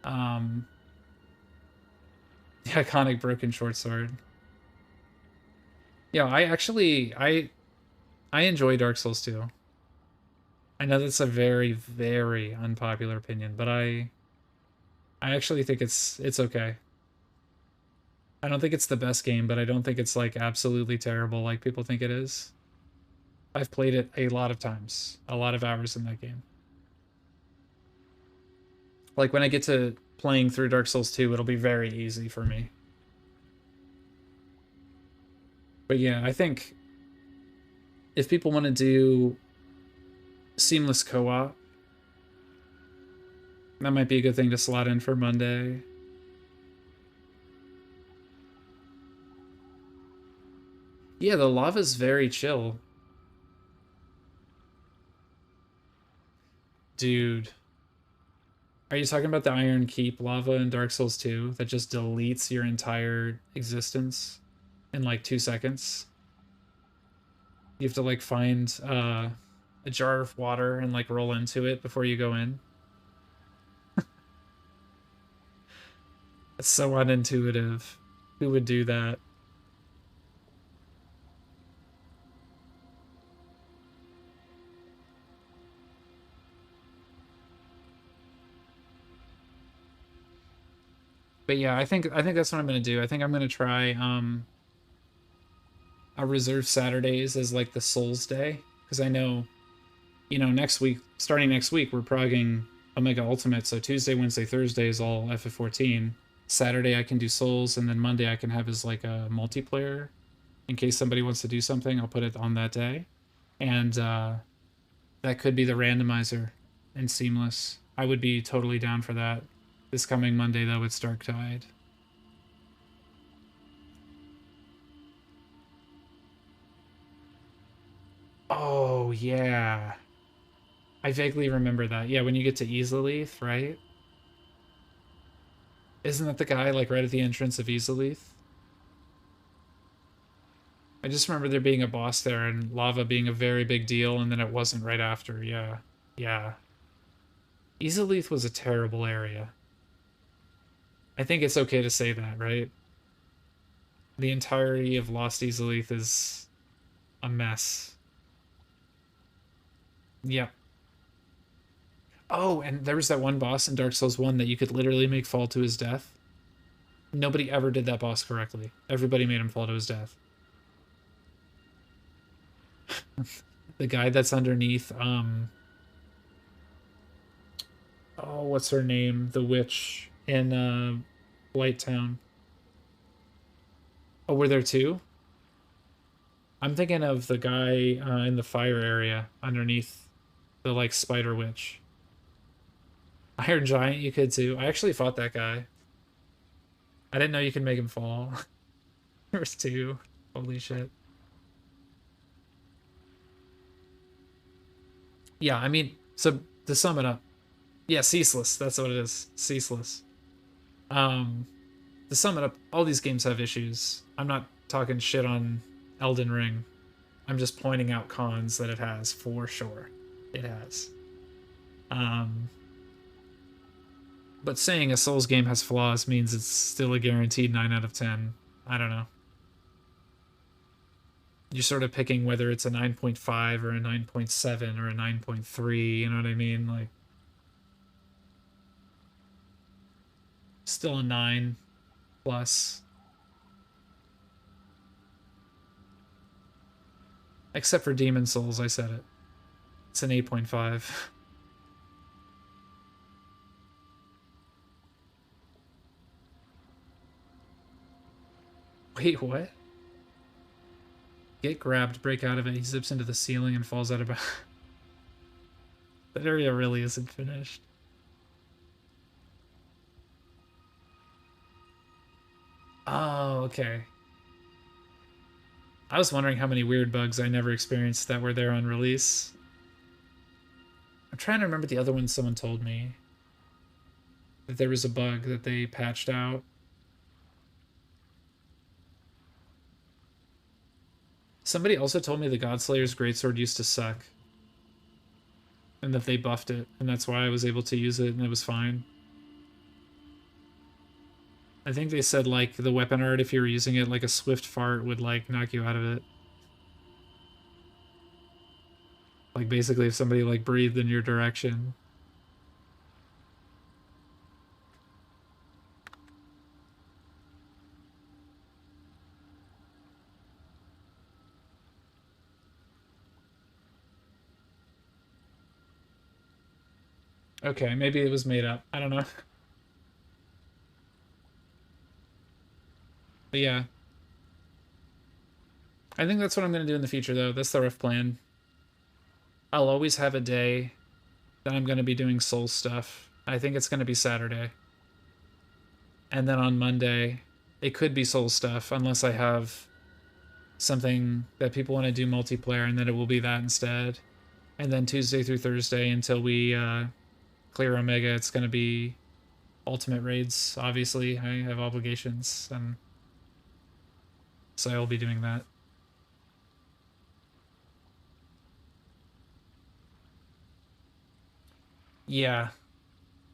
The iconic broken short sword. Yeah, I enjoy Dark Souls 2. I know that's a very, very unpopular opinion, but I actually think it's okay. I don't think it's the best game, but I don't think it's like absolutely terrible like people think it is. I've played it a lot of times, a lot of hours in that game. Like when I get to playing through Dark Souls 2, it'll be very easy for me. But yeah, I think if people want to do seamless co-op, that might be a good thing to slot in for Monday. Yeah, the lava's very chill. Dude. Are you talking about the Iron Keep lava in Dark Souls 2 that just deletes your entire existence in like 2 seconds? You have to like find a jar of water and like roll into it before you go in. It's so unintuitive. Who would do that? But yeah, I think that's what I'm gonna do. I think I'm gonna try I'll reserve Saturdays as like the Souls Day, because I know, next week, starting next week, we're progging Omega Ultimate, so Tuesday, Wednesday, Thursday is all FF14. Saturday I can do Souls, and then Monday I can have as like a multiplayer. In case somebody wants to do something, I'll put it on that day. And that could be the randomizer in Seamless. I would be totally down for that. This coming Monday, though, it's Dark Tide. Oh, yeah. I vaguely remember that. Yeah, when you get to Easelith, right? Isn't that the guy, like, right at the entrance of Easelith? I just remember there being a boss there and lava being a very big deal, and then it wasn't right after. Yeah. Yeah. Easelith was a terrible area. I think it's okay to say that, right? The entirety of Lost Easelith is a mess. Yep. Oh, and there was that one boss in Dark Souls 1 that you could literally make fall to his death. Nobody ever did that boss correctly. Everybody made him fall to his death. The guy that's underneath, oh, what's her name? The witch in Blight Town. Oh, were there two? I'm thinking of the guy in the fire area underneath the like spider witch. Iron Giant, you could too. I actually fought that guy. I didn't know you could make him fall. There was two. Holy shit. Yeah, I mean, so to sum it up, yeah, Ceaseless. That's what it is. Ceaseless. Um, to sum it up, all these games have issues. I'm not talking shit on Elden Ring. I'm just pointing out cons that it has for sure. It has. But saying a Souls game has flaws means it's still a guaranteed 9 out of 10. I don't know. You're sort of picking whether it's a 9.5 or a 9.7 or a 9.3, you know what I mean? Like, still a 9 plus. Except for Demon Souls, I said it. It's an 8.5. Wait, what? Get grabbed, break out of it. He zips into the ceiling and falls out of it. That area really isn't finished. Oh, okay. I was wondering how many weird bugs I never experienced that were there on release. I'm trying to remember the other one someone told me. That there was a bug that they patched out. Somebody also told me the Godslayer's Greatsword used to suck. And that they buffed it, and that's why I was able to use it, and it was fine. I think they said, like, the weapon art, if you were using it, like, a swift fart would, like, knock you out of it. Like, basically, if somebody, like, breathed in your direction. Okay, maybe it was made up. I don't know. But yeah. I think that's what I'm going to do in the future, though. That's the rough plan. I'll always have a day that I'm going to be doing soul stuff. I think it's going to be Saturday. And then on Monday, it could be soul stuff, unless I have something that people want to do multiplayer, and then it will be that instead. And then Tuesday through Thursday until we clear Omega, it's going to be ultimate raids. Obviously, I have obligations, and so I will be doing that. Yeah,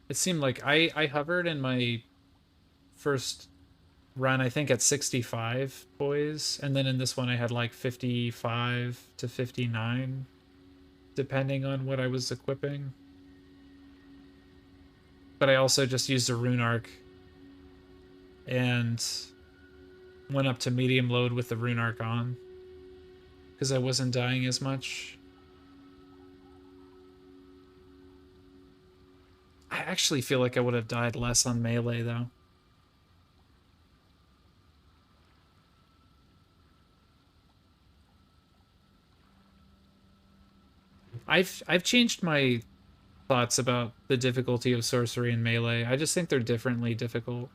it seemed like I hovered in my first run, I think, at 65 poise, and then in this one I had like 55 to 59, depending on what I was equipping. But I also just used a rune arc and went up to medium load with the rune arc on. because I wasn't dying as much. I actually feel like I would have died less on melee though. I've changed my thoughts about the difficulty of sorcery and melee. I just think they're differently difficult.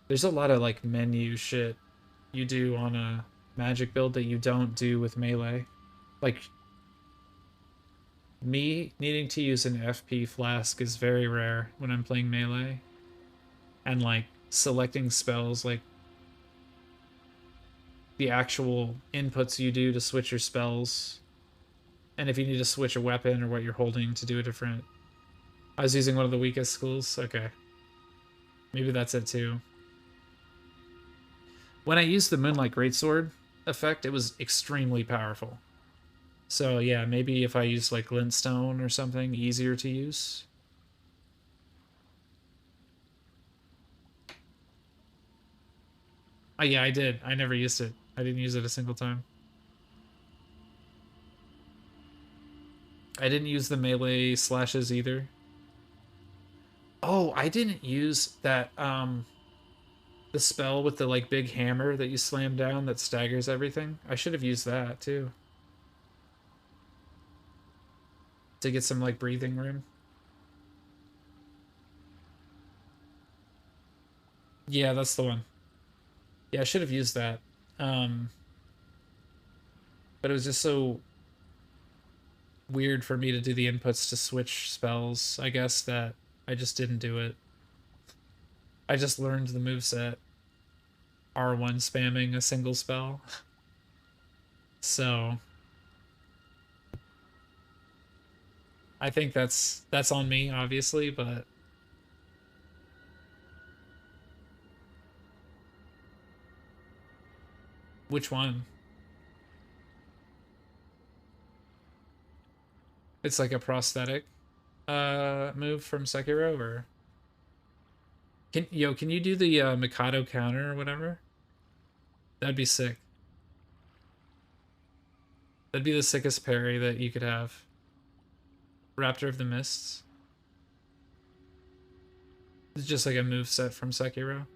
There's a lot of like menu shit you do on a magic build that you don't do with melee. Like me needing to use an FP flask is very rare when I'm playing melee. And like selecting spells, like the actual inputs you do to switch your spells, and if you need to switch a weapon or what you're holding to do a different. I was using one of the weakest schools. Okay, maybe that's it too. When I used the Moonlight Greatsword effect, it was extremely powerful. So yeah, maybe if I use like glintstone or something easier to use. Oh yeah, I did. I never used it. I didn't use it a single time. I didn't use the melee slashes either. Oh, I didn't use that the spell with the like big hammer that you slam down that staggers everything. I should have used that too. To get some like breathing room. Yeah, that's the one. Yeah, I should have used that. Um but it was just so weird for me to do the inputs to switch spells, I guess, that I just didn't do it. I just learned the moveset R1 spamming a single spell. So I think that's on me, obviously, but which one? It's like a prosthetic move from Sekiro, or can you do the Mikado counter or whatever? That'd be sick. That'd be the sickest parry that you could have. Raptor of the Mists. It's just like a move set from Sekiro.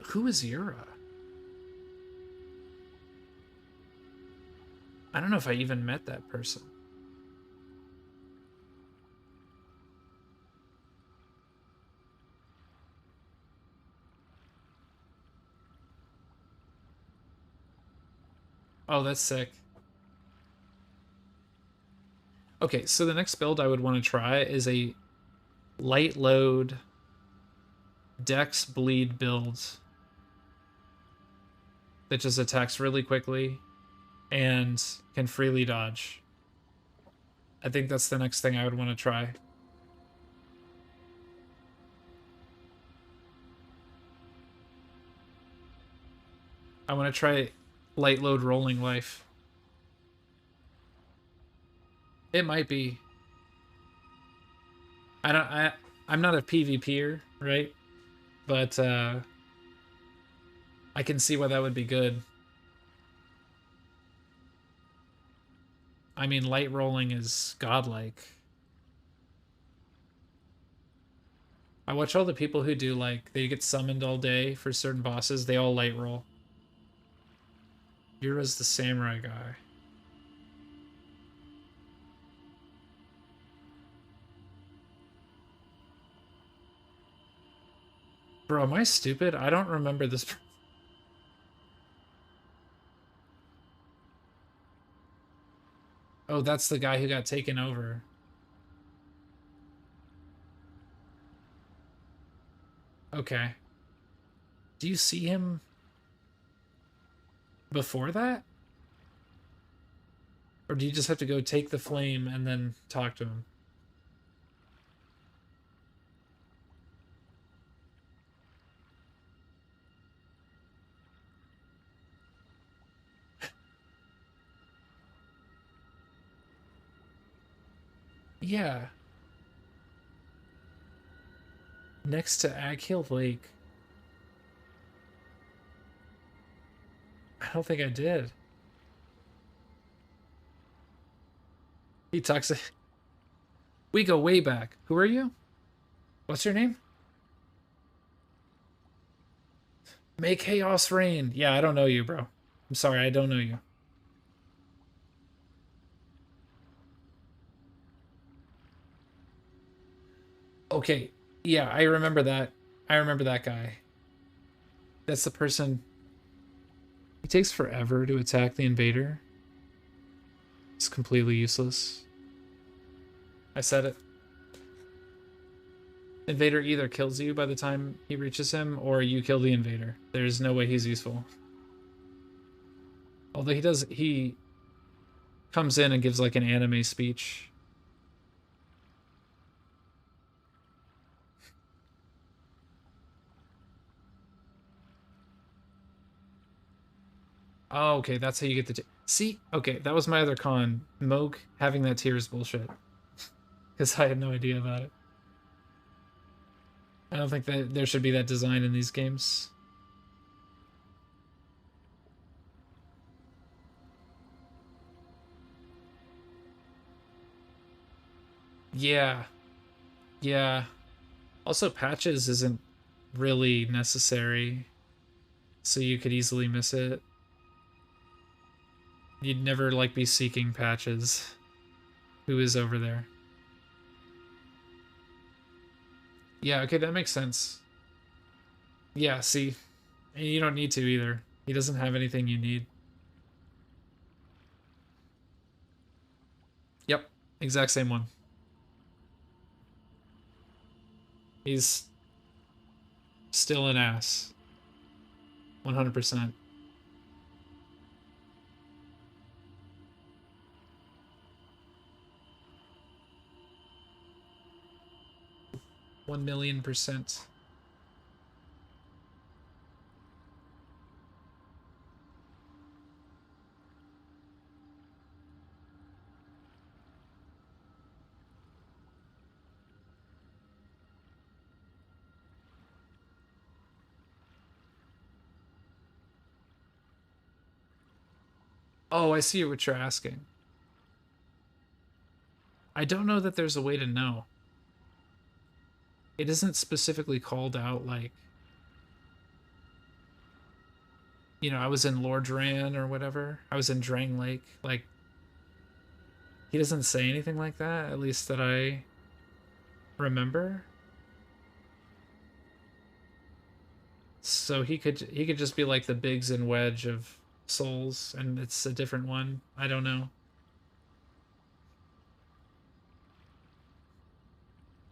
Who is Yura? I don't know if I even met that person. Oh, that's sick. Okay, so the next build I would want to try is a light load dex bleed build that just attacks really quickly and can freely dodge. I think that's the next thing I would want to try. I want to try light load rolling life. It might be. I'm not a PvPer, right? But I can see why that would be good. I mean, light rolling is godlike. I watch all the people who do like they get summoned all day for certain bosses, they all light roll. Yura's the samurai guy. Bro, am I stupid? I don't remember this. Oh, that's the guy who got taken over. Okay. Do you see him before that? Or do you just have to go take the flame and then talk to him? Yeah. Next to Aghill Lake. I don't think I did. He talks. We go way back. Who are you? What's your name? Make chaos rain. Yeah, I don't know you, bro. I'm sorry, I don't know you. Okay. Yeah, I remember that. I remember that guy. That's the person. He takes forever to attack the invader. It's completely useless. I said it. Invader either kills you by the time he reaches him, or you kill the invader. There's no way he's useful. Although he comes in and gives like an anime speech. Oh, okay, that's how you get the see. Okay, that was my other con. Moog having that tier is bullshit because I had no idea about it. I don't think that there should be that design in these games. Yeah, yeah. Also, patches isn't really necessary, so you could easily miss it. You'd never like be seeking patches. Who is over there? Yeah, okay, that makes sense. Yeah, see, you don't need to either. He doesn't have anything you need. Yep, exact same one. He's still an ass. 100%. $1,000,000%. Oh, I see what you're asking. I don't know that there's a way to know. It isn't specifically called out like, I was in Lordran or whatever. I was in Drang Lake. Like, he doesn't say anything like that, at least that I remember. So he could just be like the Biggs and Wedge of Souls, and it's a different one. I don't know.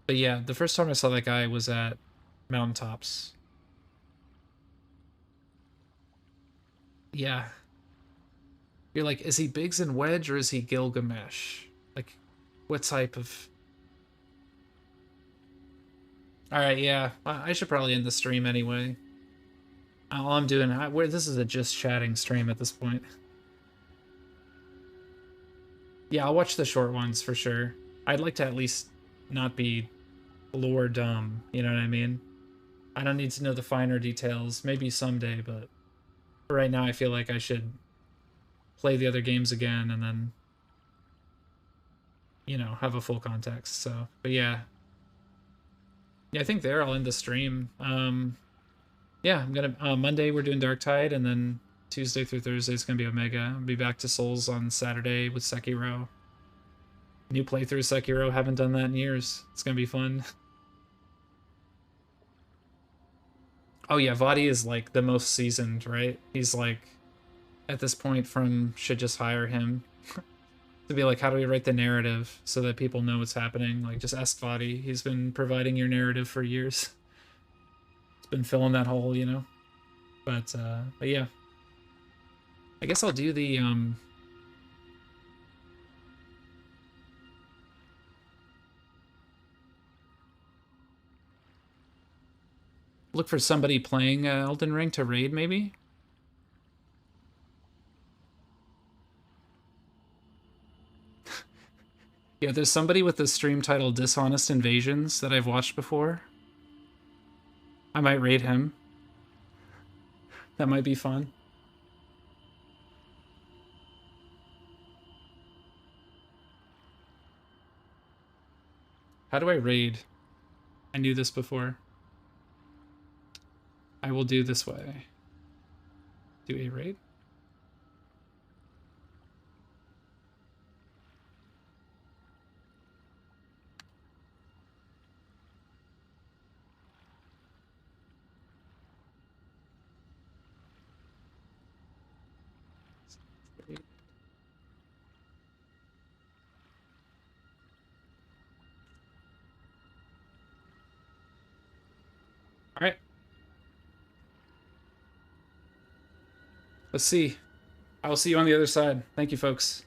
But yeah, the first time I saw that guy was at Mountaintops. Yeah. You're like, is he Biggs and Wedge or is he Gilgamesh? Like, what type of... Alright, yeah. I should probably end the stream anyway. All I'm doing... this is a just chatting stream at this point. Yeah, I'll watch the short ones for sure. I'd like to at least not be lore dumb, you know what I mean? I don't need to know the finer details. Maybe someday, but right now I feel like I should play the other games again and then, have a full context. So, but yeah. Yeah, I think there I'll end the stream. Yeah, I'm gonna Monday we're doing Dark Tide, and then Tuesday through Thursday is gonna be Omega. I'll be back to Souls on Saturday with Sekiro. New playthrough Sekiro, haven't done that in years. It's gonna be fun. Oh yeah, Vadi is like the most seasoned, right? He's like at this point from should just hire him to be like, how do we write the narrative so that people know what's happening? Like just ask Vadi. He's been providing your narrative for years. It's been filling that hole, But yeah. I guess I'll do the look for somebody playing Elden Ring to raid, maybe? Yeah, there's somebody with the stream title Dishonest Invasions that I've watched before. I might raid him. That might be fun. How do I raid? I knew this before. I will do this way. Do a raid? All right. Let's see. I will see you on the other side. Thank you, folks.